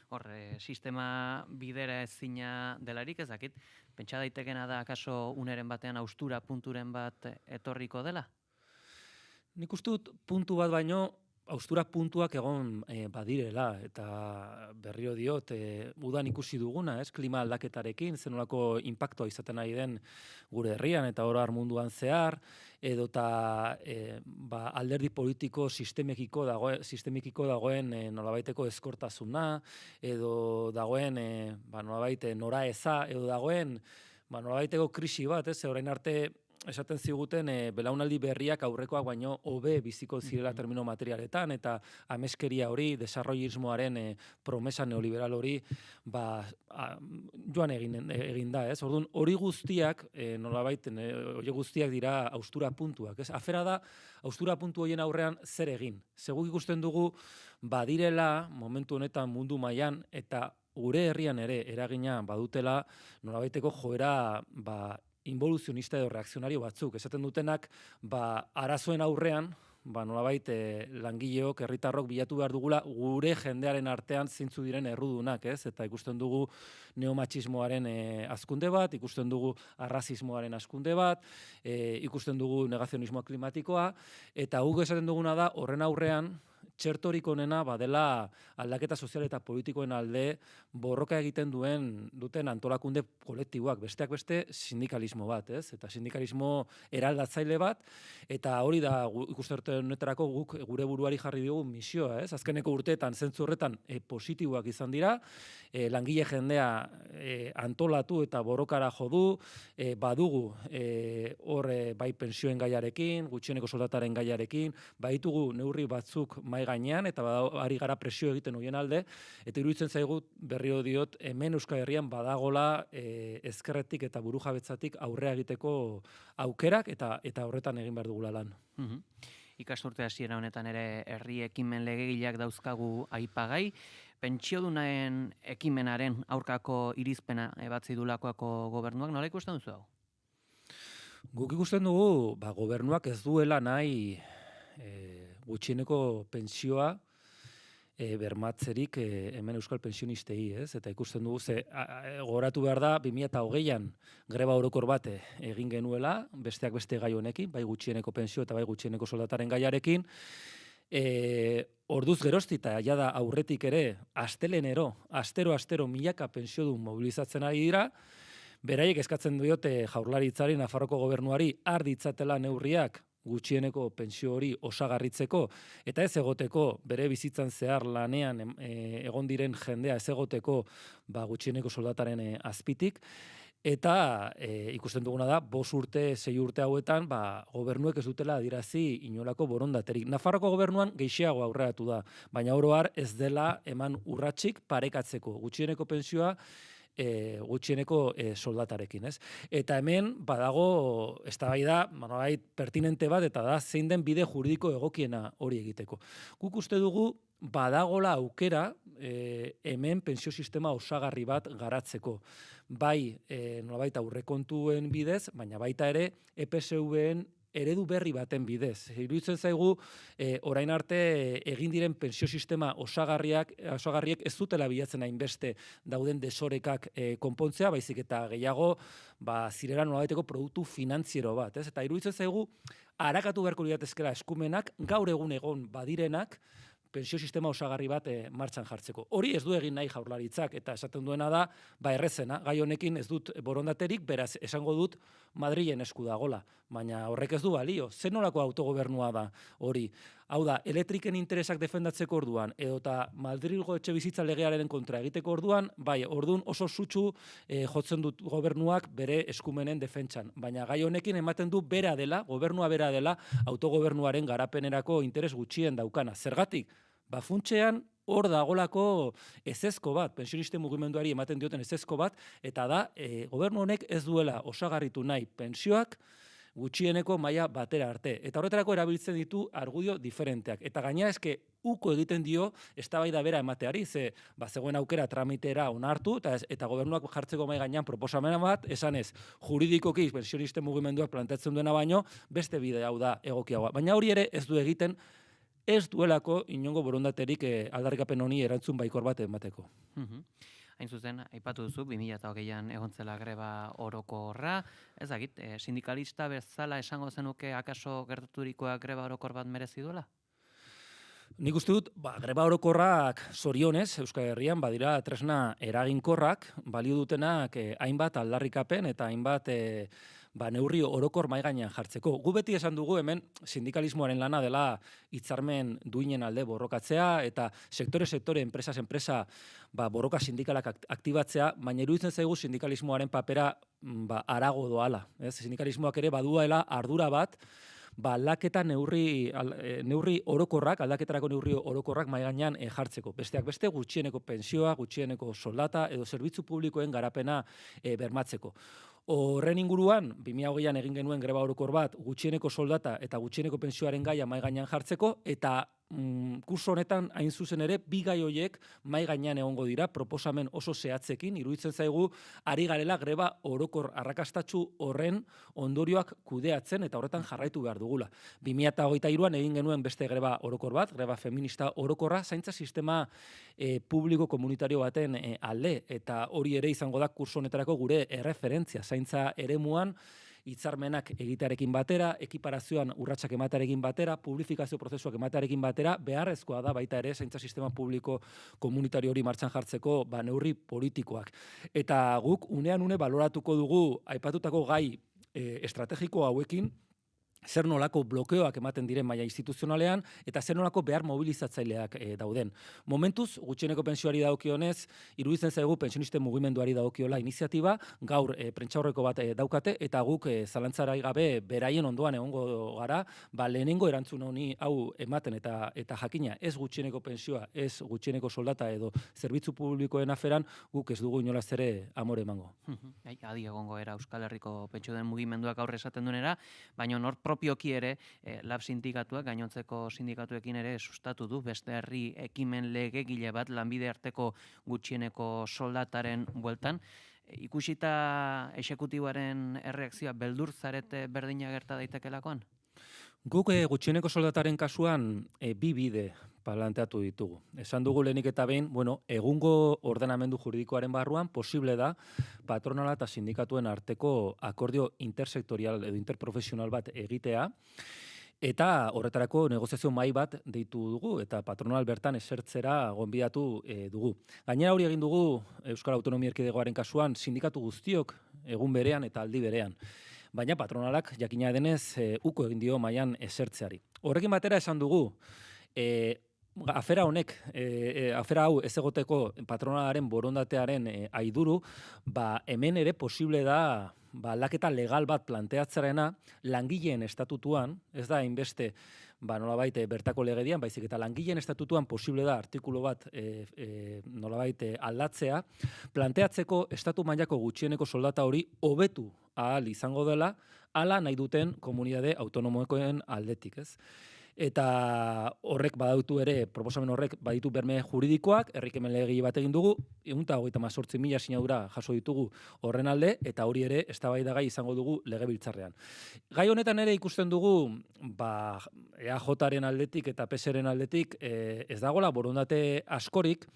[SPEAKER 2] Hor, sistema bidera ezina delarik ez dakit, pentsa daitekena da akaso uneren batean haustura punturen bat etorriko dela?
[SPEAKER 22] Nik uste dut puntu bat baino, haustura puntuak egon badirela, eta berriro diot, udan ikusi duguna, klima aldaketarekin, zenolako inpaktua izaten ari den gure herrian eta oroar munduan zehar, edota alderdi politiko sistemikiko dagoen nolabaiteko eskortasuna, edo dagoen nolabait nora eza, edo dagoen nolabaiteko krisi bat, orain arte esaten ziguten belaunaldi berriak aurrekoak baino hobe biziko zirela termino materialetan, eta ameskeria hori, desarrollismoaren promesa neoliberal hori joan egin da. Orduan, hori guztiak, nolabait, hori guztiak dira haustura puntuak. Afera da, haustura puntu horien aurrean zer egin. Seguk ikusten dugu, badirela, momentu honetan mundu mailan eta gure herrian ere eragina badutela, nolabaiteko joera involuzionista edo reakzionario batzuk. Esaten dutenak, arazoen aurrean, nolabait langileok, herritarrok bilatu behar dugula gure jendearen artean zeintzu diren errudunak, eta ikusten dugu neomatxismoaren hazkunde bat, ikusten dugu arrazismoaren hazkunde bat, ikusten dugu negazionismoa klimatikoa, eta guk esaten duguna da horren aurrean txertorik onena badela aldaketa sozial eta politikoen alde borroka egiten duten antolakunde kolektiboak, besteak beste sindikalismo bat, ez? Eta sindikalismo eraldatzaile bat, eta hori da ikusten honetarako guk gure buruari jarri dugu misioa, ez? Azkeneko urteetan zentzu horretan positiboak izan dira, langile jendea antolatu eta borrokara jo du, badugu hor bai pensioen gaiarekin, gutxieneko soldataren gaiarekin, baditugu neurri batzuk mai gainean eta ari gara presio egiten horien alde, eta iruditzen zaigu berriro diot hemen Euskal Herrian badagola ezkerretik eta burujabetzatik aurrea egiteko aukerak eta horretan egin behar dugula lan.
[SPEAKER 2] Ikasturte hasiera honetan ere herri ekimen legegileak dauzkagu aipagai, pentsiodunen ekimenaren aurkako irizpena ebatzi dulakoako gobernuak, nola ikusten duzu hau?
[SPEAKER 22] Guk ikusten dugu, gobernuak ez duela nahi gutxieneko pentsioa bermatzerik hemen euskal pensionistei, ez? Eta ikusten dugu, gogoratu behar da, 2020an greba orokor bat egin genuela, besteak beste gai honekin, bai gutxieneko pentsio eta bai gutxieneko soldataren gaiarekin, orduz geroztita, jada aurretik ere, astero milaka pentsiodun mobilizatzen ari dira, beraiek eskatzen diote Jaurlaritzari, Nafarroko gobernuari, har ditzatela neurriak gutxieneko pentsio hori osagarritzeko, eta ez egoteko bere bizitzan zehar lanean egon diren jendea ez egoteko gutxieneko soldataren azpitik, eta ikusten duguna da, 5 urte, 6 urte hauetan, gobernuek ez dutela adirazi inolako borondaterik. Nafarroko gobernuan gehiago aurreratu da, baina oro har ez dela eman urratsik parekatzeko gutxieneko pentsioa gutxieneko soldatarekin, ez? Eta hemen badago eztabaida pertinente bat, eta da zein den bide juridiko egokiena hori egiteko. Guk uste dugu badagola aukera hemen pentsio sistema osagarri bat garatzeko. Bai, nolabait aurrekontuen bidez, baina baita ere EPSV-en eredu berri baten bidez. Iruditzen zaigu, orain arte egin diren pentsio sistema osagarriek ez dutela bilatzen hainbeste dauden desorekak konpontzea, baizik eta gehiago zirela nolabaiteko produktu finantziero bat. Eta iruditzen zaigu, arakatu beharko liratezkela eskumenak, gaur egun egon badirenak, pentsio sistema osagarri bat martxan jartzeko. Hori ez du egin nahi Jaurlaritzak, eta esaten duena da, errezena, gai honekin ez dut borondaterik, beraz esango dut Madrilen esku dagola, baina horrek ez du balio. Zer nolako autogobernua da hori? Hau da, elektriken interesak defendatzeko orduan, edota Madrilgo etxe bizitza legearen kontra egiteko orduan, orduan oso sutsu jotzen dut gobernuak bere eskumenen defentsan. Baina gai honekin ematen du gobernua bera dela, autogobernuaren garapenerako interes gutxien daukana. Zergatik? Funtsean hor dagolako ezezko bat, pensionisten mugimenduari ematen dioten ezezko bat, eta da, gobernu honek ez duela osagarritu nahi pentsioak gutxieneko maila batera arte. Eta horretarako erabiltzen ditu argudio diferenteak. Eta gaina eske uko egiten dio eztabaida bera emateari, zegoen aukera tramitera onartu, eta gobernuak jartzeko mahai gainean proposamena bat, esan ez, juridikoki pensionisten mugimenduak planteatzen duena baino, beste bide hau da egokiagoa. Baina hori ere ez du egiten, ez duelako inongo borondaterik aldarrikapen honi erantzun baikor bat emateko.
[SPEAKER 2] Hain zuzen, aipatu duzu, 2020an egon zela greba orokorra, ez dakit, sindikalista bezala esango zenuke akaso gertaturikoa greba orokor bat merezi duela?
[SPEAKER 22] Nik uste dut, greba orokorrak zorionez, Euskal Herrian badira tresna eraginkorrak, balio dutenak hainbat aldarrikapen eta hainbat neurri orokor mahai gainean jartzeko. Gu beti esan dugu hemen sindikalismoaren lana dela hitzarmen duinen alde borrokatzea eta sektore, enpresa borroka sindikalak aktibatzea, baina iruditzen zaigu sindikalismoaren papera harago doala. Sindikalismoak ere baduela ardura bat, aldaketa neurri orokorrak, aldaketarako neurri orokorrak mahai gainean jartzeko. Besteak beste gutxieneko pentsioa, gutxieneko soldata edo zerbitzu publikoen garapena bermatzeko. Horren inguruan, 2020an egin genuen greba orokor bat gutxieneko soldata eta gutxieneko pentsioaren gaia mahai gainean jartzeko, eta kurso honetan hain zuzen ere bi gai horiek mahai gainean egongo dira proposamen oso zehatzekin. Iruditzen zaigu ari garela greba orokor arrakastatsu horren ondorioak kudeatzen eta horretan jarraitu behar dugula. 2023an egin genuen beste greba orokor bat, greba feminista orokorra, zaintza sistema publiko komunitario baten alde, eta hori ere izango da kurso honetarako gure erreferentzia, zaintza eremuan hitzarmenak egitearekin batera, ekiparazioan urratsak ematearekin batera, publifikazio prozesuak ematearekin batera, beharrezkoa da baita ere zaintza sistema publiko komunitario hori martxan jartzeko neurri politikoak. Eta guk unean une baloratuko dugu aipatutako gai estrategiko hauekin, zer nolako blokeoak ematen diren maila instituzionalean, eta zer nolako behar mobilizatzaileak dauden. Momentuz, gutxieneko pentsioari dagokionez, iruditzen zaigu pentsionisten mugimenduari dagokiola iniziatiba, gaur prentsaurreko bat daukate, eta guk zalantzarai gabe beraien ondoan egongo gara, lehenengo erantzun honi hau ematen, eta jakina, ez gutxieneko pentsioa, ez gutxieneko soldata edo zerbitzu publikoen aferan, guk ez dugu inolaz ere amore emango.
[SPEAKER 2] Adi egongo era Euskal Herriko pentsio den mugimenduak aurre esaten duenera, baina nor propioki ere, lab sindikatuak, gainontzeko sindikatuekin ere sustatu du beste herri ekimen legegile bat lanbide arteko gutxieneko soldataren bueltan. Ikusita exekutiboaren erreakzioa beldur zarete berdina gerta daitekelakoan?
[SPEAKER 22] Guk gutxieneko soldataren kasuan bi bide planteatu ditugu. Esan dugu lehenik eta behin, egungo ordenamendu juridikoaren barruan posible da patronala eta sindikatuen arteko akordio intersektorial edo interprofesional bat egitea, eta horretarako negoziazio mahai bat deitu dugu, eta patronal bertan esertzera gonbidatu dugu. Gainera hori egin dugu Euskal Autonomia Erkidegoaren kasuan sindikatu guztiok egun berean eta aldi berean. Baina patronalak jakina denez uko egin dio mailan esertzeari. Horrekin batera esan dugu, afera hau ez egoteko patronalaren borondatearen aiduru, hemen ere posible da aldaketa legal bat planteatzarena langileen estatutuan, ez da hainbeste nolabait bertako legedian, baizik eta langileen estatutuan posible da artikulu bat nolabait aldatzea, planteatzeko estatu mailako gutxieneko soldata hori hobetu ahal izango dela, hala nahi duten komunitate autonomoekoen aldetik, ez? Eta horrek badautu ere, proposamen horrek baditu berme juridikoak, herrikemen legegi bat egin dugu, 138.000 sinadura jaso ditugu horren alde, eta hori ere eztabaidagai izango dugu legebiltzarrean. Gai honetan ere ikusten dugu, EAJaren aldetik eta PSren aldetik ez dagoela borondate askorik,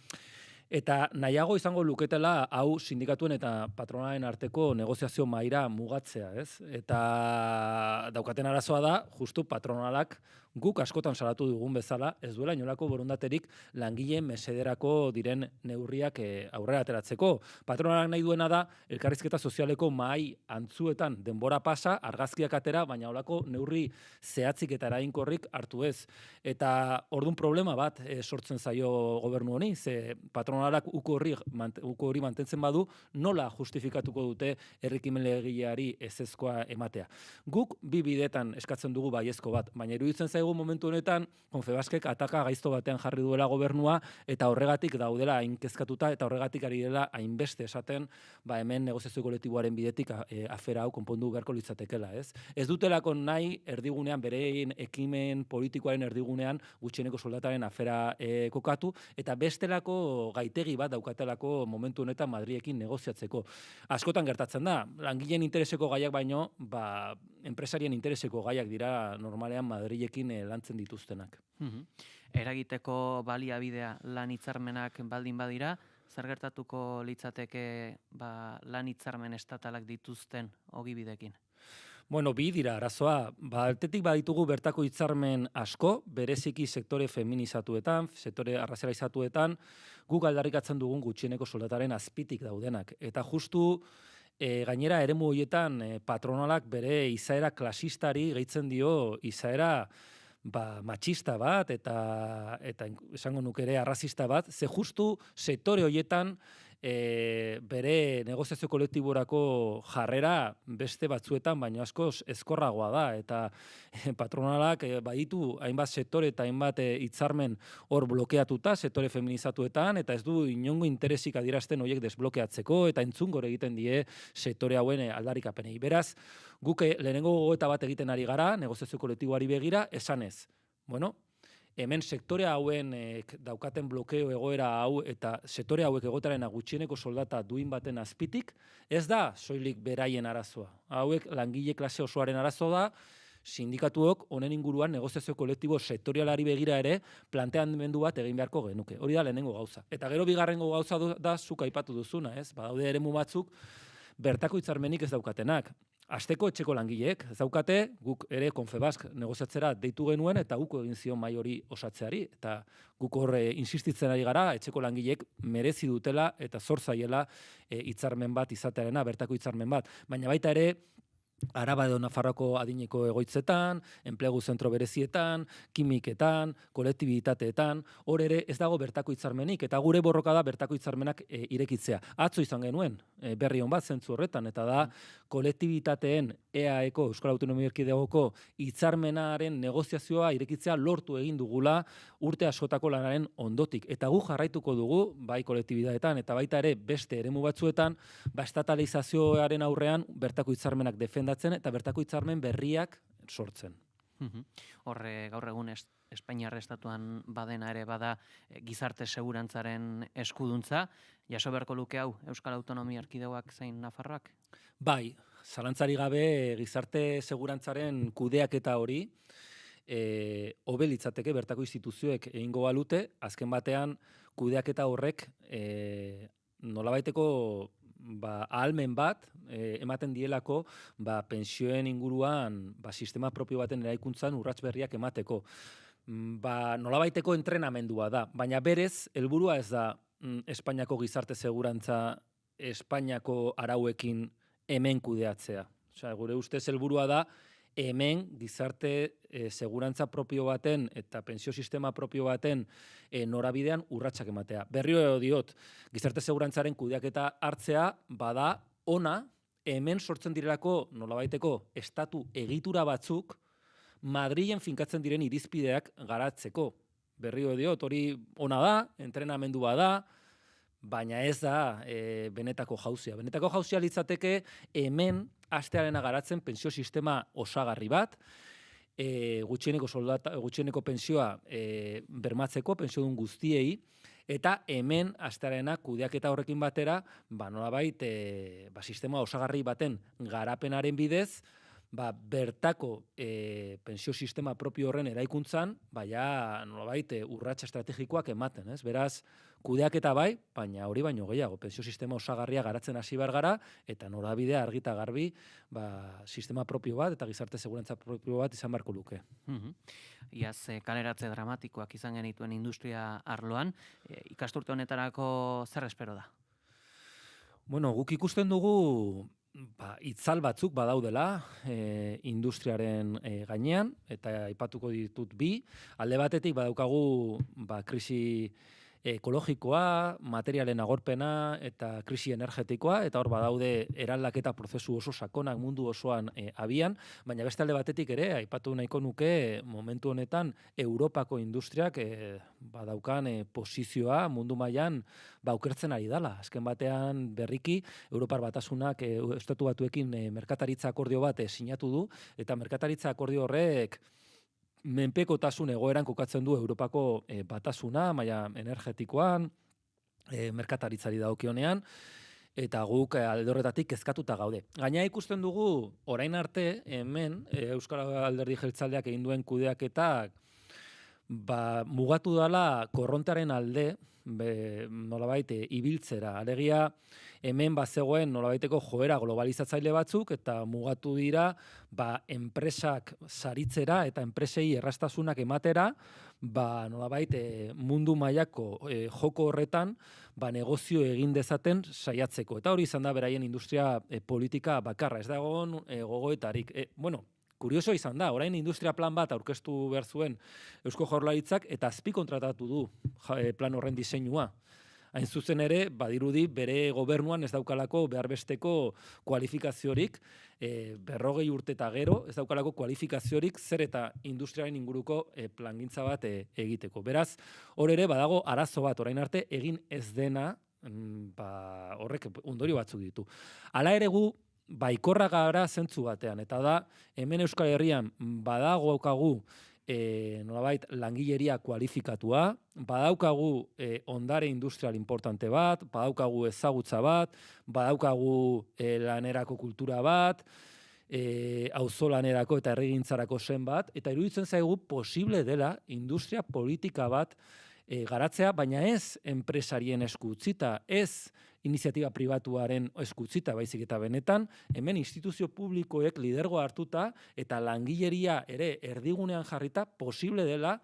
[SPEAKER 22] eta nahiago izango luketela hau sindikatuen eta patronalen arteko negoziazio mahaira mugatzea, ez? Eta daukaten arazoa da, justu patronalak guk askotan salatu dugun bezala, ez duela inolako borondaterik langileen mesederako diren neurriak aurrera ateratzeko. Patronalak nahi duena da, elkarrizketa sozialeko mahai antzuetan denbora pasa, argazkiak atera, baina holako neurri zehatzik eta eraginkorrik hartu ez. Eta ordun problema bat sortzen zaio gobernu honi, ze patronalak uko hori mantentzen badu, nola justifikatuko dute herrikimen legegileari ezezkoa ematea. Guk bi bidetan eskatzen dugu baiezko bat, baina iruditzen zaigu momentu honetan Confebaskek ataka gaizto batean jarri duela gobernua, eta horregatik daudela hain kezkatuta, eta horregatik ari dela hainbeste esaten, hemen negoziazio kolektiboaren bidetik afera hau konpondu beharko litzatekela, ez? Ez dutelako nahi erdigunean, berein ekimen politikoaren erdigunean gutxieneko soldataren afera kokatu, eta bestelako gaitegi bat daukatelako momentu honetan Madrilekin negoziatzeko. Askotan gertatzen da, langileen intereseko gaiak baino, enpresarien intereseko gaiak dira normalean Madrilekin lantzen dituztenak.
[SPEAKER 2] Eragiteko baliabidea lan hitzarmenak baldin badira, zer gertatuko litzateke lan hitzarmen estatalak dituzten ogibidekin?
[SPEAKER 22] Bi dira arazoa. Altetik baditugu bertako hitzarmen asko, bereziki sektore feminizatuetan, sektore arrazializatuetan, guk aldarrikatzen dugun gutxieneko soldataren azpitik daudenak. Eta justu gainera eremu horietan patronalak bere izaera klasistari gehitzen dio izaera matxista bat eta esango nuke ere arrazista bat, ze justu sektore horietan bere negoziazio kolektiborako jarrera beste batzuetan, baina askoz ezkorragoa da, eta patronalak baditu hainbat sektore eta hainbat hitzarmen hor blokeatuta, sektore feminizatuetan, eta ez du inongo interesik adierazten horiek desblokeatzeko, eta entzungor egiten die sektore hauen aldarrikapenei. Beraz, guk lehenengo gogoeta bat egiten ari gara, negoziazio kolektiboari begira, esanez. Hemen sektore hauen daukaten blokeo egoera hau eta sektore hauek egotaren gutxieneko soldata duin baten azpitik, ez da soilik beraien arazoa. Hauek langile klase osoaren arazoa da, sindikatuok honen inguruan negoziazio kolektibo sektorialari begira ere planteamendu bat egin beharko genuke. Hori da lehenengo gauza. Eta gero bigarrengo gauza da zuk aipatu duzuna, ez? Badaude eremu batzuk bertako hitzarmenik ez daukatenak. Asteko etxeko langileek, ez daukate, guk ere Confebask negoziatzera deitu genuen eta guk egin zion mahai hori osatzeari. Eta guk horre insistitzen ari gara, etxeko langileek merezi dutela eta zor zaiela hitzarmen bat izatearena, bertako hitzarmen bat. Baina baita ere, Araba edo Nafarroako adineko egoitzetan, enplegu zentro berezietan, kimiketan, kolektibitateetan, hor ere ez dago bertako hitzarmenik, eta gure borroka da bertako hitzarmenak irekitzea. Atzo izan genuen, berri on bat zentzu horretan, eta da kolektibitateen EAEko, Euskal Autonomia Erkidegoko hitzarmenaren negoziazioa irekitzea lortu egin dugula urte askotako lanaren ondotik. Eta gu jarraituko dugu, bai kolektibitateetan eta baita ere beste eremu batzuetan, estatalizazioaren aurrean bertako hitzarmenak defendatzen eta bertako hitzarmen berriak sortzen.
[SPEAKER 2] Horre gaur egun Espainiar estatuan badena ere bada gizarte segurantzaren eskuduntza, jaso beharko luke hau Euskal Autonomia Erkidegoak zein Nafarroak?
[SPEAKER 22] Bai, zalantzari gabe gizarte segurantzaren kudeaketa hori hobe litzateke bertako instituzioek egingo balute, azken batean kudeaketa horrek nolabaiteko ahalmen bat ematen dielako pentsioen inguruan sistema propio baten eraikuntzan urrats berriak emateko. Nolabaiteko entrenamendua da, baina berez helburua ez da Espainiako gizarte segurantza Espainiako arauekin hemen kudeatzea. Osea, gure ustez helburua da hemen gizarte segurantza propio baten eta pentsio sistema propio baten norabidean urratsak ematea. Berriro diot, gizarte segurantzaren kudeaketa hartzea bada ona hemen sortzen direlako nolabaiteko estatu egitura batzuk Madrilen finkatzen diren irizpideak garatzeko. Berriro diot, hori ona da, entrenamendua da, baina ez da benetako jauzia. Benetako jauzia litzateke hemen astearena garatzen pentsio sistema osagarri bat, gutxieneko pentsioa bermatzeko, pentsiodun guztiei, eta hemen astearena kudeaketa horrekin batera, nolabait sistema osagarri baten garapenaren bidez, bertako pentsio sistema propio horren eraikuntzan, nolabait urrats estrategikoak ematen, ez? Beraz, kudeaketa bai, baina hori baino gehiago, pentsio sistema osagarria garatzen hasi behar gara, eta norabidea argita garbi, sistema propio bat eta gizarte segurantza propio bat izan beharko luke.
[SPEAKER 2] Iaz, kaleratze dramatikoak izan genituen industria arloan, ikasturte honetarako zer espero da?
[SPEAKER 22] Bueno, guk ikusten dugu itzal batzuk badaudela industriaren gainean, eta aipatuko ditut bi. Alde batetik badaukagu krisi ekologikoa, materialen agorpena eta krisi energetikoa, eta hor badaude eraldaketa prozesu oso sakonak mundu osoan abian, baina beste alde batetik ere, aipatu nahiko nuke momentu honetan Europako industriak badaukan posizioa mundu mailan okertzen ari dela. Azken batean berriki Europar Batasunak Estatu Batuekin merkataritza akordio bat sinatu du, eta merkataritza akordio horrek menpekotasun egoeran kokatzen du Europako batasuna, maila energetikoan, merkataritzari dagokionean, eta guk alde horretatik kezkatuta gaude. Gaina ikusten dugu, orain arte, hemen, Euskal Alderdi Jeltzaleak egin duen kudeaketak, mugatu dela korrontaren alde, nolabait ibiltzera. Alegia, hemen bazegoen nolabaiteko joera globalizatzaile batzuk, eta mugatu dira enpresak saritzera eta enpresei errastasunak ematera, nolabait mundu mailako joko horretan negozio egin dezaten saiatzeko. Eta hori izan da beraien industria politika bakarra. Ez dagoen gogoetarik. Kurioso izan da, orain industria plan bat aurkeztu behar zuen Eusko Jaurlaritzak eta azpikontratatu du plan horren diseinua. Hain zuzen ere, badirudi bere gobernuan ez daukalako behar besteko kualifikaziorik, 40 urte eta gero ez daukalako kualifikaziorik zer eta industriaren inguruko plangintza bat egiteko. Beraz, hor ere badago arazo bat orain arte egin ez dena, horrek ondorio batzuk ditu. Hala ere gu, baikorra gara zentzu batean, eta da, hemen Euskal Herrian badaukagu nolabait langileria kualifikatua, badaukagu ondare industrial importante bat, badaukagu ezagutza bat, badaukagu lanerako kultura bat, auzolanerako eta herrigintzarako zen bat, eta iruditzen zaigu posible dela industria politika bat garatzea, baina ez enpresarien esku utzita, ez iniziatiba pribatuaren esku utzita, baizik eta benetan, hemen instituzio publikoek lidergoa hartuta eta langileria ere erdigunean jarrita posible dela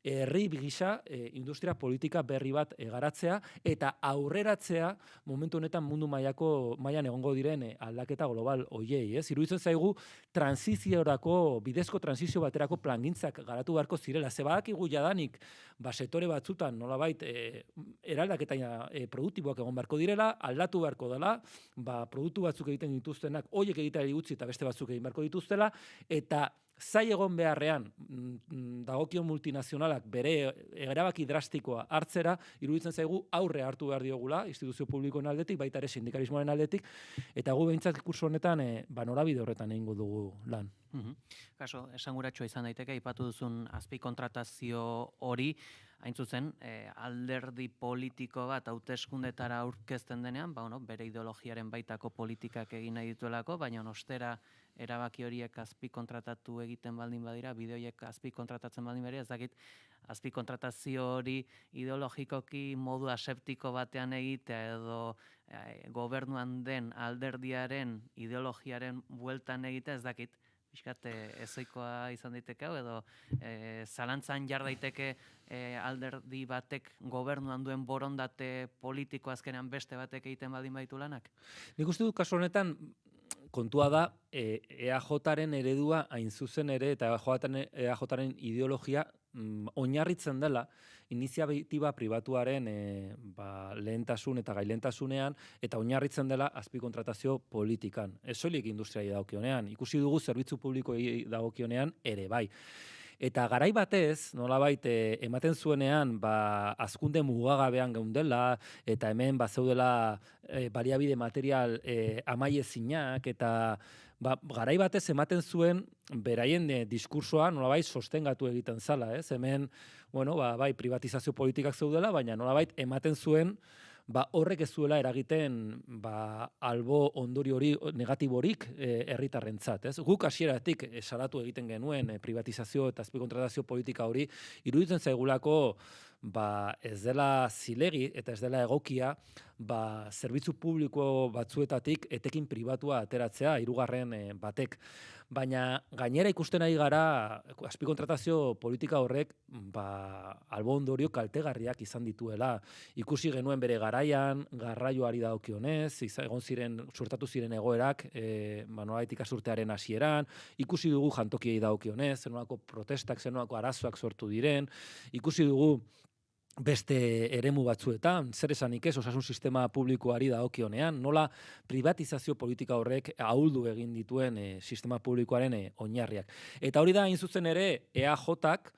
[SPEAKER 22] herri gisa industria politika berri bat garatzea eta aurreratzea momentu honetan mundu mailan egongo diren aldaketa global hoiei, ez? Iruditzen zaigu bidezko transizio baterako plangintzak garatu beharko zirela. Ze badakigu jadanik sektore batzutan nolabait eraldaketa produktiboak egon beharko direla, aldatu beharko dela, produktu batzuk egiten dituztenak horiek egiteari utzi eta beste batzuk egin beharko dituztela, eta zai egon beharrean dagokion multinazionalak bere erabaki drastikoa hartzera, iruditzen zaigu aurre hartu behar diogula, instituzio publikoen aldetik, baita ere sindikalismoaren aldetik, eta gu behintzat kurso honetan norabide horretan egingo dugu lan.
[SPEAKER 2] Kaso, esanguratsua izan daiteke, aipatu duzun azpikontratazio hori, hain zuzen, alderdi politiko bat hauteskundetara aurkezten denean, bere ideologiaren baitako politikak egin nahi dituelako, baina ostera erabaki horiek azpikontratatu egiten baldin badira, bide horiek azpikontratatzen baldin badira, ez dakit azpikontratazio hori ideologikoki modu aseptiko batean egitea edo gobernuan den alderdiaren ideologiaren bueltan egitea, ez dakit, pixkat ezoikoa izan daiteke edo zalantzan jar daiteke alderdi batek gobernuan duen borondate politiko azkenean beste batek egiten baldin baditu lanak?
[SPEAKER 22] Nik uste dut kasu honetan kontua da EAJaren eredua hain zuzen ere eta EAJaren ideologia oinarritzen dela iniziatiba pribatuaren lehentasun eta gailentasunean eta oinarritzen dela azpikontratazio politikan. Ez soilik industriai dagokionean, ikusi dugu zerbitzu publikoei dagokionean ere bai. Eta garai batez, nolabait ematen zuenean hazkunde mugagabean geundela eta hemen zeudela baliabide material amaiezinak eta garai batez ematen zuen beraien diskursoa nolabait sostengatu egiten zala, ez? Hemen, bai privatizazio politikak zeudela, baina nolabait ematen zuen horrek ez zuela eragiten albo ondorio hori negatiborik herritarrentzat, ez? Guk hasieratik salatu egiten genuen privatizazio eta azpikontratazio politika hori, iruditzen zaigulako ez dela zilegi eta ez dela egokia zerbitzu publiko batzuetatik etekin pribatua ateratzea hirugarren batek. Baina gainera ikusten ari gara azpikontratazio politika horrek albo ondorio kaltegarriak izan dituela. Ikusi genuen bere garaian, garraioari dagokionez, suertatu ziren egoerak, nolabait ikasturtearen hasieran, ikusi dugu jantokiei dagokionez, zenolako protestak, zenolako arazoak sortu diren, ikusi dugu beste eremu batzuetan, zer esanik ez, osasun sistema publikoari dagokionean, nola privatizazio politika horrek ahuldu egin dituen sistema publikoaren oinarriak. Eta hori da, hain zuzen ere, EAJak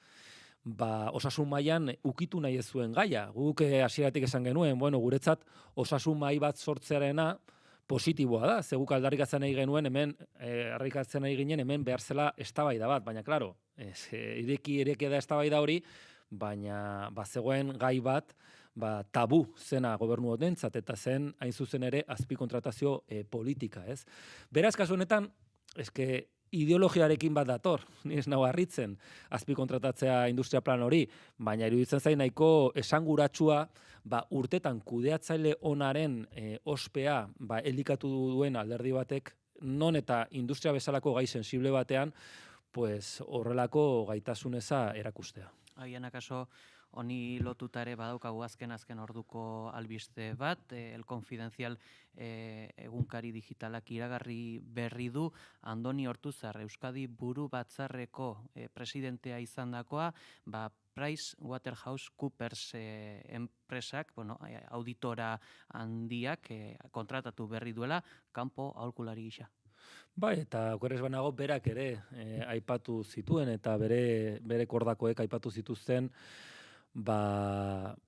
[SPEAKER 22] osasun mailan ukitu nahi ez zuen gaia. Guk hasieratik esan genuen, guretzat osasun mai bat sortzearena positiboa da, ze guk aldarrikatzen nahi genuen hemen, hemen behar zela eztabaida bat, baina klaro, ireki da eztabaida hori, baina zegoen gai bat tabu zena gobernu honentzat eta zen hain zuzen ere azpikontratazio politika, ez? Beraz, kasu honetan, ideologiarekin bat dator, ni ez nau harritzen azpikontratatzea industria plan hori, baina iruditzen zain nahiko esanguratsua urtetan kudeatzaile onaren ospea elikatu duen alderdi batek, non eta industria bezalako gai sensible batean, horrelako gaitasuneza erakustea.
[SPEAKER 2] Agian akaso honi lotuta ere badaukagu azken orduko albiste bat, El Confidencial egunkari digitalak iragarri berri du, Andoni Ortuzar, Euskadi buru batzarreko presidentea izandakoa, PricewaterhouseCoopers enpresak, auditora handiak kontratatu berri duela, kanpo aholkulari gisa.
[SPEAKER 22] Eta okerrez banago berak ere aipatu zituen eta bere kordakoek aipatu zituzten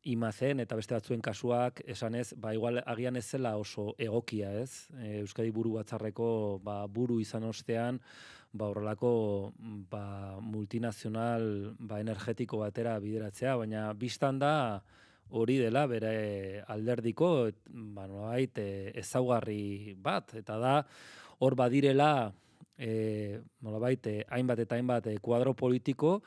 [SPEAKER 22] imazen eta beste batzuen kasuak esanez, igual agian ez zela oso egokia, ez? Euskadi buru batzarreko buru izan ostean, horrelako multinazional energetiko batera bideratzea, baina biztan da hori dela bere alderdiko ezaugarri bat, eta da hor badirela hainbat eta hainbat kuadro politiko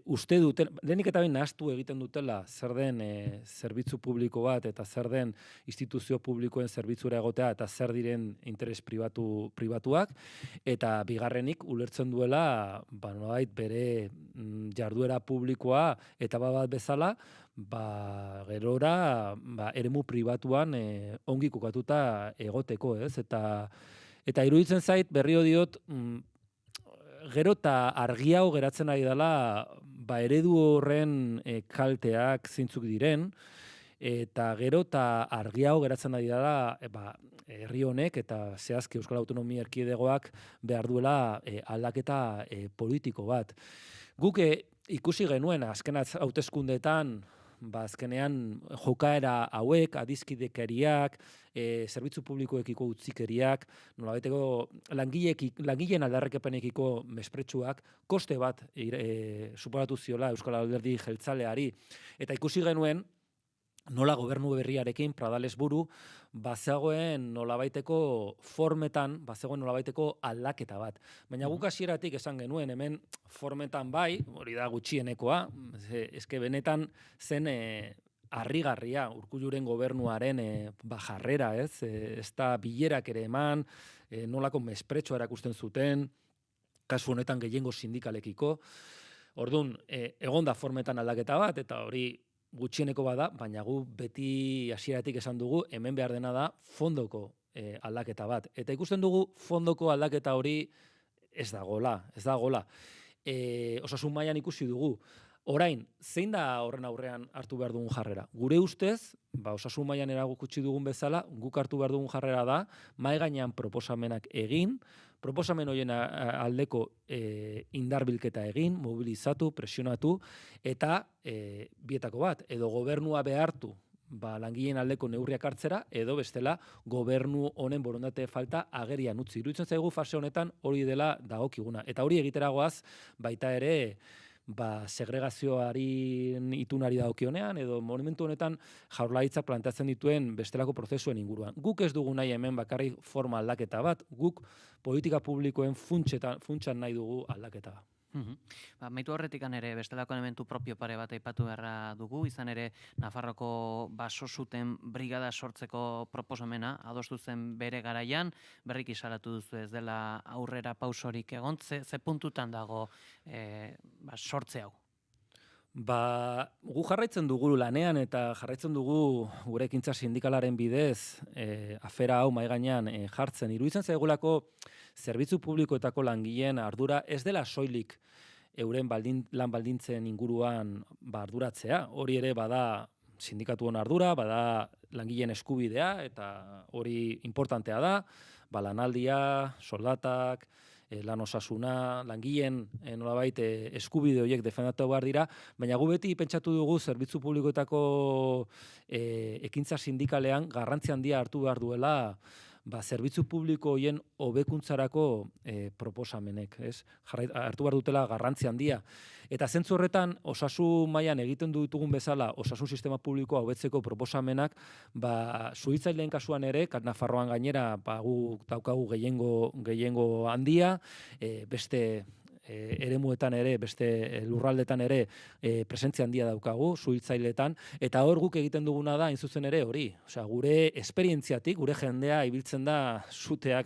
[SPEAKER 22] uste duten, lehenik eta behin nahastu egiten dutela zer den zerbitzu publiko bat eta zer den instituzio publikoen zerbitzura egotea eta zer diren interes pribatuak, eta bigarrenik ulertzen duela nolabait bere jarduera publikoa eta bat bezala gerora eremu pribatuan ongi kokatuta egoteko, ez? Eta iruditzen zait, berriro diot, gero eta argiago geratzen ari dela eredu horren kalteak zeintzuk diren, eta gero eta argiago geratzen ari dela herri honek eta zehazki Euskal Autonomia Erkidegoak behar duela aldaketa politiko bat. Guk ikusi genuen azken hauteskundeetan, azkenean jokaera hauek, adiskidekeriak, zerbitzu publikoekiko utzikeriak, nolabaiteko langileen aldarrikapenekiko mespretsuak, koste bat suporatu ziola Euskal Alderdi Jeltzaleari. Eta ikusi genuen, nola gobernu berriarekin, Pradales buru, bazegoen nolabaiteko formetan, bazegoen nolabaiteko aldaketa bat. Baina guk hasieratik esan genuen, hemen formetan bai, hori da gutxienekoa, eske benetan zen harrigarria Urkulluren gobernuaren jarrera, ez? Ez da bilerak ere eman, nolako mespretxoa erakusten zuten, kasu honetan gehiengo sindikalekiko. Orduan, egon da formetan aldaketa bat, eta hori gutxieneko bada, baina gu beti hasieratik esan dugu, hemen behar dena da fondoko aldaketa bat. Eta ikusten dugu fondoko aldaketa hori ez dagoela. Osasun mailan ikusi dugu. Orain, zein da horren aurrean hartu behar dugun jarrera? Gure ustez, osasun mailan erakutsi dugun bezala, guk hartu behar dugun jarrera da, mahai gainean proposamenak egin, proposamen horien aldeko indarbilketa egin, mobilizatu, presionatu, eta bietako bat, edo gobernua behartu langileen aldeko neurriak hartzera, edo bestela gobernu honen borondate falta agerian utzi. Iruditzen zaigu fase honetan hori dela dagokiguna. Eta hori egiteragoaz baita ere segregazioari itunari dagokionean, edo momentu honetan Jaurlaritzak planteatzen dituen bestelako prozesuen inguruan. Guk ez dugu nahi hemen bakarrik forma aldaketa bat, guk politika publikoen funtsan nahi dugu aldaketa bat.
[SPEAKER 2] Maitu horretikan ere bestelako elementu propio pare bat aipatu beharra dugu, izan ere Nafarroko baso zuten brigada sortzeko proposamena adostu zen bere garaian, berriki salatu duzu ez dela aurrera pausorik egon, ze puntutan dago sortze hau?
[SPEAKER 22] Gu jarraitzen dugu lanean eta jarraitzen dugu gure ekintza sindikalaren bidez afera hau mahai gainean jartzen. Iruditzen zaigulako zerbitzu publikoetako langileen ardura ez dela soilik euren lan baldintzen inguruan arduratzea. Hori ere bada sindikatuen ardura, bada langileen eskubidea, eta hori importantea da, lanaldia, soldatak, lan osasuna, langileen nolabait eskubide horiek defendatu behar dira, baina gu beti pentsatu dugu zerbitzu publikoetako ekintza sindikalean garrantzi handia hartu behar duela zerbitzu publiko horien hobekuntzarako proposamenek, ez? Hartu behar dutela garrantzi handia. Eta zentzu horretan, osasun mailan egiten ditugun bezala, osasun sistema publikoa hobetzeko proposamenak, suhiltzaileen kasuan ere, Nafarroan gainera, gu daukagu gehiengo handia, beste eremuetan ere, beste lurraldetan ere presentzia handia daukagu, suhiltzaileetan, eta hor guk egiten duguna da, hain zuzen ere hori. Osea, gure esperientziatik, gure jendea ibiltzen da zuteak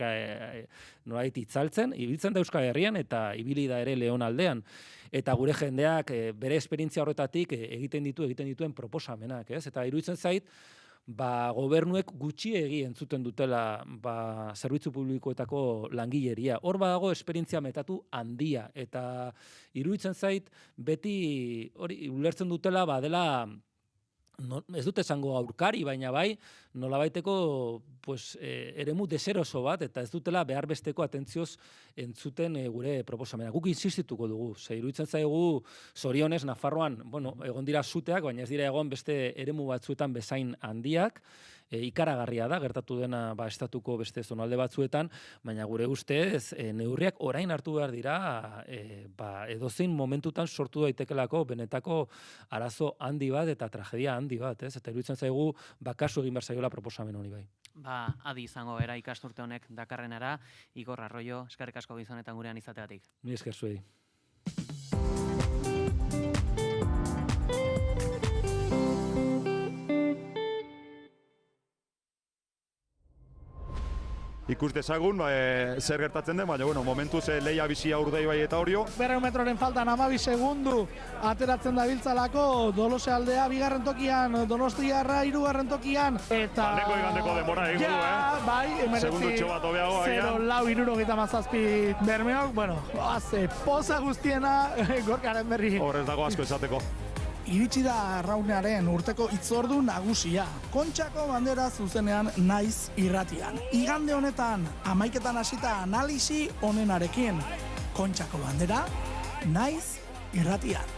[SPEAKER 22] nolabait itzaltzen, ibiltzen da Euskal Herrian eta ibili da ere Leon aldean. Eta gure jendeak bere esperientzia horretatik egiten dituen proposamenak, ez? Eta iruditzen zait, gobernuek gutxiegi entzuten dutela zerbitzu publikoetako langileria. Hor badago esperientzia metatu handia, eta iruditzen zait beti hori ulertzen dutela dela, ez dut esango aurkari, baina bai nolabaiteko eremu deseroso bat, eta ez dutela behar besteko atentzioz entzuten gure proposamena. Guk insistituko dugu, iruditzen zaigu zorionez Nafarroan, egon dira zuteak, baina ez dira egon beste eremu batzuetan bezain handiak, ikaragarria da, gertatu dena estatuko beste zonalde batzuetan, baina gure ustez neurriak orain hartu behar dira edozein momentutan sortu daitekelako benetako arazo handi bat eta tragedia handi bat, ez? Eta iruditzen zaigu kasu egin behar zaiola proposamen honi bai.
[SPEAKER 2] Adi izango era ikasturte honek dakarrenara, Igor Arroyo, eskerrik asko gizonetan gurean izateagatik.
[SPEAKER 22] Ni esker zuei.
[SPEAKER 1] ikus dezagun zer gertatzen den, baina momentuz lehia bizia urdei bai eta horio.
[SPEAKER 24] 200 metroren faltan 12 segundu ateratzen da biltzalako Dolose aldea bigarren tokian, Donostiarra hirugarren tokian, eta...
[SPEAKER 1] Igandeko demora egin du,
[SPEAKER 24] bai,
[SPEAKER 1] segundutxo bat hobeago gaian.
[SPEAKER 24] 0-4-77 Bermeok, haze poza guztiena Gorkaren berri.
[SPEAKER 1] Horrez dago asko esateko.
[SPEAKER 24] Iritsi da Arraunearen urteko hitzordu nagusia. Kontxako bandera zuzenean Naiz irratian. Igande honetan, 11etan hasita analisi honenarekin. Kontxako bandera, Naiz irratian.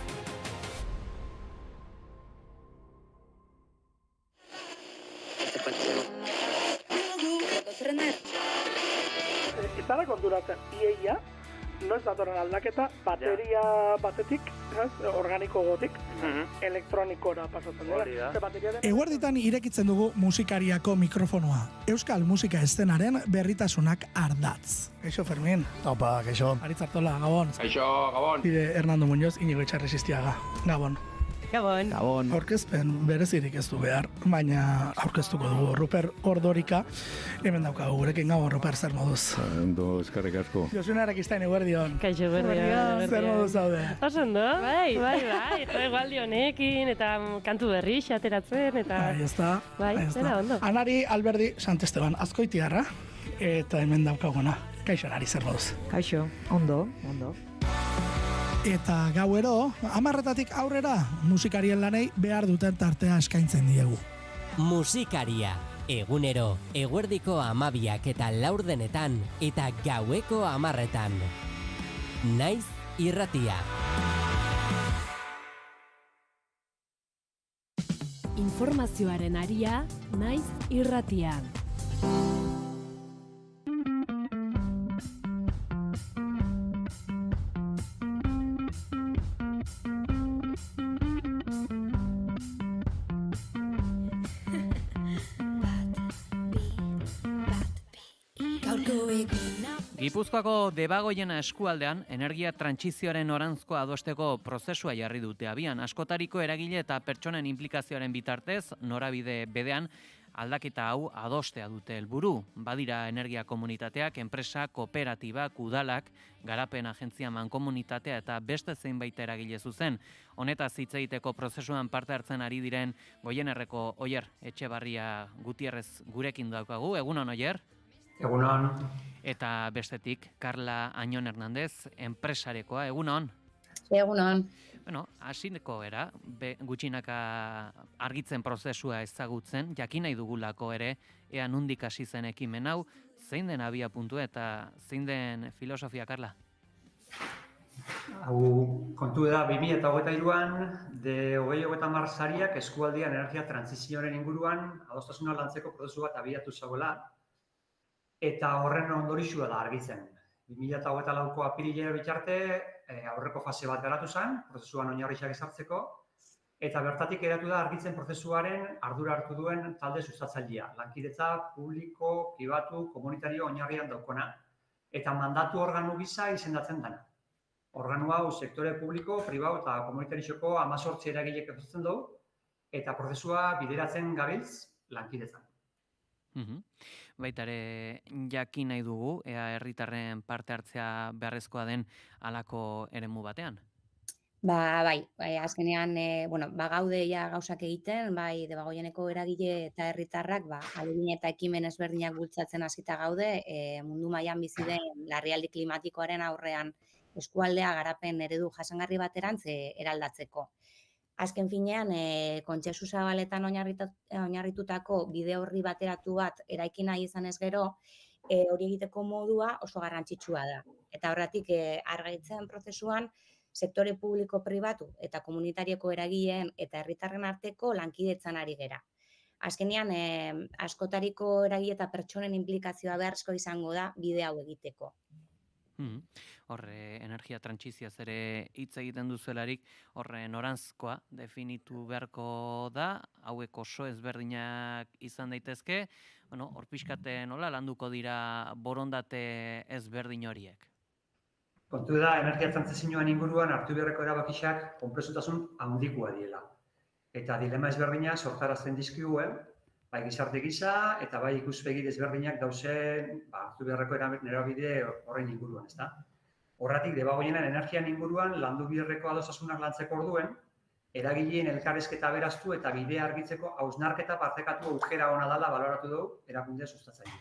[SPEAKER 24] Eta da konturatzen, iaia, noiz datorren aldaketa, bateria batetik, organiko gotik, elektronikora pasatzen dira. Eguerditan irekitzen dugu musikariako mikrofonoa. Euskal musika eszenaren berritasunak ardatz. Kaixo, Fermin.
[SPEAKER 3] Opa, kaixo.
[SPEAKER 24] Aritz Artola, Gabon.
[SPEAKER 3] Kaixo, Gabon.
[SPEAKER 24] Bide Hernando Muñoz, Inigo Etxarresistiaga. Gabon.
[SPEAKER 5] Gabon.
[SPEAKER 3] Gabon.
[SPEAKER 24] Aurkezpen berezirik ez du behar, baina aurkeztuko dugu Ruper Ordorika. Hemen daukagu gurekin. Gabon, Ruper, zer moduz?
[SPEAKER 3] Ondo, eskerrik asko.
[SPEAKER 24] Josuna Arakistain eguerdion.
[SPEAKER 5] Kaixo, eguerdion.
[SPEAKER 24] Zer moduz zaude?
[SPEAKER 5] Oso ondo? Bai. Egualdi honekin, eta kantu berri ateratzen, eta...
[SPEAKER 24] Bai, ez da.
[SPEAKER 5] Bai, zera ondo.
[SPEAKER 24] Anari Alberdi Santesteban, Azkoitiarra, eta hemen daukaguna. Kaixo, Anari, zer moduz?
[SPEAKER 5] Kaixo, ondo.
[SPEAKER 24] Eta gauero, 10:00 aurrera, musikarien lanei behar duten tartea eskaintzen diegu.
[SPEAKER 21] Musikaria, egunero, eguerdiko 12 eta 4 eta gaueko 10:00. Naiz irratia.
[SPEAKER 8] Informazioaren aria, Naiz irratian.
[SPEAKER 2] Gipuzkoako Debagoiena eskualdean energia trantsizioaren noranzkoa adosteko prozesua jarri dute abian. Askotariko eragile eta pertsonen inplikazioaren bitartez, norabide bedean, aldaketa hau adostea dute helburu. Badira energia komunitateak, enpresa, kooperatibak, udalak, garapen agentzia mankomunitatea eta beste zeinbait eragile zuzen. Honetaz hitz egiteko prozesuan parte hartzen ari diren Goienerreko Oier Etxebarria Gutierrez gurekin daukagu. Egunon, Oier?
[SPEAKER 13] Egunon.
[SPEAKER 2] Eta bestetik, Carla Añon Hernández, enpresarekoa. Egunon?
[SPEAKER 13] Egunon.
[SPEAKER 2] Bueno, hasiko era, gutxinaka argitzen prozesua ezagutzen, jakin nahi dugulako ere, ea nondik hasi zen ekimen hau, zein den abia puntu eta zein den filosofia, Carla?
[SPEAKER 13] Hau kontu da, 2023an, de 20-30 sariak eskualdean energia trantsizioaren inguruan adostasuna lantzeko prozesu bat abiatu zegoela, eta horren ondorixua da argitzen. 2024ko apirilera bitarte aurreko fase bat garatu zen, prozesuan oinarriak ezartzeko, eta bertatik eratu da argitzen prozesuaren ardura hartu duen talde sustatzailea, lankidetza publiko, pribatu, komunitario oinarrian daukona, eta mandatu organu gisa izendatzen dena. Organu hau sektore publiko, pribatu eta komunitarioko 18 eragilek ezagutzen dugu, eta prozesua bideratzen gabiltz lankidetzan.
[SPEAKER 2] Baita ere jakin nahi dugu, ea herritarren parte hartzea beharrezkoa den halako eremu batean?
[SPEAKER 23] Bai, azkenean, gaude ja gauzak egiten, bai, Debagoieneko eragile eta herritarrak, ahalegin eta ekimen ezberdinak bultzatzen hasita gaude, mundu mailan bizi den larrialdi klimatikoaren aurrean eskualdea garapen eredu jasangarri baterantz eraldatzeko. Azken finean, Kontxesu Zabaletan oinarritutako bide horri bateratu bat eraiki nahi izan ez gero, hori egiteko modua oso garrantzitsua da. Eta horretik argitzen prozesuan, sektore publiko pribatu eta komunitarioko eragileen eta herritarren arteko lankidetzan ari gera. Azkenean, askotariko eragile eta pertsonen inplikazioa beharrezko izango da bide hau egiteko.
[SPEAKER 2] Horre, energia trantsizioaz ere hitz egiten duzuelarik, horre noranzkoa definitu beharko da, hauek oso ezberdinak izan daitezke, hor pixkate nola landuko dira borondate ezberdin horiek?
[SPEAKER 13] Kontu da, energia trantsizioan inguruan hartu beharreko erabakiak konplexutasun handikoa diela. Eta dilema ezberdina sortarazten dizkigu, bai gizarte gisa eta bai ikuspegi desberdinak dauzen hartu beharreko norabide horren inguruan, ezta? Horratik, debagoienan energian inguruan landu beharreko adostasunak lantzeko orduen, eragileen elkarrizketa beraztu eta bidea argitzeko hausnarketa partekatu aukera ona dela baloratu dugu erakunde sustatzaile.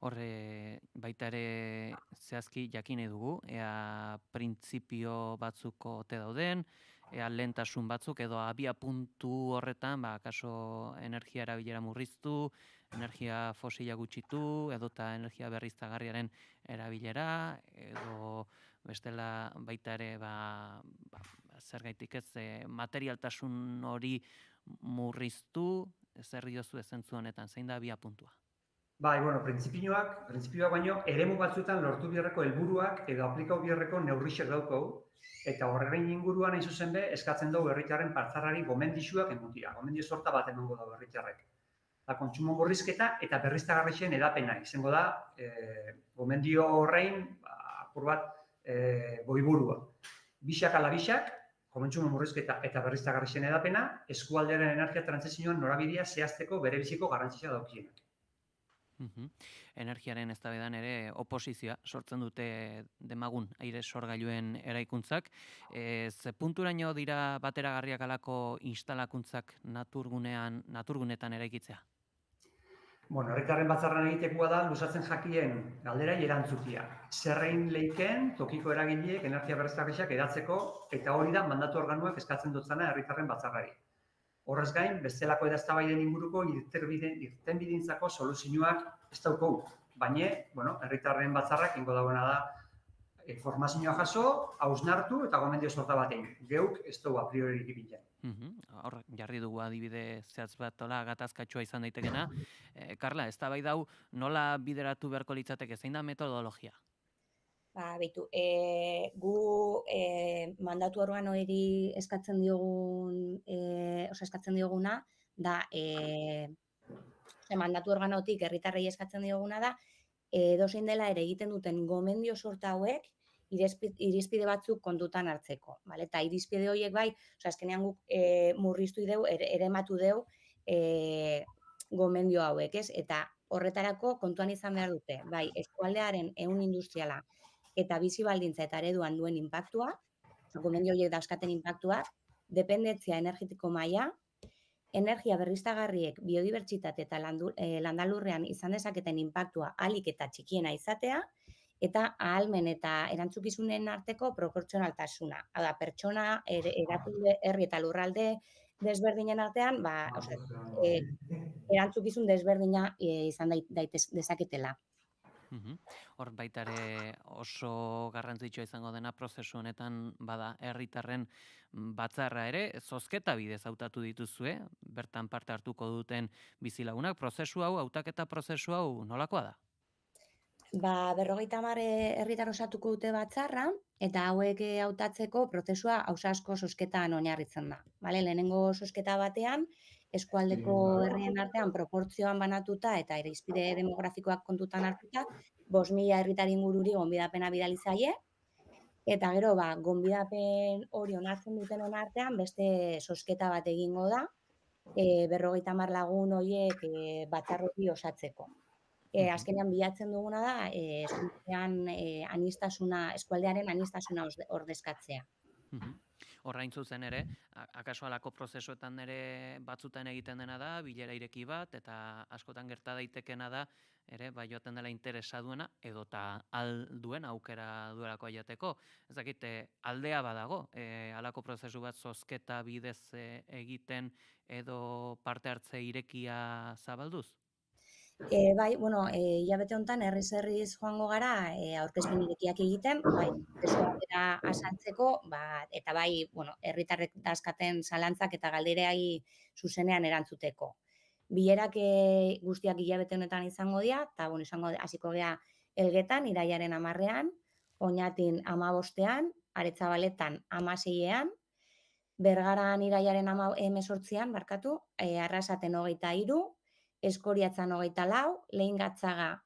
[SPEAKER 2] Baita ere zehazki jakine dugu, ea printzipio batzuko ote dauden, ea lehentasun batzuk edo abia puntu horretan, kaso energia erabilera murriztu, energia fosila gutxitu, edota energia berriztagarriaren erabilera, edo bestela baita ere zergaitik ez materialtasun hori murriztu, zer diozu zentzu honetan, zein da abia puntua?
[SPEAKER 13] Bai, printzipioak baino, eremu batzuetan lortu biharreko helburuak edo aplikau biharreko neurrixek daukagu, eta horren inguruan hain zuzen be, eskatzen dugu herritarren batzarrari gomendixuak emutia. Gomendio sorta bat emango dugu herritarrek. Kontsumo murrizketa eta berriztagarrien edapena izango da gomendio horrein apur bat goiburua. Bisak ala bisak, kontsumo murrizketa eta berriztagarrien edapena, eskualdearen energia trantsizioan norabidea zehazteko berebiziko garrantzia daukienak.
[SPEAKER 2] Energiaren eztabaidan ere oposizioa sortzen dute demagun aire sorgailuen eraikuntzak. Ze punturaino dira bateragarriak alako instalakuntzak naturgunetan eraikitzea?
[SPEAKER 13] Herritarren batzarran egitekoa da luzatzen jakien galderai erantzutia. Zerrein leiken tokiko eragileek energia berriztagarriak edatzeko eta hori da mandatu organuak eskatzen dutzana herritarren batzarrari. Horrez gain, bestelako eztabaiden inguruko irtenbideintzako soluzioak ez daukagu. Baina, herritarren batzarrak ingo dagoena da informazioa jaso, hausnartu eta gomendio sorta batein. Geuk ez dugu a priori ipintzen.
[SPEAKER 2] Hor, jarri dugu adibide zehatz bat gatazkatsua izan daitekena. Karla, eztabaida hau nola bideratu beharko litzateke, zein da metodologia?
[SPEAKER 23] Beitu, gu mandatu organoeri eskatzen dioguna da, mandatu organotik herritarrei eskatzen dioguna da, edozein dela ere egiten duten gomendio sorta hauek irizpide batzuk kontutan hartzeko. Eta irizpide horiek bai, azkenean guk murriztu ideu, erematu deu gomendio hauek, ez? Eta horretarako kontuan izan behar dute, bai, eskualdearen ehun industriala, eta bizi baldintza eta ereduan duen inpaktua, gomendio horiek dauzkaten inpaktua, dependentzia energetiko maila, energia berriztagarriek biodibertsitate eta landalurrean izan dezaketen inpaktua ahalik eta txikiena izatea, eta ahalmen eta erantzukizunen arteko proportzionaltasuna. Hau da, pertsona, erakunde, herri eta lurralde desberdinen artean, erantzukizun desberdina izan dezaketela.
[SPEAKER 2] Hor baita ere oso garrantzitsua izango dena prozesu honetan bada herritarren batzarra ere, zozketa bidez hautatu dituzue, bertan parte hartuko duten bizilagunak, prozesu hau, hautaketa prozesu hau nolakoa da?
[SPEAKER 23] 50 herritar osatuko dute batzarra, eta hauek hautatzeko prozesua ausazko zozketan oinarritzen da. Lehenengo zozketa batean, eskualdeko herrien artean proportzioan banatuta eta irizpide demografikoak kontutan hartuta, 5.000 herritar ingururi gonbidapena bidali zaie, eta gero, gonbidapen hori onartzen duten artean, beste zozketa bat egingo da, 50 lagun horiek batzarroti osatzeko. Azkenean bilatzen duguna da, eskualdearen anistasuna ordezkatzea.
[SPEAKER 2] Horrain zuzen ere, akaso alako prozesuetan ere batzutan egiten dena da, bilera ireki bat, eta askotan gerta daitekena da, ere, joaten dela interesa duena, edota alduen aukera duelako aiateko. Ez dakit, aldea badago, alako prozesu bat zozketa bidez egiten edo parte hartze irekia zabalduz?
[SPEAKER 23] Bai, hilabete honetan herriz joango gara aurkezpen irekiak egiten, prozesu batera azaltzeko, eta herritarrek dazkaten zalantzak eta galdereai zuzenean erantzuteko. Bilerak guztiak hilabete honetan izango dira, eta hasiko gea Elgetan, irailaren 10ean, Oñatin 15ean, Aretzabaletan 16ean, Bergaran irailaren 18ean, Arrasaten 23, Eskoriatzan 24, Lehingatzaga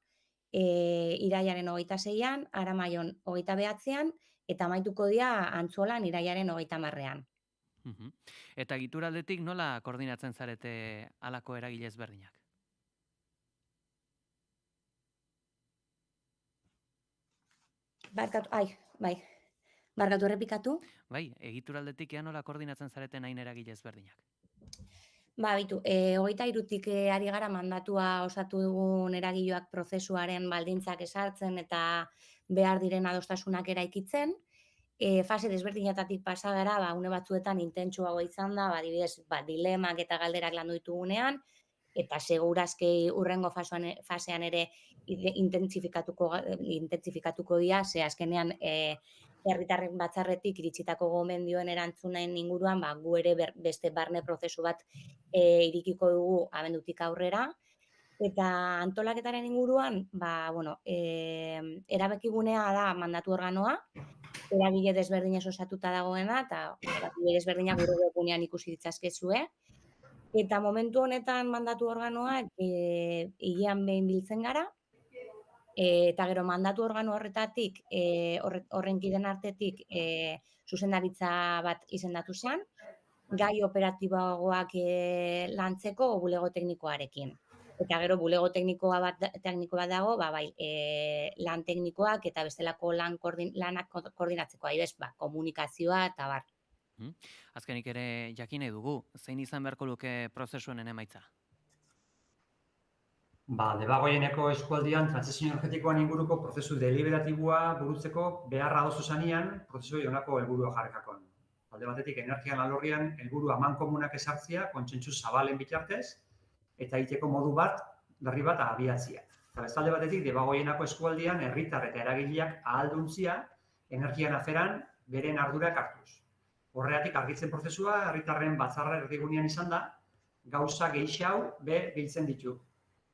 [SPEAKER 23] irailaren 26ean, Aramaion 29ean, eta amaituko dira Antzolan irailaren 30ean.
[SPEAKER 2] Eta gituraldetik nola koordinatzen zarete halako eragile ezberdinak?
[SPEAKER 23] Barkatu errepikatu?
[SPEAKER 2] Bai, egituraldetik ea nola koordinatzen zareten hain eragile ezberdinak?
[SPEAKER 23] Bitu, 23-tik ari gara mandatua osatu dugun eragileak prozesuaren baldintzak esartzen eta behar diren adostasunak eraikitzen. Fase desberdinetatik pasa gara, une batzuetan intentsuago izan da, adibidez, dilemak eta galderak landu ditugunean, eta segurazki hurrengo fasean ere intentsifikatuko dira, ze azkenean herritarren batzarretik iritsitako gomendioen erantzunen inguruan, gu ere beste barne prozesu bat irikiko dugu abendutik aurrera. Eta antolaketaren inguruan, erabakigunea da mandatu organoa, eragile desberdinez osatuta dagoena, eta eragile desberdinak gure webgunean ikusi ditzazkezue. Eta momentu honetan mandatu organoak hilean behin biltzen gara, eta gero mandatu organo horretatik, horren kideen artetik zuzendaritza bat izendatu zen, gai operatiboagoak lantzeko bulego teknikoarekin. Eta gero bulego tekniko bat dago, lan teknikoak eta bestelako lanak koordinatzeko, komunikazioa eta bar.
[SPEAKER 2] Azkenik ere jakin nahi dugu, zein izan beharko luke prozesuenen emaitza?
[SPEAKER 13] Debagoieneko eskualdian trantsizio energetikoan inguruko prozesu deliberatiboa burutzeko beharra adostu zanean prozesu honako helburua jarrikakon. Alde batetik energian alorrian helburu amankomunak ezartzea kontsentsu zabalen bitartez eta egiteko modu berri bat abiatzea. Bestalde batetik debagoienako eskualdian herritar eta eragileak ahalduntzia energian aferan beren ardurak hartuz. Horregatik argitzen prozesua herritarren batzarra erdigunean izan da, gauza gehiago biltzen ditu.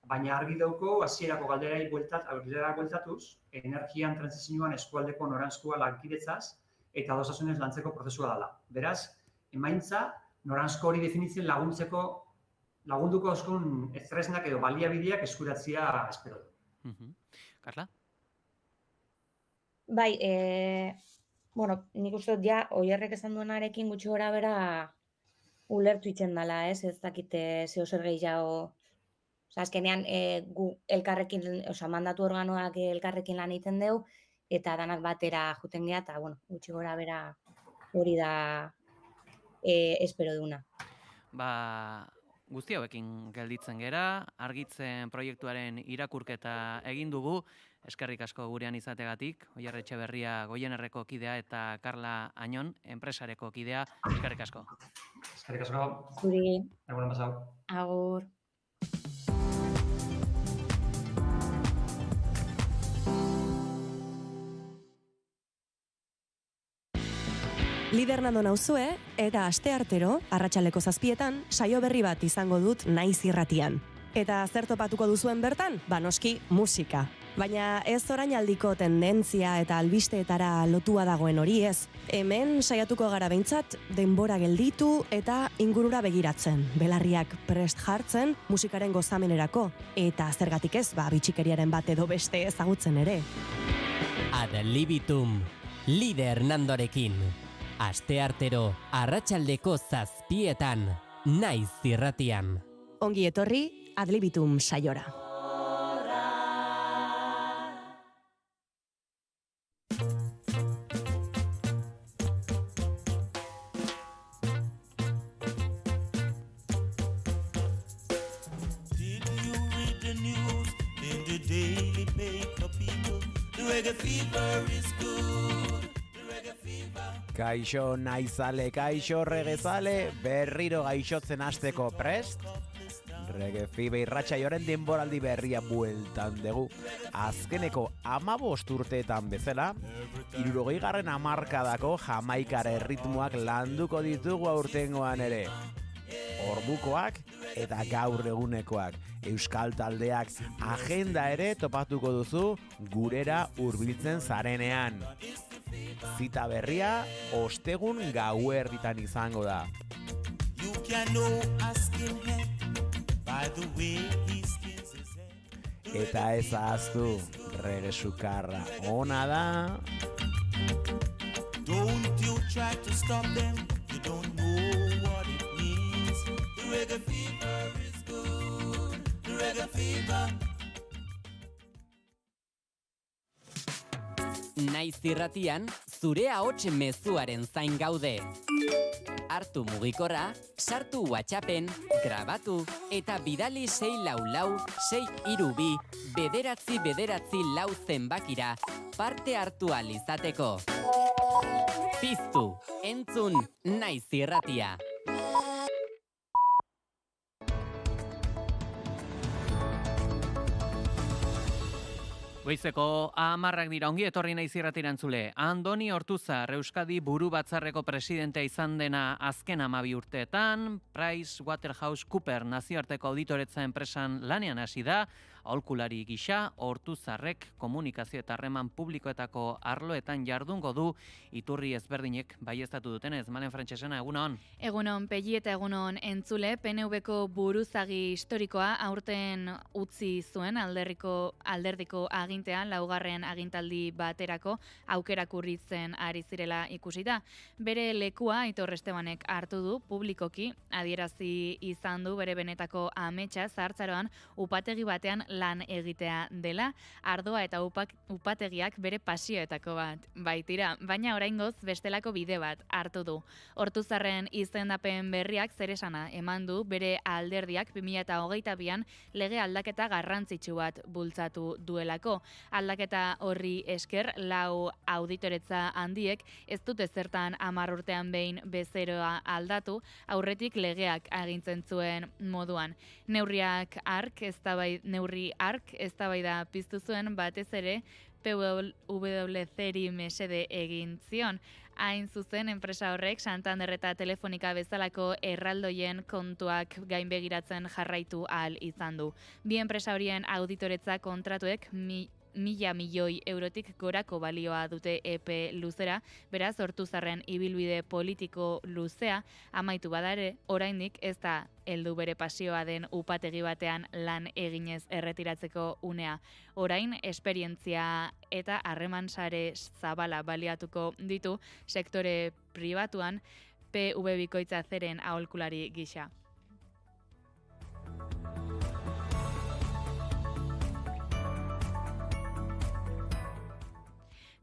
[SPEAKER 13] Baina argi dauko hasierako galderai bueltatuz, energian trantsizioan eskualdeko noranzkoa lankidetzaz eta adostasunez lantzeko prozesua dela. Beraz, emaitza noranzko hori definitzen lagunduko oskun estresnak edo baliabideak eskuratzea espero du.
[SPEAKER 2] Karla?
[SPEAKER 23] Nik uste dut Oierrek esan duenarekin gutxi gora bera ulertu itzen dela, ez dakite zeo zer gehiago. Azkenean, gu elkarrekin, mandatu organoak elkarrekin lan egiten dugu, eta danak batera juten geha, eta gutxi gora bera hori da espero duna.
[SPEAKER 2] Guzti hauekin gelditzen gera, argitzen proiektuaren irakurketa egin dugu, eskerrik asko gurean izategatik, Oier Etxeberria Goienerreko kidea eta Karla Añon, enpresareko kidea, eskerrik asko.
[SPEAKER 13] Eskerrik asko.
[SPEAKER 23] Zuri.
[SPEAKER 13] Egunen pasau.
[SPEAKER 23] Agur.
[SPEAKER 7] Lider Nando nauzue, eta asteartero, arratsaldeko 7:00, saio berri bat izango dut Naiz Irratian. Eta zer topatuko duzuen bertan? Noski, musika. Baina ez orainaldiko tendentzia eta albisteetara lotua dagoen hori ez. Hemen saiatuko gara behintzat denbora gelditu eta ingurura begiratzen. Belarriak prest jartzen musikaren gozamenerako. Eta zergatik ez, bitxikeriaren bat edo beste ezagutzen ere.
[SPEAKER 21] Ad libitum, Lider Nandorekin. Asteartero, arratsaldeko 7:00, Naiz Irratian.
[SPEAKER 7] Ongi etorri, Ad libitum saiora.
[SPEAKER 11] Kaixo naizale, kaixo regezale, berriro gaixotzen hasteko prest? Rege Fibe irratsaioaren denboraldi berria bueltan dugu. Azkeneko 15 urteetan bezala, 60. hamarkadako Jamaikara erritmoak landuko ditugu aurtengoan ere. Ordukoak eta gaur egunekoak, euskal taldeak agenda ere topatuko duzu gurera hurbiltzen zarenean. Zita berria ostegun gauerditan izango da. Eta ez ahaztu, Rege Sukarra ona da. Don't you try to stop them, you don't know
[SPEAKER 6] reggae fever is good. The reggae fever.
[SPEAKER 21] Naiz irratian, zure ahots mezuaren zain gaude. Hartu mugikorra, sartu WhatsAppen, grabatu eta bidali 644-632-999 lau zenbakira parte hartu ahal izateko. Piztu, entzun, Naiz irratia.
[SPEAKER 2] Goizeko 10 dira, ongi etorri Naiz irratira entzule. Andoni Ortuzar, Euskadi buru batzarreko presidentea izan dena azken 12 urteetan, PricewaterhouseCoopers nazioarteko auditoretza enpresan lanean hasi da, aholkulari gisa, Ortuzarrek komunikazio eta harreman publikoetako arloetan jardungo du, iturri ezberdinek baieztatu dutenez. Malen Frantsesena, egunon?
[SPEAKER 9] Egunon, Pegi eta egunon entzule, PNV-ko buruzagi historikoa aurten utzi zuen alderdiko agintean, laugarren agintaldi baterako aukerak urritzen ari zirela ikusita. Bere lekua Aitor Estebanek hartu du publikoki, adierazi izan du bere benetako ametsa zahartzaroan upategi batean lan egitea dela, ardoa eta upategiak bere pasioetako bat baitira, baina oraingoz bestelako bide bat hartu du. Ortuzarren izendapen berriak zeresana eman du bere alderdiak 2022an lege aldaketa garrantzitsu bat bultzatu duelako. Aldaketa horri esker 4 auditoretza handiek ez dute zertan 10 urtean behin bezeroa aldatu, aurretik legeak agintzen zuen moduan. Neurri ark eztabaida piztu zuen batez ere PwC-ri mesede egin zion. Hain zuzen, enpresa horrek Santander eta Telefonika bezalako erraldoien kontuak gainbegiratzen jarraitu ahal izan du. Bi enpresa horien auditoretza kontratuek 1.000 milioi eurotik gorako balioa dute epe luzera, beraz Ortuzarren ibilbide politiko luzea amaitu badare, oraindik ez da heldu bere pasioa den upategi batean lan eginez erretiratzeko unea. Orain, esperientzia eta harreman sare zabala baliatuko ditu sektore pribatuan PV Bikoitza zeren aholkulari gisa.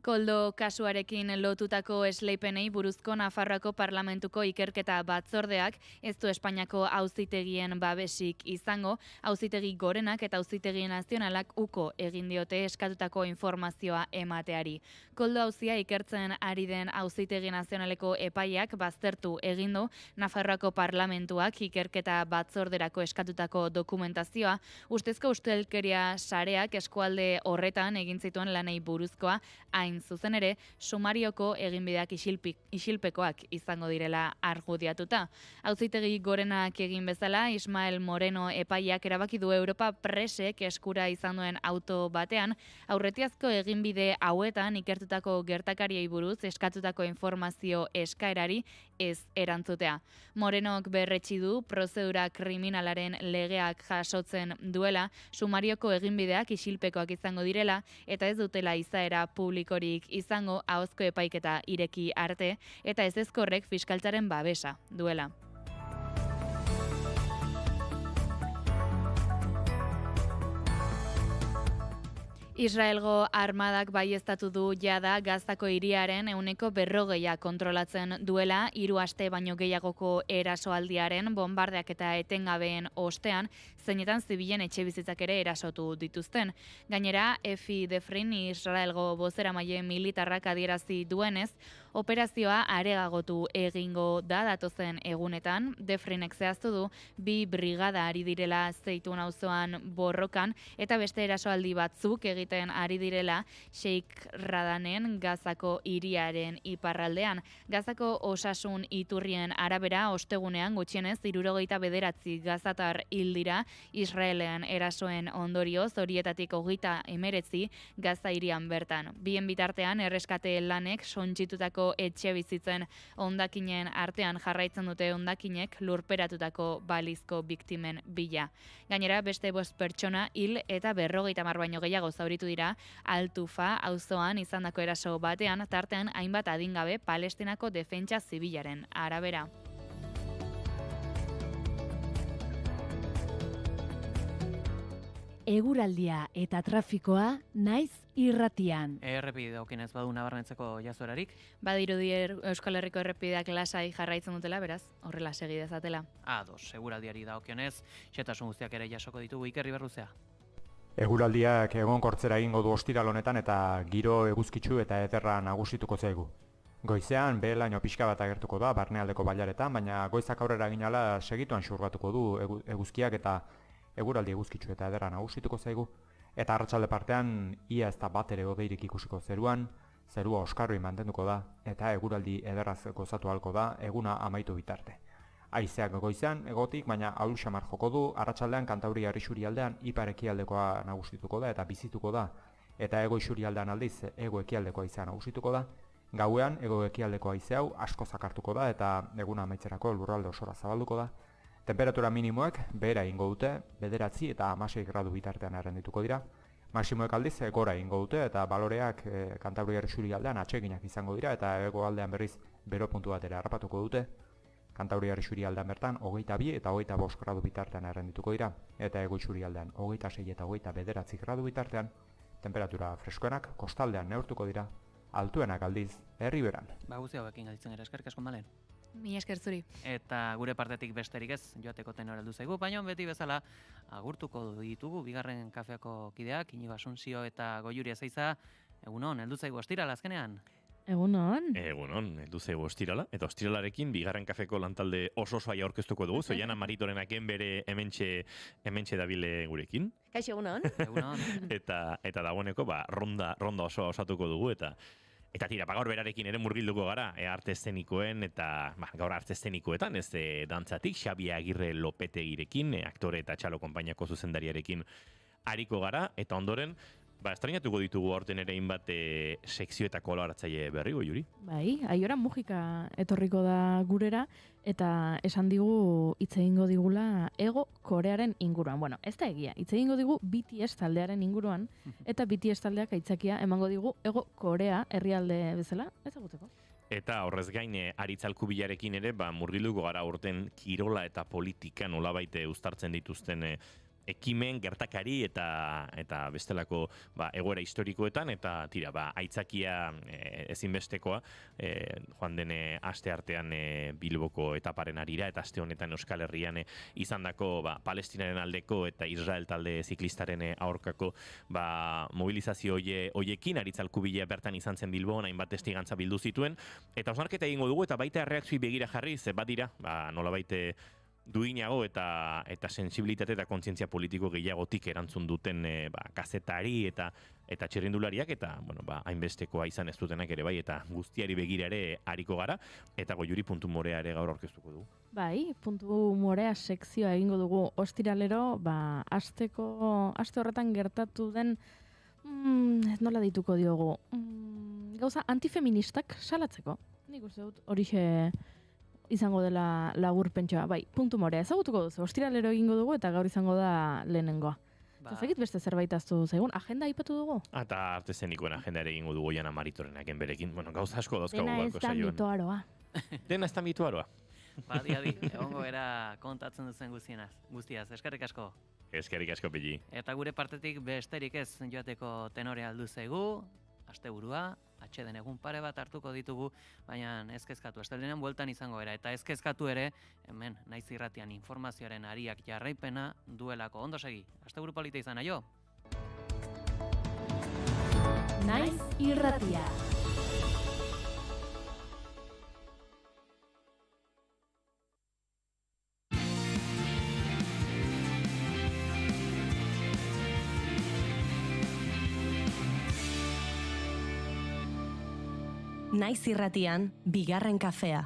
[SPEAKER 9] Koldo kasuarekin lotutako esleipenei buruzko Nafarroako Parlamentuko ikerketa batzordeak ez du Espainiako auzitegien babesik izango, auzitegi gorenak eta auzitegi nazionalak uko egin diote eskatutako informazioa emateari. Koldo auzia ikertzen ari den auzitegi nazionaleko epaiak baztertu egin du Nafarroako Parlamentuak ikerketa batzorderako eskatutako dokumentazioa, ustezko ustelkeria sareak eskualde horretan egin zituen lanei buruzkoa, hain zuzen ere, sumarioko eginbideak isilpekoak izango direla argudiatuta. Auzitegi gorenak egin bezala, Ismael Moreno epaiak erabaki du Europa Presek eskura izan duen auto batean, aurretiazko eginbide hauetan ikertutako gertakariei buruz eskatutako informazio eskaerari ez erantzutea. Morenok berretsi du prozedura kriminalaren legeak jasotzen duela, sumarioko eginbideak isilpekoak izango direla eta ez dutela izaera publikorik izango ahozko epaiketa ireki arte eta ezezkorrek fiskaltzaren babesa duela. Israelgo armadak baieztatu du jada Gazako hiriaren 40% kontrolatzen duela 3 aste baino gehiagoko erasoaldiaren bombardeak eta etengabeen ostean, zeinetan zibilen etxebizitzak ere erasotu dituzten. Gainera, Efi Defrin Israelgo bozeramaile militarrak adierazi duenez, operazioa areagotu egingo da datozen egunetan. Defrinek zehaztu du 2 brigada ari direla Zeitun auzoan borrokan eta beste erasoaldi batzuk egiten ari direla Sheikh Radanen Gazako hiriaren iparraldean. Gazako osasun iturrien arabera ostegunean gutxienez 69 gazatar hil dira Israelen erasoen ondorioz, horietatik 39 Gaza hirian bertan. Bien bitartean erreskate lanek suntsitutako etxe bizitzen hondakinen artean jarraitzen dute hondakinek lurperatutako balizko biktimen bila. Gainera beste 5 pertsona hil eta 50 baino gehiago zauritu dira Altufa auzoan izandako eraso batean, tartean hainbat adingabe Palestinako defentsa zibilaren arabera.
[SPEAKER 8] Eguraldia eta trafikoa naiz irratian.
[SPEAKER 2] Errepide daukinez badu nabarmentzeko jazorarik?
[SPEAKER 9] Badirudi Euskal Herriko errepideak lasai jarraitzen dutela, beraz, horrela segi dezatela.
[SPEAKER 2] Ados, eguraldiari dagokionez, xetasun guztiak ere jasoko ditugu Iker Iberruzea.
[SPEAKER 10] Eguraldiak egonkortzera egingo du ostiral honetan eta giro eguzkitsu eta ederra nagusituko zaigu. Goizean behe-laino pixka bat agertuko da barnealdeko bailaretan, baina goizak aurrera ginala segituan xurgatuko du eguzkiak eta eguraldi eguzkitsu eta ederra nagusituko zaigu. Eta arratsalde partean ia ez da bat ere hodeirik ikusiko zeruan, zerua oskarbi mantenduko da eta eguraldi ederraz gozatu ahalko da eguna amaitu bitarte. Haizeak goizean egotik, baina ahul xamar joko du, arratsaldean Kantauriar isurialdean ipar ekialdekoa nagusituko da eta bizituko da, eta hego isurialdean aldiz hego ekialdeko haizea nagusituko da. Gauean hego ekialdeko haize hau asko zakartuko da eta eguna amaitzerako lurralde osora zabalduko da. Temperatura minimoek behera egingo dute, 9 eta 16 gradu bitartean errendituko dira. Maximoek aldiz gora egingo dute eta baloreak Kantauriar isurialdean atseginak izango dira eta hegoaldean berriz bero puntu batera harrapatuko dute. Kantauriar isurialdean bertan 22 eta 25 gradu bitartean errendituko dira eta hego isurialdean 26 eta 29 gradu bitartean. Temperatura freskoenak kostaldean neurtuko dira, altuenak aldiz herriberan.
[SPEAKER 2] Guzti hauekin galditzen gara, eskerrik asko Malen.
[SPEAKER 9] Mila esker zuri.
[SPEAKER 2] Eta gure partetik besterik ez, joateko tenore heldu zaigu, baina beti bezala agurtuko ditugu bigarren kafeako kideak, Inigo Asunsio eta Goiuri Ezeiza. Egunon, heldu zaigu ostirala azkenean.
[SPEAKER 12] Egunon, heldu zaigu ostirala, eta ostiralarekin bigarren kafeko lantalde oso-osoa aurkeztuko dugu, Zoiana Maritorenaken bere hementxe dabile gurekin.
[SPEAKER 7] Kaixo, egunon.
[SPEAKER 12] Eta dagoeneko ronda osoa osatuko dugu, eta tira, gaur berarekin ere murgilduko gara, arte eszenikoen eta gaur arte eszenikoetan, ez dantzatik, Xabi Agirre Lopetegirekin, aktore eta txalo konpainiako zuzendariarekin ariko gara, eta ondoren, estrainatuko ditugu aurten ere hainbat sekzio eta kolaboratzaile berri, Goiuri? Bai, Aiora Mujika etorriko da gurera, eta esan digu hitz egingo digula Ego Korearen inguruan. Bueno, ez da egia, hitz egingo digu BTS taldearen inguruan, eta BTS taldeak aitzakia emango digu Ego Korea herrialde bezala, ezagutzeko. Eta horrez gain, Aritzalkubilarekin ere, murgilduko gara urten kirola eta politika nolabait uztartzen dituzten ekimen, gertakari eta bestelako egoera historikoetan, eta tira, aitzakia ezinbestekoa, joan den aste artean Bilboko etaparen arira, eta aste honetan Euskal Herrian izandako Palestinaren aldeko eta Israel talde ziklistaren aurkako mobilizazio hoiekin, Aritzalkubila bertan izan zen Bilbon, hainbat testigantza bildu zituen, eta osnarketa egingo dugu, eta baita erreakzioi begira jarriz, badira, nolabait duinago eta sensibilitate eta kontzientzia politiko gehiagotik erantzun duten kazetari eta txirrindulariak eta hainbestekoa izan ez dutenak ere bai eta guztiari begira ere ariko gara eta Goiuri puntu morea ere gaur aurkeztuko dugu. Bai, puntu morea sekzioa egingo dugu ostiralero, aste horretan gertatu den nola dituko diogu, gauza antifeministak salatzeko. Nik uste dut horixe izango dela lagurpentsoa. Bai, puntu morea ezagutuko duzu, ostiralero egingo dugu eta gaur izango da lehenengoa. Zagit beste zerbait aztu zaigun, agenda aipatu dugu? Eta arte zenikoen agenda ere egingo dugu Oiana Maritorenaken berekin. Bueno, gauza asko dauzkagu gaurko saioan. Dena ez da mitoaroa. Dena ez da mitoaroa.
[SPEAKER 2] Adi, egongo era kontatzen duzen guztiaz. Eskerrik asko.
[SPEAKER 12] Eskerrik asko, Pili.
[SPEAKER 2] Eta gure partetik besterik ez joateko tenore aldu zaigu, asteburua, atxeden egun pare bat hartuko ditugu, baina ez kezkatu, astelehenean bueltan izango era, eta ez kezkatu ere, hemen Naiz Irratian informazioaren ariak jarraipena duelako. Ondo segi, asteburu polita izan, aio?
[SPEAKER 8] Naiz Irratia.
[SPEAKER 7] Naiz Irratian, bigarren kafea.